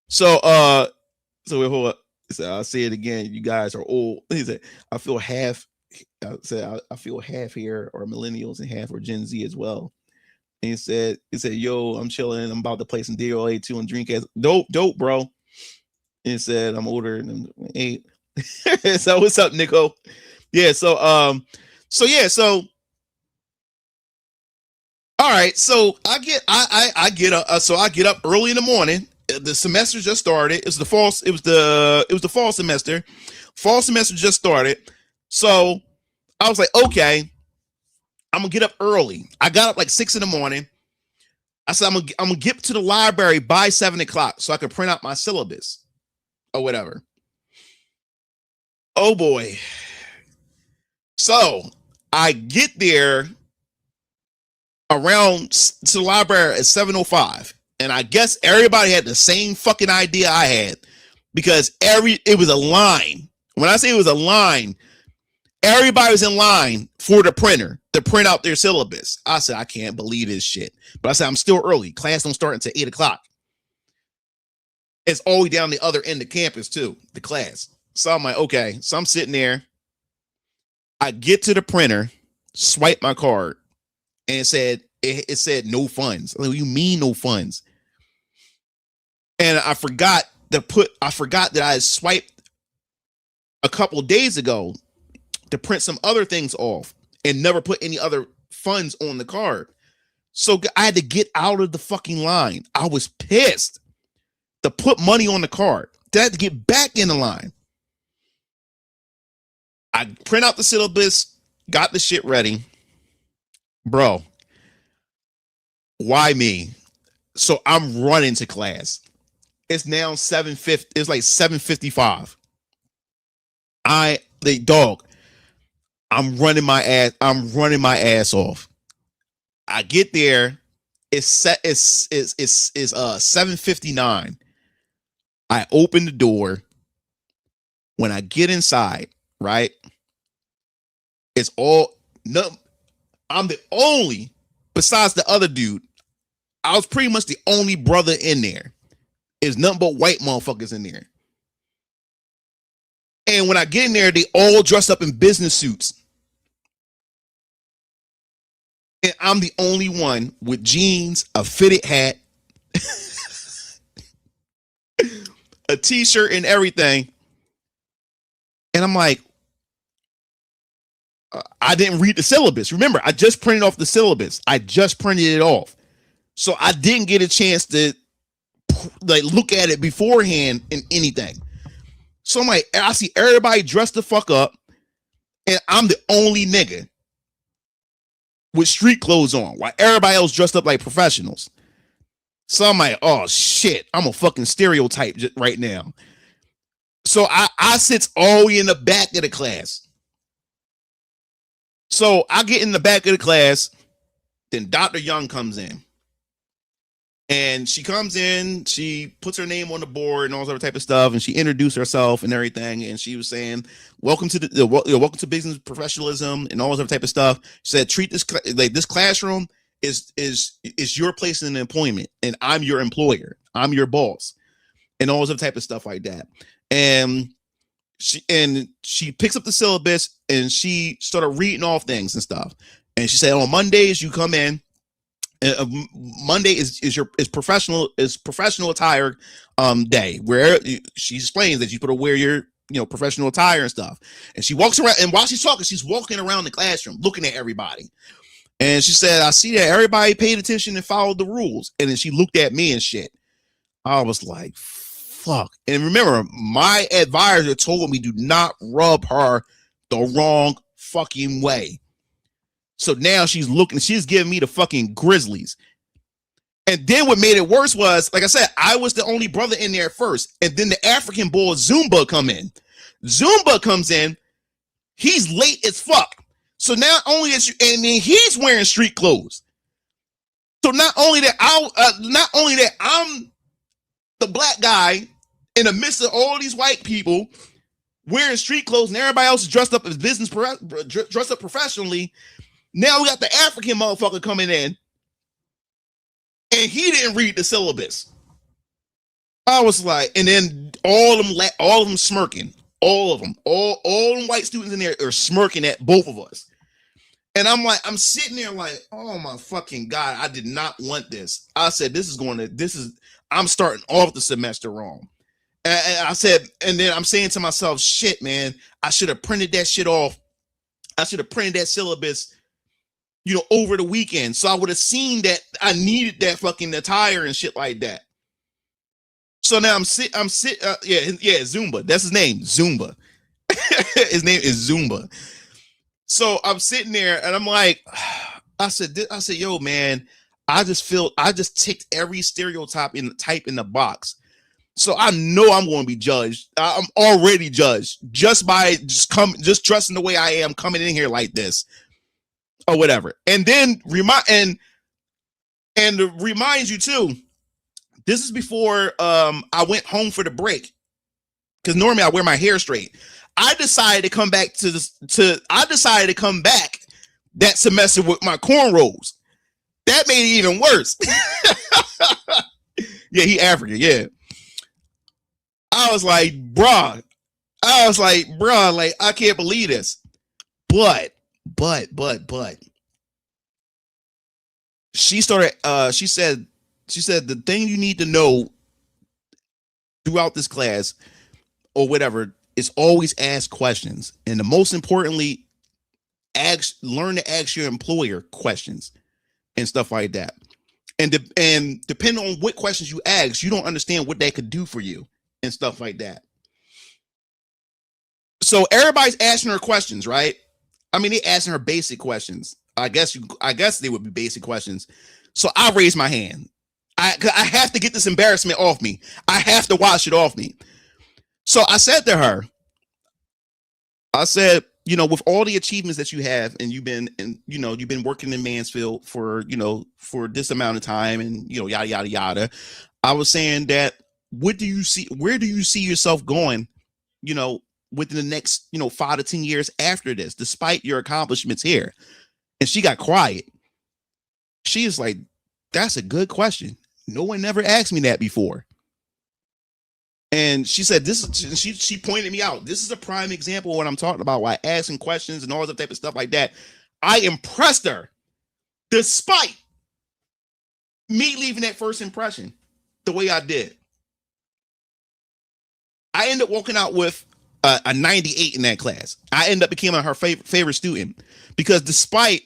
So wait, hold up. So I'll say it again. You guys are old. He said, I feel half here are millennials and half are Gen Z as well. And he said, yo, I'm chilling. I'm about to play some DOA 2 and drink as dope, bro. And he said, I'm older than 8. So what's up, Nico? Yeah. So all right. So I get up early in the morning. The semester just started. It was the fall semester. Fall semester just started. So I was like, okay, I'm gonna get up early. I got up like 6 in the morning. I said, I'm gonna get to the library by 7 o'clock so I could print out my syllabus or whatever. Oh boy. So I get there around to the library at 7:05. And I guess everybody had the same fucking idea I had, because it was a line. When I say it was a line, everybody was in line for the printer to print out their syllabus. I said, I can't believe this shit. But I said, I'm still early. Class don't start until 8 o'clock. It's all the way down the other end of campus too, the class. So I'm like, okay. So I'm sitting there. I get to the printer, swipe my card, and it said no funds. Like, what do you mean no funds? And I forgot that I had swiped a couple days ago to print some other things off and never put any other funds on the card. So I had to get out of the fucking line. I was pissed to put money on the card. Then I had to get back in the line. I print out the syllabus, got the shit ready. Bro, why me? So I'm running to class. It's now 7:50. It's like 7:55. I'm running my ass off. I get there. It's 7:59. I open the door. When I get inside, right? It's all no. I'm the only, besides the other dude. I was pretty much the only brother in there. There's nothing but white motherfuckers in there. And when I get in there, they all dressed up in business suits. And I'm the only one with jeans, a fitted hat, a t-shirt and everything. And I'm like, I didn't read the syllabus. Remember, I just printed off the syllabus. I just printed it off. So I didn't get a chance to like look at it beforehand in anything. So I'm like, I see everybody dressed the fuck up, and I'm the only nigga with street clothes on, while everybody else dressed up like professionals. So I'm like, oh shit, I'm a fucking stereotype right now. So I sits all the way in the back of the class. So I get in the back of the class, then Dr. Young comes in. And she comes in, she puts her name on the board and all that type of stuff, and she introduced herself and everything. And she was saying, "Welcome to welcome to business professionalism and all that type of stuff." She said, "Treat this like this classroom is your place in employment, and I'm your employer, I'm your boss, and all that type of stuff like that." And she picks up the syllabus and she started reading off things and stuff. And she said, "On Mondays you come in. Monday is professional attire day, where she explains that you put to wear your professional attire and stuff." And she walks around, and while she's talking, she's walking around the classroom looking at everybody. And she said, "I see that everybody paid attention and followed the rules." And then she looked at me and shit. I was like, fuck. And remember, my advisor told me do not rub her the wrong fucking way. So now she's giving me the fucking grizzlies. And then what made it worse was, like I said, I was the only brother in there first. And then the African boy Zumba come in. Zumba comes in. He's late as fuck. So not only is and then he's wearing street clothes. So not only that I'm the black guy in the midst of all these white people wearing street clothes, and everybody else is dressed up as dressed up professionally. Now we got the African motherfucker coming in, and he didn't read the syllabus. I was like, and then all of them smirking, all them white students in there are smirking at both of us. And I'm like, I'm sitting there like, oh my fucking God, I did not want this. I said, I'm starting off the semester wrong. And I said, and then I'm saying to myself, shit, man, I should have printed that shit off. I should have printed that syllabus, over the weekend. So I would have seen that I needed that fucking attire and shit like that. So now Zumba. That's his name, Zumba. His name is Zumba. So I'm sitting there and I'm like, I said, yo, man, I just ticked every stereotype type in the box. So I know I'm going to be judged. I'm already judged just by just dressing the way I am, coming in here like this or whatever. And then remind you too, this is before I went home for the break, because normally I wear my hair straight. I decided to come back that semester with my cornrows. That made it even worse. Yeah, he African, yeah. I was like, bruh, like, I can't believe this. But she started, she said the thing you need to know throughout this class or whatever is always ask questions. And the most importantly, learn to ask your employer questions and stuff like that. And depending on what questions you ask, you don't understand what they could do for you and stuff like that. So everybody's asking her questions, right? I mean, they asking her basic questions. I guess they would be basic questions. So I raised my hand. I have to get this embarrassment off me. I have to wash it off me. So I said to her, I said, you know, with all the achievements that you have, and you've been working in Mansfield for this amount of time, and yada yada yada. I was saying that, where do you see yourself going, within the next 5 to 10 years after this, despite your accomplishments here? And she got quiet. She is like, that's a good question. No one never asked me that before. And she said, she pointed me out. This is a prime example of what I'm talking about, why asking questions and all that type of stuff like that. I impressed her despite me leaving that first impression the way I did. I ended up walking out with a 98 in that class. I ended up becoming her favorite student because despite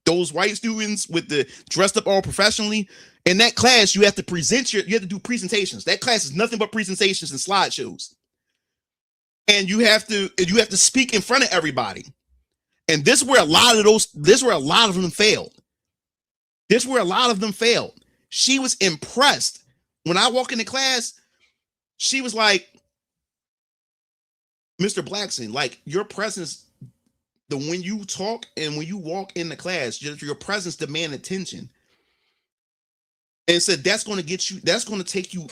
those white students with the dressed up all professionally, in that class, you have to do presentations. That class is nothing but presentations and slideshows. And you have to speak in front of everybody. And this is where a lot of them failed. She was impressed. When I walk into class, she was like, Mr. Blackson, like your presence, when you talk and when you walk in the class, your presence demand attention. And said that's going to take you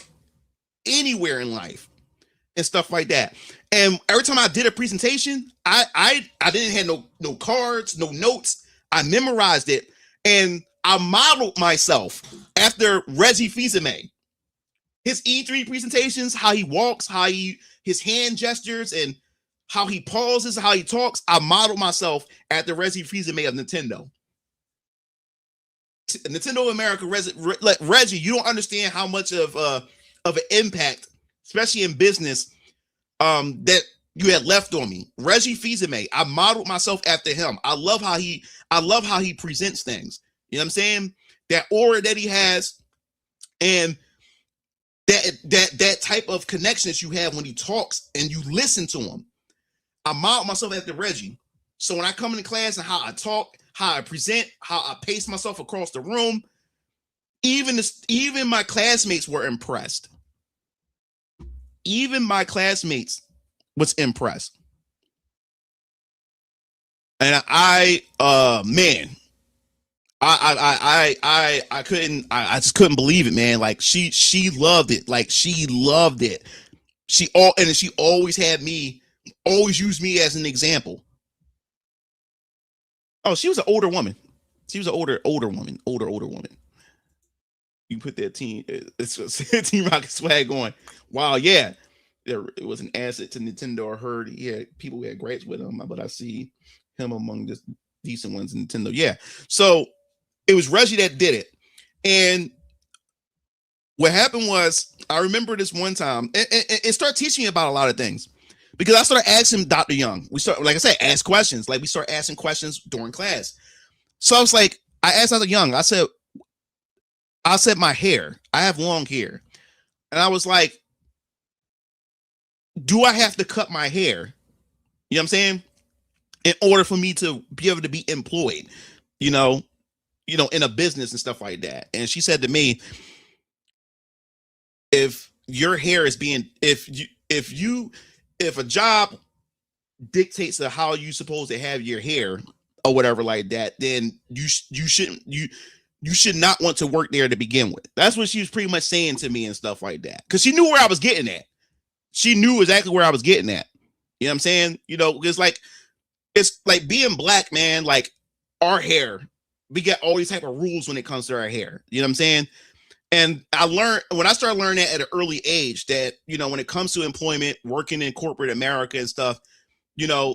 anywhere in life and stuff like that. And every time I did a presentation, I didn't have no cards, no notes. I memorized it, and I modeled myself after Reggie Fils-Aimé. His E3 presentations, how he walks, his hand gestures, and how he pauses, how he talks. I modeled myself after Reggie Fils-Aimé of Nintendo. Nintendo America, Reggie, you don't understand how much of an impact, especially in business, that you had left on me. Reggie Fils-Aimé, I modeled myself after him. I love how he presents things. You know what I'm saying? That aura that he has, and that type of connection that you have when he talks and you listen to him. I modeled myself after Reggie. So when I come into class and how I talk, how I present, how I pace myself across the room, even my classmates were impressed. Even my classmates was impressed. And I just couldn't believe it, man. Like she loved it. Like she loved it. She always used me as an example. Oh, she was an older woman. She was an older woman. You put that Team Rocket swag on. Wow, yeah. It was an asset to Nintendo. I heard he had people who had grades with him, but I see him among the decent ones in Nintendo. Yeah. So it was Reggie that did it. And what happened was, I remember this one time, it started teaching me about a lot of things. Because I started asking Dr. Young. We start, like I said, ask questions. Like we start asking questions during class. So I was like, I asked Dr. Young, I said my hair. I have long hair. And I was like, do I have to cut my hair? You know what I'm saying? In order for me to be able to be employed, in a business and stuff like that. And she said to me, if your hair is being, if a job dictates to how you supposed to have your hair or whatever like that, then you should not want to work there to begin with. That's what she was pretty much saying to me and stuff like that. Because she knew where I was getting at. She knew exactly where I was getting at. You know what I'm saying? It's like being black, man. Like our hair, we get all these type of rules when it comes to our hair. You know what I'm saying? And when I started learning that at an early age, that, when it comes to employment, working in corporate America and stuff,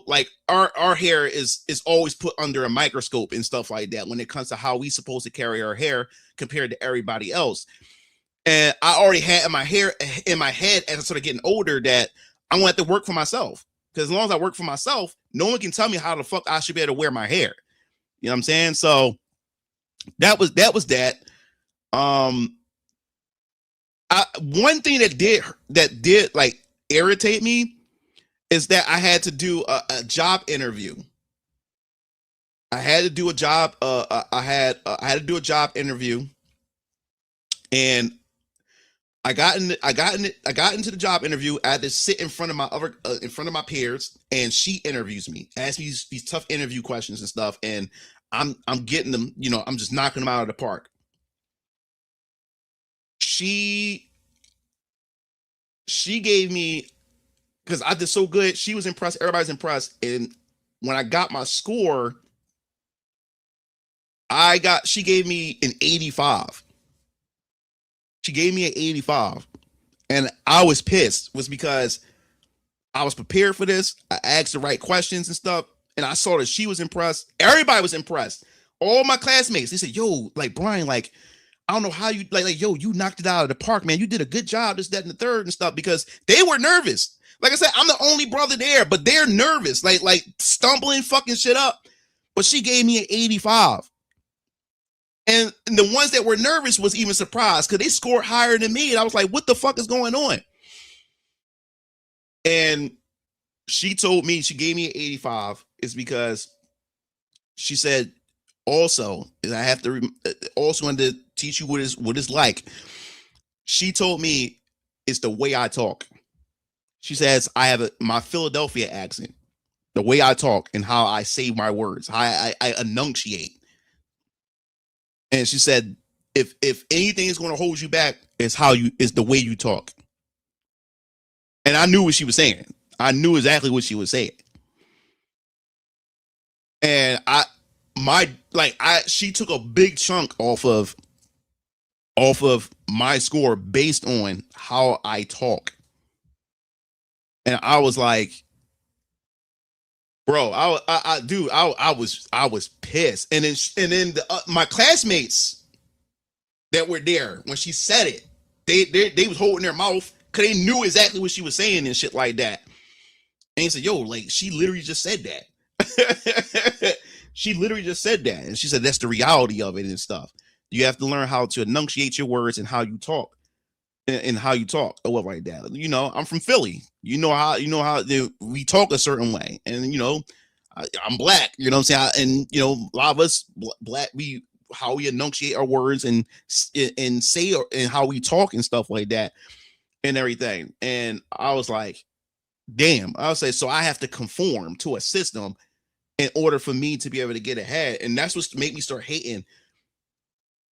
like our hair is always put under a microscope and stuff like that when it comes to how we supposed to carry our hair compared to everybody else. And I already had in my head as I started getting older that I want to work for myself. Because as long as I work for myself, no one can tell me how the fuck I should be able to wear my hair. You know what I'm saying? So that was that. One thing that did like irritate me is that I had to do a job interview. I had to do a job. I had to do a job interview, and I got into the job interview. I had to sit in front of my peers, and she interviews me, asks me these tough interview questions and stuff, and I'm getting them. You know, I'm just knocking them out of the park. She gave me, because I did so good. She was impressed. Everybody's impressed, and when I got my score, she gave me an 85. She gave me an 85. And I was pissed, was because I was prepared for this. I asked the right questions and stuff. And I saw that she was impressed. Everybody was impressed. All my classmates, they said, yo, like, Brian, like, I don't know how you, like, yo, you knocked it out of the park, man. You did a good job, this, that, and the third and stuff, because they were nervous. Like I said, I'm the only brother there, but they're nervous, like stumbling fucking shit up. But she gave me an 85. And the ones that were nervous was even surprised because they scored higher than me. And I was like, what the fuck is going on? And she told me, she gave me an 85 is because she said, also, and I have to also want to teach you what it's like. She told me it's the way I talk. She says, I have my Philadelphia accent, the way I talk and how I say my words, how I enunciate. And she said, if anything is going to hold you back, it's the way you talk. And I knew what she was saying. I knew exactly what she was saying. And she took a big chunk off of my score based on how I talk. And I was like, bro, I was pissed. And then my classmates that were there when she said it, they was holding their mouth because they knew exactly what she was saying and shit like that. And he said, yo, like, she literally just said that. She literally just said that. And she said, that's the reality of it and stuff. You have to learn how to enunciate your words and how you talk. And how you talk or what like that. You know, I'm from Philly. You know how we talk a certain way. And, you know, I'm black, you know what I'm saying? And, you know, a lot of us black, how we enunciate our words and say and how we talk and stuff like that and everything. And I was like, damn, I would say, so I have to conform to a system in order for me to be able to get ahead. And that's what made me start hating.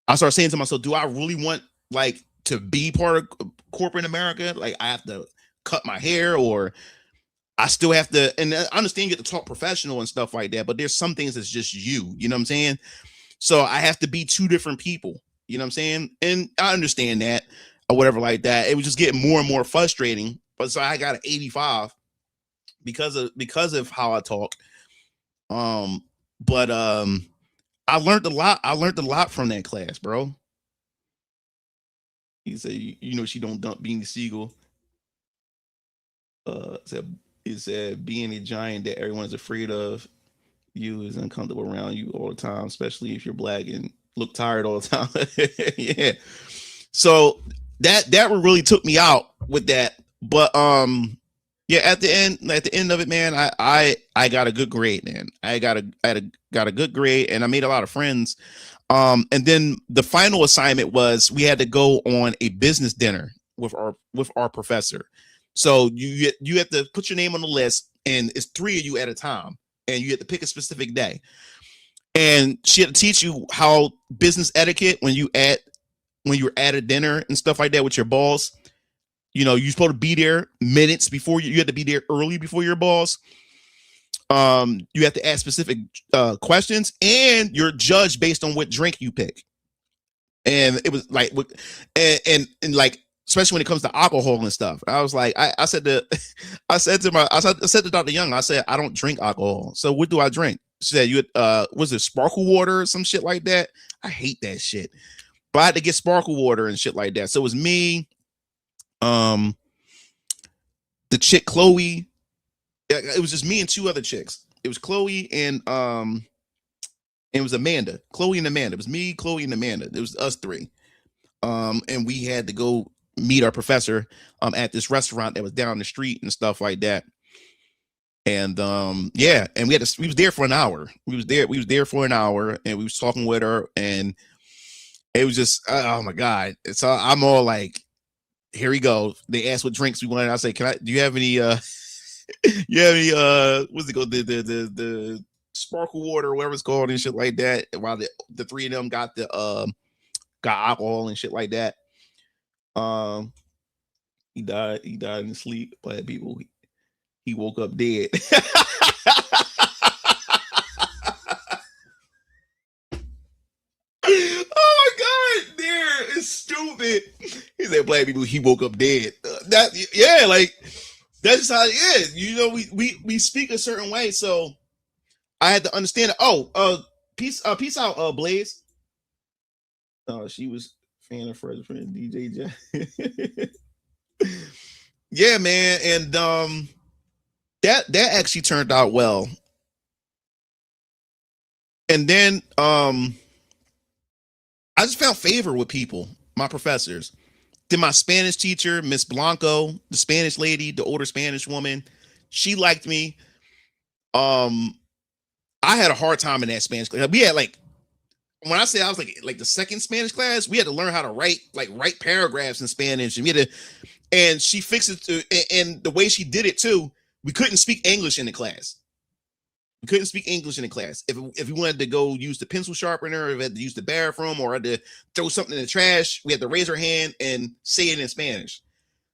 I started saying to myself, do I really want like to be part of corporate America? Like I have to cut my hair, or I still have to, and I understand you get to talk professional and stuff like that, but there's some things that's just you know what I'm saying? So I have to be two different people, you know what I'm saying? And I understand that or whatever like that. It was just getting more and more frustrating. But so I got an 85 because of how I talk. But I learned a lot from that class, bro. He said, you know, she don't dump Beanie Siegel. It said being a giant that everyone is afraid of you is uncomfortable around you all the time, especially if you're black and look tired all the time. Yeah. So that really took me out with that. But yeah, at the end of it, man, I got a good grade, man. I got a good grade and I made a lot of friends. And then the final assignment was we had to go on a business dinner with our professor. So you have to put your name on the list, and it's 3 of you at a time, and you have to pick a specific day. And she had to teach you how business etiquette when you're at a dinner and stuff like that with your boss. You know, you're supposed to be there minutes before you have to be there early before your boss. You have to ask specific questions, and you're judged based on what drink you pick. And it was like, and like, especially when it comes to alcohol and stuff. I was like, I said to Dr. Young, I said, I don't drink alcohol. So what do I drink? She said, was it sparkle water or some shit like that? I hate that shit. But I had to get sparkle water and shit like that. So it was me, the chick Chloe. It was just me and 2 other chicks. It was Chloe and it was Amanda. Chloe and Amanda. It was me, Chloe, and Amanda. It was us 3. And we had to go meet our professor at this restaurant that was down the street and stuff like that. And yeah, and we was there for an hour. We was there for an hour, and we was talking with her, and it was just oh my god. So I'm all like, here we go. They asked what drinks we wanted. I say, do you have any you have any what's it called? The sparkle water or whatever it's called and shit like that. While the three of them got got alcohol and shit like that. He died in his sleep. But people, he woke up dead. Oh my god, there is stupid. He said black people, he woke up dead. Like that's just how it is. You know, we speak a certain way, so I had to understand it. Oh, peace out, Blaze. Oh, she was fan of Fred's friend DJ J. Yeah, man, and that actually turned out well. And then I just found favor with people, my professors. Then my Spanish teacher, Miss Blanco, the Spanish lady, the older Spanish woman, she liked me. I had a hard time in that Spanish class. We had when I say I was like the second Spanish class, we had to learn how to write paragraphs in Spanish, and and she fixed it to, and the way she did it too, we couldn't speak English in the class. We couldn't speak English in the class. If we wanted to go use the pencil sharpener, or if we had to use the bathroom, or had to throw something in the trash, we had to raise our hand and say it in Spanish.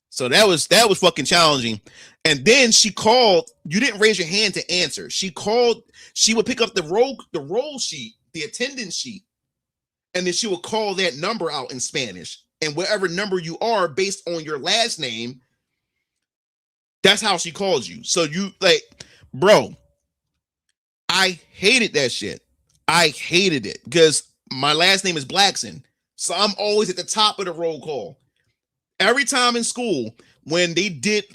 So that was fucking challenging. And then she called. You didn't raise your hand to answer. She called. She would pick up the roll sheet, the attendance sheet, and then she would call that number out in Spanish. And whatever number you are, based on your last name, that's how she calls you. So you bro. I hated that shit. I hated it because my last name is Blackson. So I'm always at the top of the roll call. Every time in school, when they did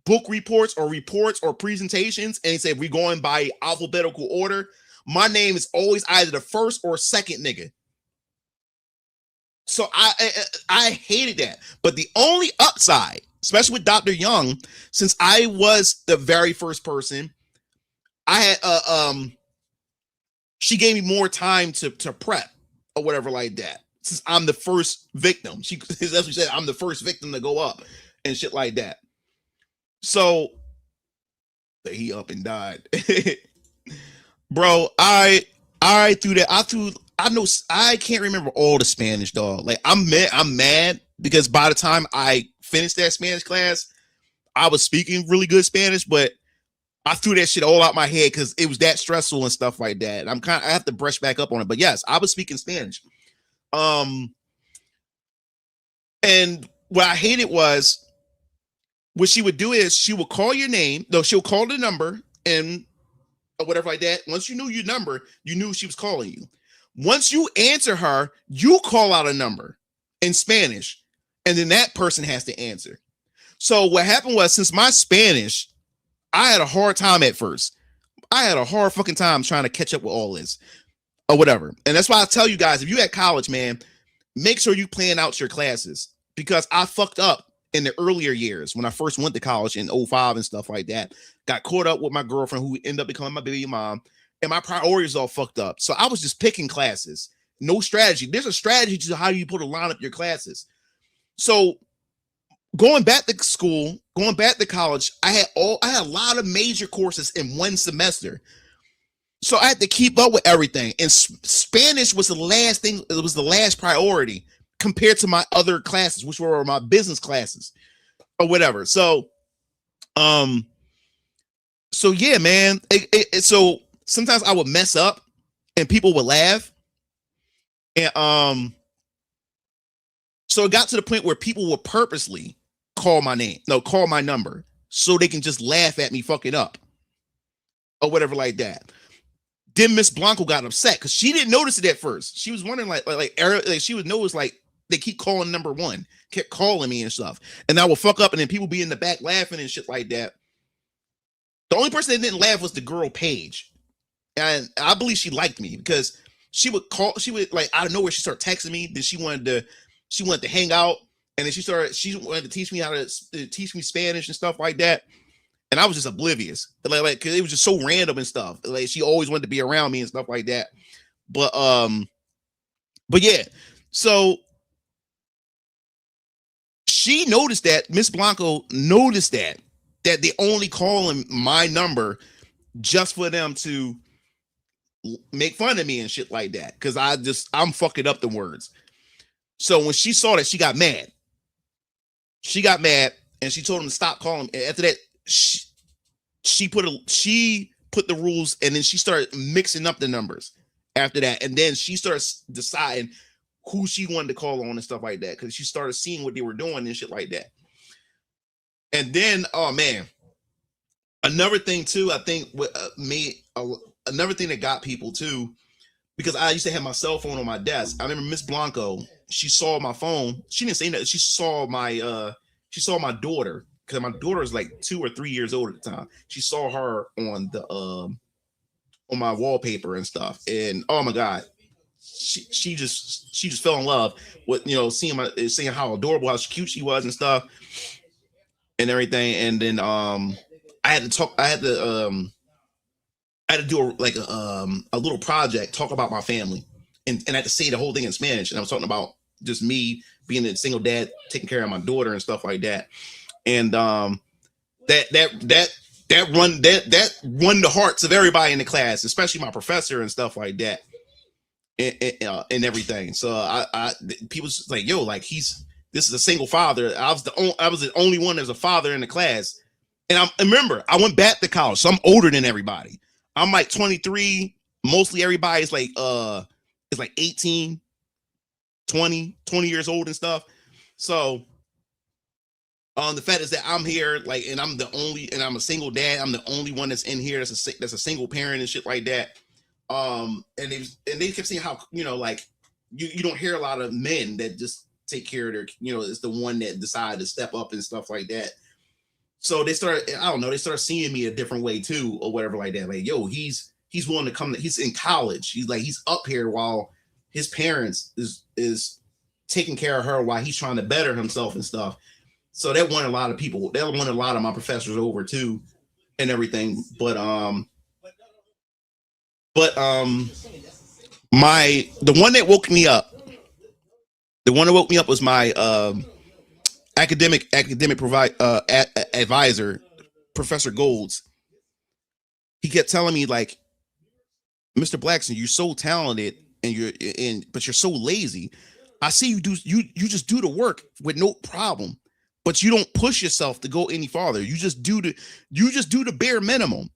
book reports or presentations, and they said we're going by alphabetical order, my name is always either the first or second nigga. So I hated that. But the only upside, especially with Dr. Young, since I was the very first person, I had she gave me more time to prep or whatever like that. Since I'm the first victim, that's what she said. I'm the first victim to go up and shit like that. So he up and died, bro. I threw that. I can't remember all the Spanish, dog. I'm mad because by the time I finished that Spanish class, I was speaking really good Spanish, but I threw that shit all out my head because it was that stressful and stuff like that. I have to brush back up on it. But yes, I was speaking Spanish. And what I hated was what she would do is she would call your name. No, she'll call the number and or whatever like that. Once you knew your number, you knew she was calling you. Once you answer her, you call out a number in Spanish, and then that person has to answer. So what happened was, since my Spanish, I had a hard time at first. I had a hard fucking time trying to catch up with all this or whatever. And that's why I tell you guys, if you at college, man, make sure you plan out your classes, because I fucked up in the earlier years when I first went to college in 2005 and stuff like that. Got caught up with my girlfriend who ended up becoming my baby mom, and my priorities all fucked up. So I was just picking classes. No strategy. There's a strategy to how you put a line up your classes. So going back to school, going back to college, I had a lot of major courses in one semester. So I had to keep up with everything. And Spanish was the last thing, it was the last priority compared to my other classes, which were my business classes or whatever. So yeah, man. So sometimes I would mess up and people would laugh. And so it got to the point where people would purposely call my number so they can just laugh at me fucking up or whatever like that. Then Miss Blanco got upset because she didn't notice it at first. She was wondering like she would notice they keep calling number one, kept calling me and stuff, and I would fuck up, and then people be in the back laughing and shit like that. The only person that didn't laugh was the girl Paige, and I believe she liked me because she would out of nowhere she started texting me. Then she wanted to hang out, and then she wanted to teach me how to teach me Spanish and stuff like that. and I was just oblivious, like cause it was just so random and stuff. Like she always wanted to be around me and stuff like that. But yeah, so she noticed that Miss Blanco noticed that they only calling my number just for them to make fun of me and shit like that, because I'm fucking up the words. So when she saw that, she got mad. And she told him to stop calling me. After that, she put the rules, and then she started mixing up the numbers after that. And then she started deciding who she wanted to call on and stuff like that, because she started seeing what they were doing and shit like that. And then, oh man, another thing too, I think with another thing that got people too, because I used to have my cell phone on my desk. I remember Miss Blanco, she saw my phone. She didn't say that. She saw my daughter, because my daughter is like 2 or 3 years old at the time. She saw her on the on my wallpaper and stuff. And oh my God, she just fell in love with, you know, seeing how adorable, how cute she was and stuff and everything. And then I had to do a little project, talk about my family, and I had to say the whole thing in Spanish. And I was talking about just me being a single dad, taking care of my daughter and stuff like that. And that won the hearts of everybody in the class, especially my professor and stuff like that, and everything. So people was like, yo, like this is a single father. I was the only one as a father in the class. And remember, I went back to college, so I'm older than everybody. I'm like 23. Mostly everybody's like is like 18, 20 years old and stuff. So the fact is that I'm here, like, and I'm a single dad. I'm the only one that's in here that's a single parent and shit like that. And they kept saying how, you know, like you don't hear a lot of men that just take care of their, you know, it's the one that decided to step up and stuff like that. So they started seeing me a different way too, or whatever like that. Like, yo, he's willing to come. He's in college. He's up here while his parents is taking care of her while he's trying to better himself and stuff. So that won a lot of people. That won a lot of my professors over too, and everything. But the one that woke me up. The one that woke me up was my academic advisor, Professor Golds. He kept telling me, like, Mr. Blackson, you're so talented but you're so lazy. I see you just do the work with no problem, but you don't push yourself to go any farther. You just do the bare minimum,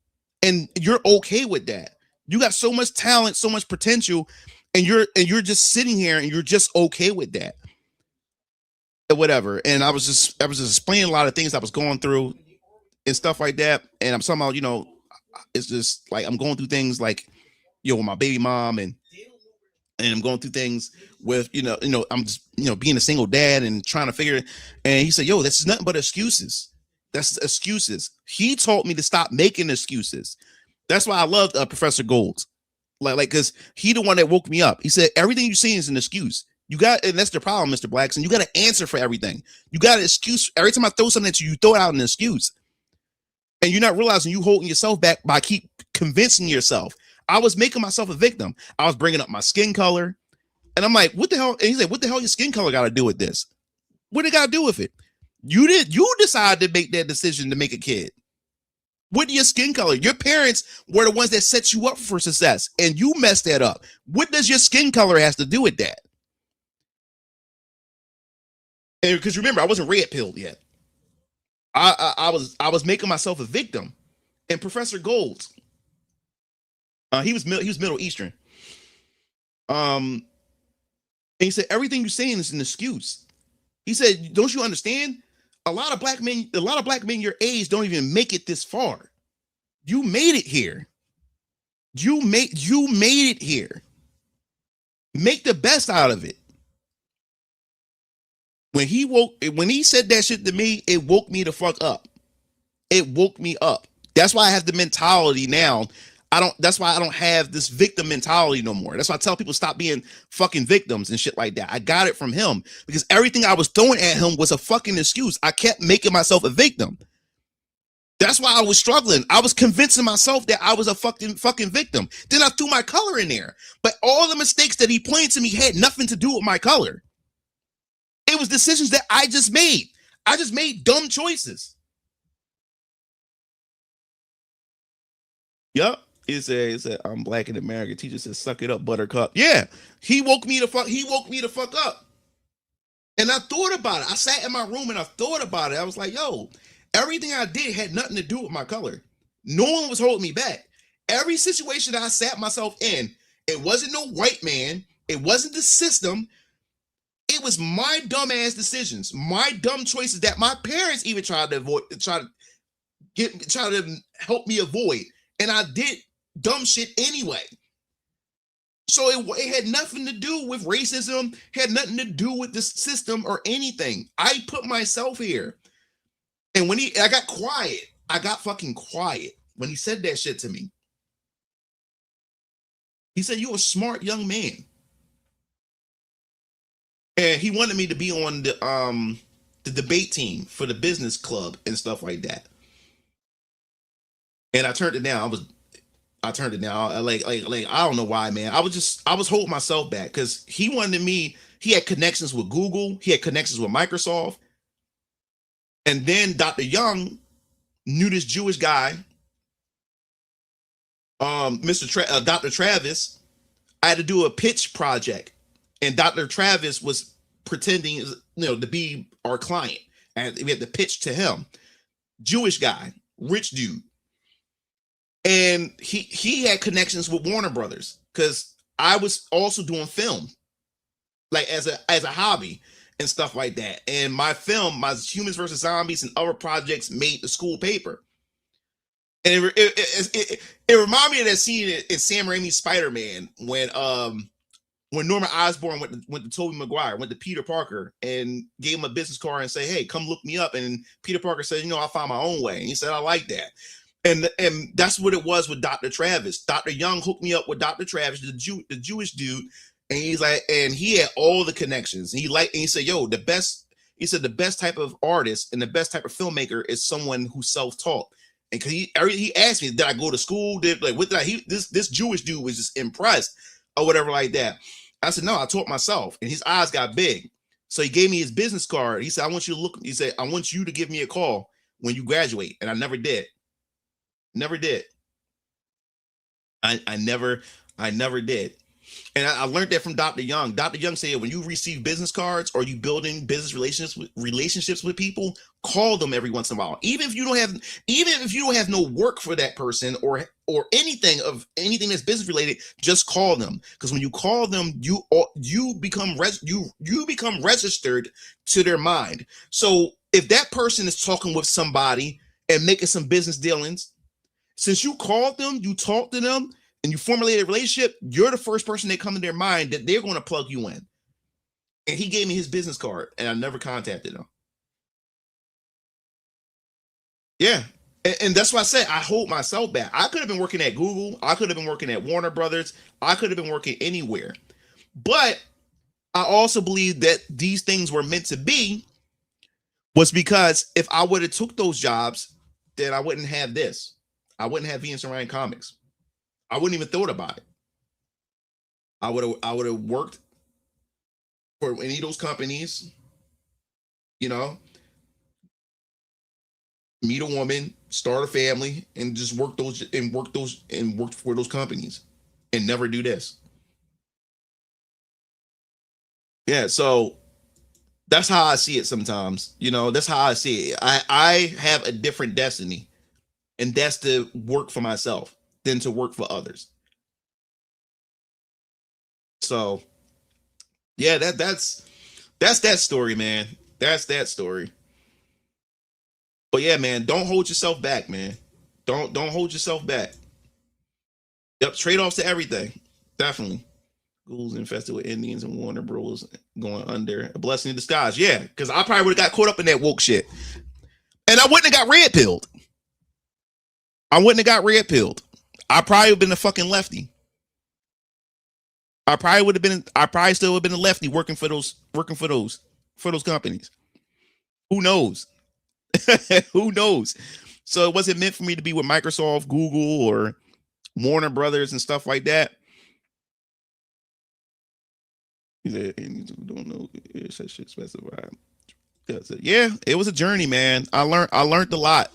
and you're okay with that. You got so much talent, so much potential, and you're just sitting here and you're just okay with that. Whatever. And I was just explaining a lot of things I was going through and stuff like that. And I'm somehow, you know, it's just like I'm going through things like, you know, with my baby mom, and I'm going through things with, you know, I'm just, you know, being a single dad and trying to figure it. And he said, yo, this is nothing but excuses. That's excuses. He taught me to stop making excuses. That's why I loved Professor Golds. Like, because he the one that woke me up. He said, everything you see is an excuse. You got, and that's the problem, Mr. Blackson. You got to answer for everything. You got an excuse. Every time I throw something at you, you throw out an excuse. And you're not realizing you holding yourself back by keep convincing yourself. I was making myself a victim. I was bringing up my skin color. And I'm like, what the hell? And he's like, what the hell your skin color got to do with this? What it got to do with it? You decided to make that decision to make a kid. With your skin color. Your parents were the ones that set you up for success, and you messed that up. What does your skin color has to do with that? And because remember, I wasn't red pilled yet. I was making myself a victim. And Professor Golds, he was Middle Eastern. And he said, everything you're saying is an excuse. He said, don't you understand? A lot of black men your age don't even make it this far. You made it here. You made it here. Make the best out of it. When he said that shit to me, it woke me the fuck up. It woke me up. That's why I have the mentality now. That's why I don't have this victim mentality no more. That's why I tell people stop being fucking victims and shit like that. I got it from him because everything I was throwing at him was a fucking excuse. I kept making myself a victim. That's why I was struggling. I was convincing myself that I was a fucking victim. Then I threw my color in there. But all the mistakes that he pointed to me had nothing to do with my color. It was decisions that I just made. I just made dumb choices. Yup. It said, I'm black in America. Teacher said, suck it up, buttercup. Yeah. He woke me the fuck up. And I thought about it. I sat in my room and I thought about it. I was like, yo, everything I did had nothing to do with my color. No one was holding me back. Every situation that I sat myself in, it wasn't no white man. It wasn't the system. It was my dumb ass decisions, my dumb choices that my parents even tried to avoid, try to help me avoid. And I did dumb shit anyway. So it had nothing to do with racism, had nothing to do with the system or anything. I put myself here. And when I got quiet, I got fucking quiet when he said that shit to me. He said, you're a smart young man. And he wanted me to be on the debate team for the business club and stuff like that. And I turned it down. I turned it down. Like I don't know why, man. I was holding myself back because he wanted me. He had connections with Google. He had connections with Microsoft. And then Dr. Young knew this Jewish guy, Dr. Travis. I had to do a pitch project, and Dr. Travis was pretending, to be our client, and we had to pitch to him. Jewish guy, rich dude. And he had connections with Warner Brothers because I was also doing film, like as a hobby and stuff like that. And my film, my Humans versus Zombies and other projects made the school paper. And it reminded me of that scene in Sam Raimi's Spider-Man when Norman Osborn went to Tobey Maguire, went to Peter Parker and gave him a business card and say, hey, come look me up. And Peter Parker said, I found my own way. And he said, I like that. And that's what it was with Dr. Travis. Dr. Young hooked me up with Dr. Travis, the Jewish dude, and he's like, and he had all the connections. And he said, yo, the best type of artist and the best type of filmmaker is someone who's self-taught. And cause he asked me, did I go to school? This Jewish dude was just impressed or whatever like that. I said, no, I taught myself. And his eyes got big. So he gave me his business card. He said, I want you to give me a call when you graduate. And I never did. Never did. I never did. And I learned that from Dr. Young. Dr. Young said, when you receive business cards or you building business relationships with people, call them every once in a while. Even if you don't have no work for that person or anything that's business related, just call them. Because when you call them, you become registered to their mind. So if that person is talking with somebody and making some business dealings, since you called them, you talked to them, and you formulated a relationship, you're the first person that come to their mind that they're going to plug you in. And he gave me his business card, and I never contacted him. Yeah. And that's why I said I hold myself back. I could have been working at Google. I could have been working at Warner Brothers. I could have been working anywhere. But I also believe that these things were meant to be was because if I would have took those jobs, then I wouldn't have this. I wouldn't have Venus and Ryan Comics. I wouldn't even thought about it. I would have worked for any of those companies, meet a woman, start a family, and just work for those companies and never do this. Yeah, so that's how I see it sometimes. That's how I see it. I have a different destiny. And that's to work for myself than to work for others. So, yeah, that's that story, man. That's that story. But yeah, man, don't hold yourself back, man. Don't hold yourself back. Yep, trade-offs to everything. Definitely. Schools infested with Indians and Warner Bros. Going under. A blessing in disguise. Yeah, because I probably would have got caught up in that woke shit. And I wouldn't have got red-pilled. I wouldn't have got red-pilled. I probably would have been a fucking lefty. I probably still would have been a lefty working for those companies. Who knows? Who knows? So it wasn't meant for me to be with Microsoft, Google, or Warner Brothers and stuff like that. Don't know such shit specified. Yeah, it was a journey, man. I learned a lot.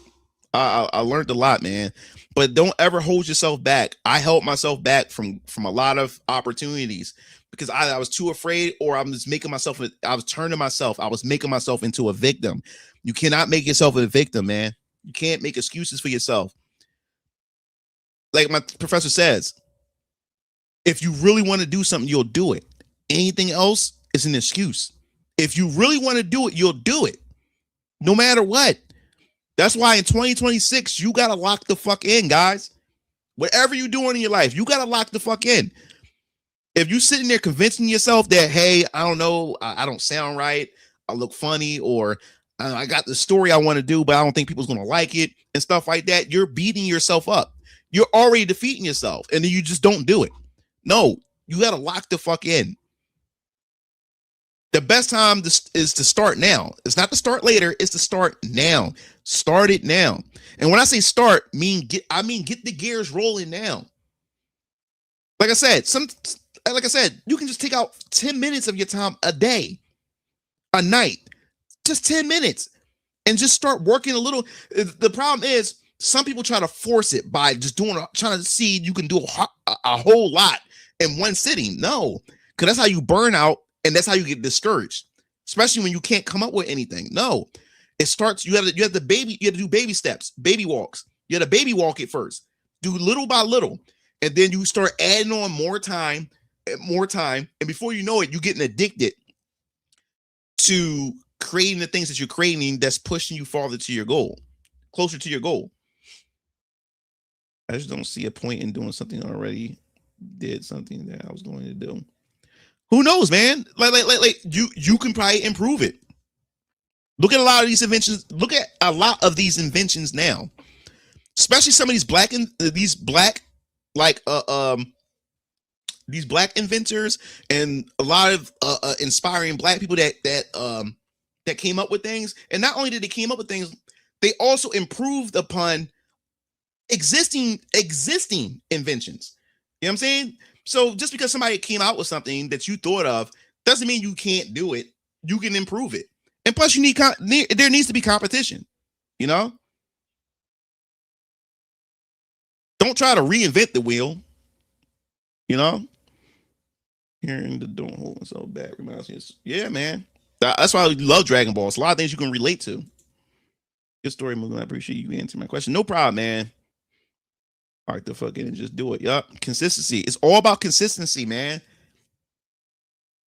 I learned a lot, man. But don't ever hold yourself back. I held myself back from a lot of opportunities because I was too afraid, or I was making myself. I was turning myself. I was making myself into a victim. You cannot make yourself a victim, man. You can't make excuses for yourself. Like my professor says, if you really want to do something, you'll do it. Anything else is an excuse. If you really want to do it, you'll do it. No matter what. That's why in 2026, you got to lock the fuck in, guys. Whatever you're doing in your life, you got to lock the fuck in. If you're sitting there convincing yourself that, hey, I don't know, I don't sound right, I look funny, or I got the story I want to do, but I don't think people's going to like it and stuff like that, you're beating yourself up. You're already defeating yourself, and then you just don't do it. No, you got to lock the fuck in. The best time is to start now. It's not to start later. It's to start now. Start it now. And when I say start, I mean get the gears rolling now. Like I said, you can just take out 10 minutes of your time a day, a night, just 10 minutes, and just start working a little. The problem is some people try to force it by just trying to see you can do a whole lot in one sitting. No, because that's how you burn out. And that's how you get discouraged, especially when you can't come up with anything. No, it starts. You have to do baby steps, baby walks. You have to baby walk it first. Do little by little, and then you start adding on more time. And before you know it, you're getting addicted to creating the things that you're creating. That's pushing you farther to your goal, closer to your goal. I just don't see a point in doing something I already did something that I was going to do. Who knows, man? Like you can probably improve it. Look at a lot of these inventions. Look at a lot of these inventions now, especially some of these black inventors and a lot of inspiring black people that came up with things. And not only did they came up with things, they also improved upon existing inventions. You know what I'm saying? So just because somebody came out with something that you thought of doesn't mean you can't do it. You can improve it. And plus there needs to be competition, you know? Don't try to reinvent the wheel, you know? Hearing the don't hold myself back reminds me. Yeah, man. That's why I love Dragon Ball. It's a lot of things you can relate to. Good story, Mugen. I appreciate you answering my question. No problem, man. All right, the fuck in and just do it. Yup. Consistency. It's all about consistency, man.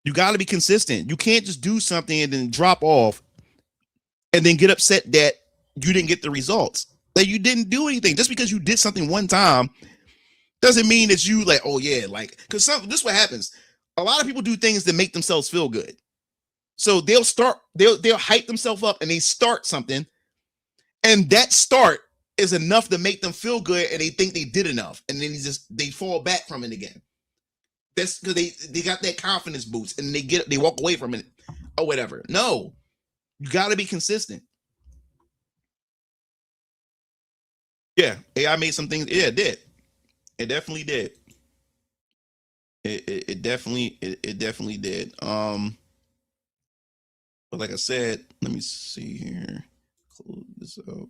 You got to be consistent. You can't just do something and then drop off and then get upset that you didn't get the results. That you didn't do anything. Just because you did something one time doesn't mean that you like, oh yeah, like, because this is what happens. A lot of people do things that make themselves feel good. So they'll hype themselves up and they start something, and that start is enough to make them feel good, and they think they did enough, and then they fall back from it again. That's because they got that confidence boost, and they walk away from it or whatever. No, you got to be consistent. Yeah, AI made some things. Yeah, it did. It definitely did. It definitely did. But like I said, let me see here. Close this out.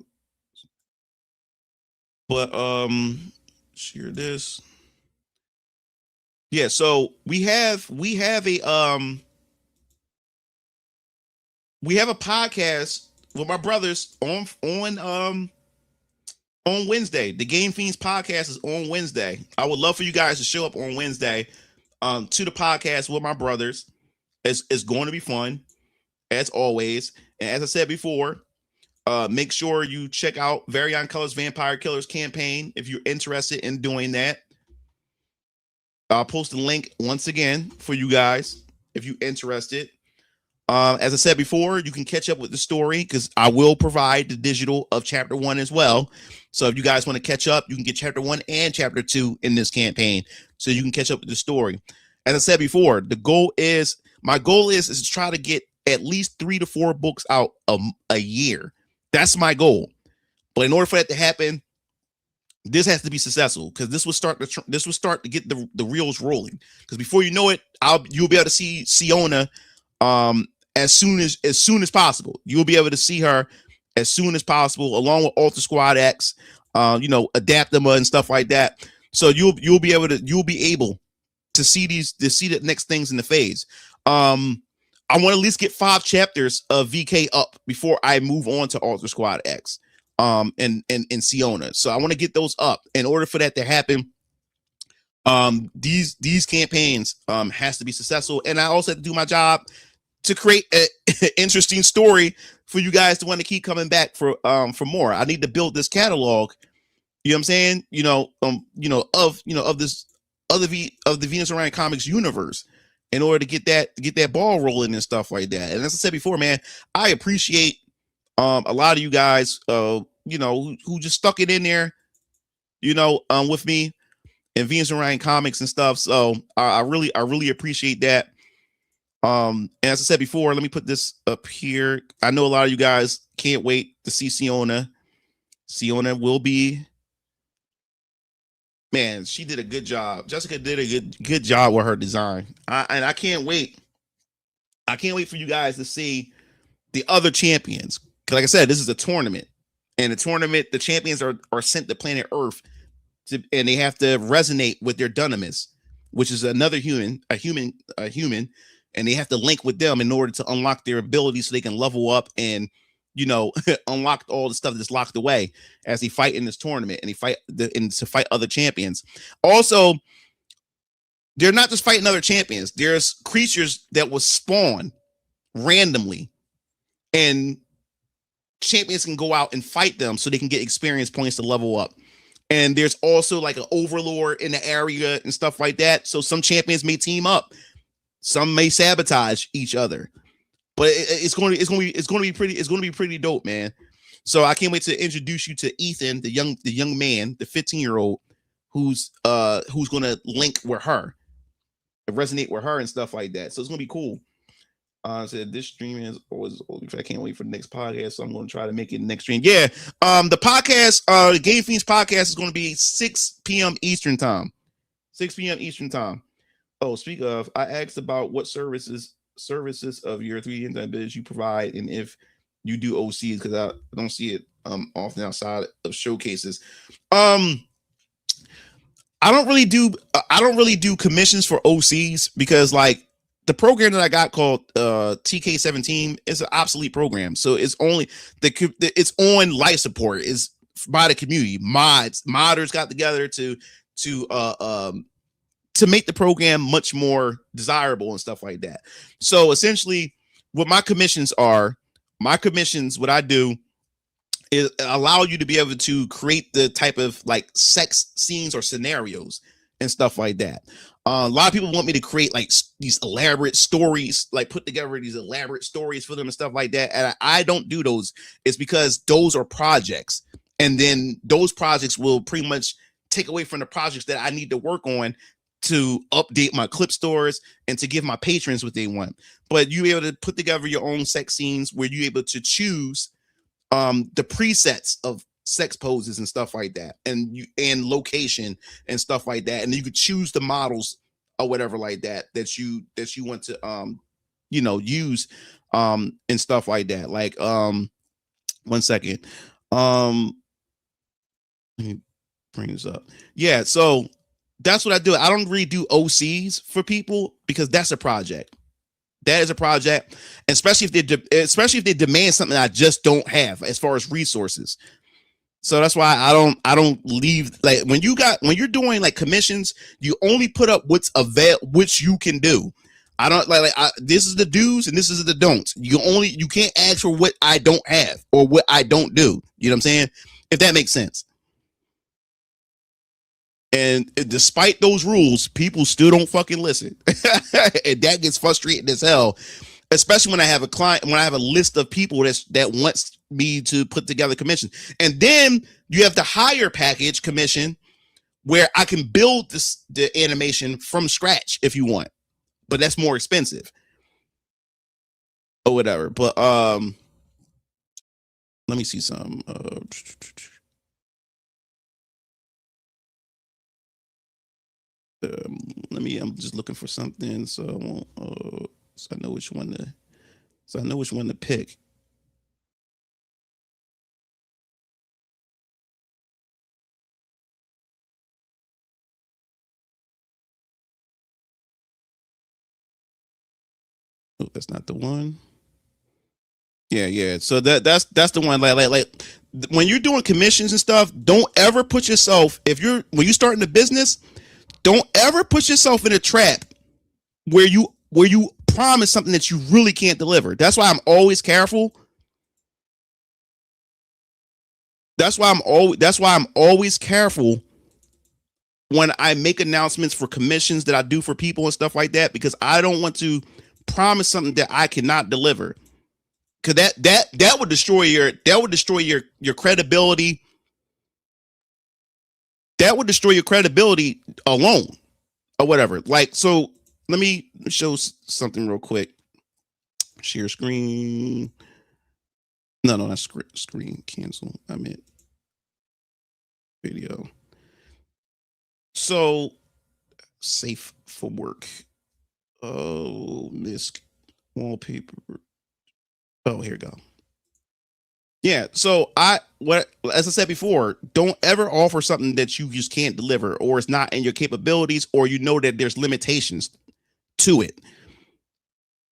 But share this. Yeah, so we have a podcast with my brothers on Wednesday. The Game Fiends podcast is on Wednesday. I would love for you guys to show up on Wednesday to the podcast with my brothers. It's going to be fun, as always. And as I said before, make sure you check out Variant Colors Vampire Killers campaign if you're interested in doing that. I'll post a link once again for you guys if you're interested. As I said before, you can catch up with the story because I will provide the digital of chapter 1 as well. So if you guys want to catch up, you can get chapter 1 and chapter 2 in this campaign, so you can catch up with the story. As I said before, my goal is to try to get at least 3 to 4 books out a year. That's my goal. But in order for that to happen, this has to be successful because this will start to get the reels rolling. Because before you know it, you'll be able to see Siona as soon as possible. You'll be able to see her as soon as possible, along with Alter Squad X, Adaptima and stuff like that. So you'll be able to see the next things in the phase. I want to at least get 5 chapters of VK up before I move on to Alter Squad X, and Siona. So I want to get those up. In order for that to happen, these campaigns has to be successful, and I also have to do my job to create an interesting story for you guys to want to keep coming back for more. I need to build this catalog. You know what I'm saying? Of the Venus Orion Comics universe, in order to get that ball rolling and stuff like that. And as I said before, man, I appreciate a lot of you guys, who just stuck it in there, with me and Venus Orion Comics and stuff. So I really appreciate that. And as I said before, let me put this up here. I know a lot of you guys can't wait to see Siona. Siona will be, man, she did a good job. Jessica did a good job with her design. I can't wait. I can't wait for you guys to see the other champions. Like I said, this is a tournament. And the champions are sent to planet Earth, and they have to resonate with their Dunamis, which is another human, and they have to link with them in order to unlock their abilities so they can level up and unlock all the stuff that's locked away as they fight in this tournament, and to fight other champions. Also, they're not just fighting other champions. There's creatures that will spawn randomly, and champions can go out and fight them so they can get experience points to level up. And there's also like an overlord in the area and stuff like that. So some champions may team up, some may sabotage each other. But it's going to be pretty dope, man. So I can't wait to introduce you to Ethan, the young man, the 15-year-old who's going to link with her, resonate with her and stuff like that. So it's going to be cool. Said this stream is always. I can't wait for the next podcast, so I'm going to try to make it the next stream. Yeah, the podcast, the Game Fiends podcast is going to be 6 p.m. Eastern time. 6 p.m. Eastern time. Oh, speak of, I asked about what services of your 3D design business you provide, and if you do OCs, because I don't see it often outside of showcases. I don't really do commissions for OCs, because like the program that I got called TK17 is an obsolete program, so it's only it's on life support, is by the community. Modders got together to make the program much more desirable and stuff like that. So essentially what my commissions, what I do is allow you to be able to create the type of like sex scenes or scenarios and stuff like that. A lot of people want me to create like these elaborate stories, like put together these elaborate stories for them and stuff like that. And I don't do those. It's because those are projects. And then those projects will pretty much take away from the projects that I need to work on to update my clip stores and to give my patrons what they want. But you're able to put together your own sex scenes where you're able to choose the presets of sex poses and stuff like that, and location and stuff like that, and you could choose the models or whatever like that you want to use and stuff like that. Like 1 second, let me bring this up. Yeah, so that's what I do. I don't really do OCs for people because that's a project. That is a project, especially if they demand something I just don't have as far as resources. So that's why I don't leave, like when you're doing like commissions, you only put up which you can do. I don't this is the do's and this is the don'ts. You can't ask for what I don't have or what I don't do. You know what I'm saying? If that makes sense. And despite those rules, people still don't fucking listen. And that gets frustrating as hell, especially when I have a list of people that wants me to put together commission. And then you have the higher package commission where I can build the animation from scratch if you want, but that's more expensive or whatever. But Let me see some. I'm just looking for something, so I won't. So I know which one to pick. Oh, that's not the one. Yeah. So that's the one. Like when you're doing commissions and stuff, don't ever put yourself when you're starting a business, don't ever put yourself in a trap where you promise something that you really can't deliver. That's why I'm always careful. That's why I'm always careful when I make announcements for commissions that I do for people and stuff like that, because I don't want to promise something that I cannot deliver. Cause that would destroy your credibility. That would destroy your credibility alone or whatever. Like, so let me show something real quick. Share screen. No, not screen cancel. I meant video. So safe for work. Oh, misc wallpaper. Oh, here we go. Yeah. So as I said before, don't ever offer something that you just can't deliver, or it's not in your capabilities, or you know that there's limitations to it.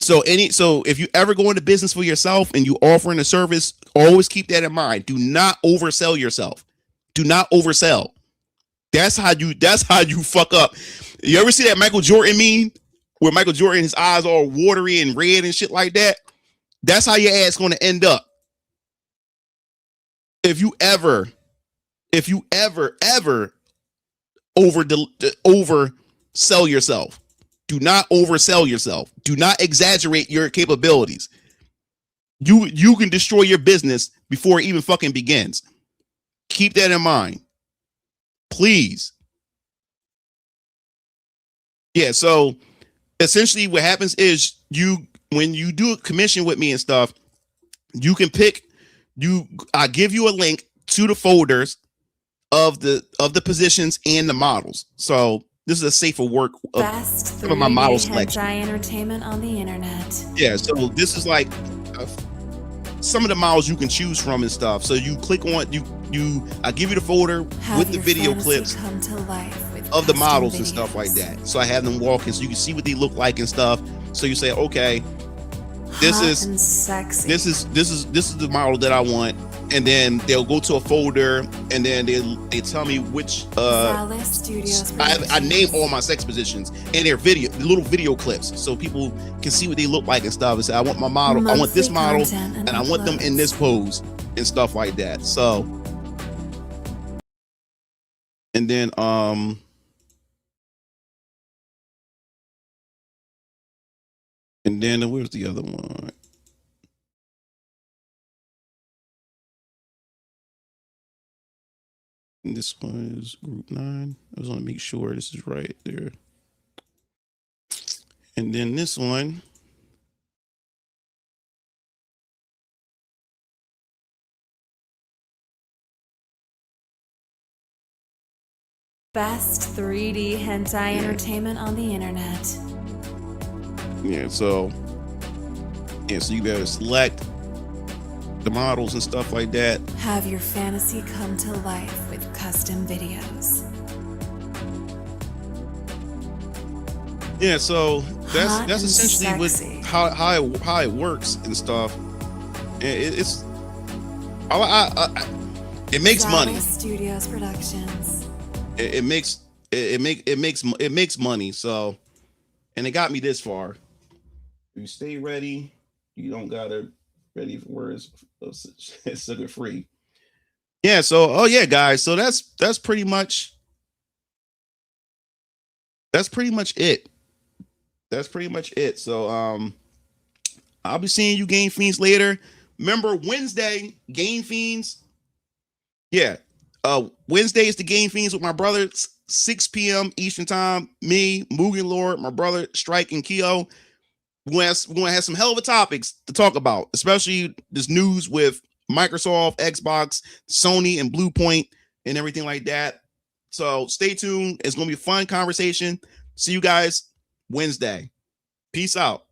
So if you ever go into business for yourself and you offering a service, always keep that in mind. Do not oversell yourself. Do not oversell. That's how you fuck up. You ever see that Michael Jordan meme where Michael Jordan, his eyes all watery and red and shit like that? That's how your ass going to end up. If you ever oversell yourself, do not oversell yourself. Do not exaggerate your capabilities. You can destroy your business before it even fucking begins. Keep that in mind, please. Yeah. So essentially, what happens is when you do a commission with me and stuff, you can pick. I give you a link to the folders of the positions and the models. So this is a safer work of some of my model selection. Entertainment on the internet. Yeah, so this is like some of the models you can choose from and stuff. So you click on I give you the folder with the video clips of the models and stuff like that. So I have them walking so you can see what they look like and stuff. So you say, okay, this is the model that I want, and then they'll go to a folder, and then they tell me which I name all my sex positions and their little video clips, so people can see what they look like and stuff, and say, I want my model, I want this model, and I want them in this pose and stuff like that. So, and then where's the other one? And this one is group 9. I just want to make sure this is right there. And then this one. Best 3D hentai entertainment on the internet. Yeah, so you better select the models and stuff like that. Have your fantasy come to life with custom videos. Yeah, so that's essentially sexy. how it works and stuff. It makes money. Studios Productions. It makes money. So, and it got me this far. If you stay ready, you don't gotta ready for words. It's sugar free. Yeah. So, guys. So that's pretty much it. That's pretty much it. So, I'll be seeing you Game Fiends later. Remember Wednesday, Game Fiends. Yeah. Wednesday is the Game Fiends with my brother, 6 p.m. Eastern time. Me, Mugen Lord, my brother, Strike, and Keo. We're gonna have some hell of a topics to talk about, especially this news with Microsoft, Xbox, Sony, and Bluepoint, and everything like that. So stay tuned. It's going to be a fun conversation. See you guys Wednesday. Peace out.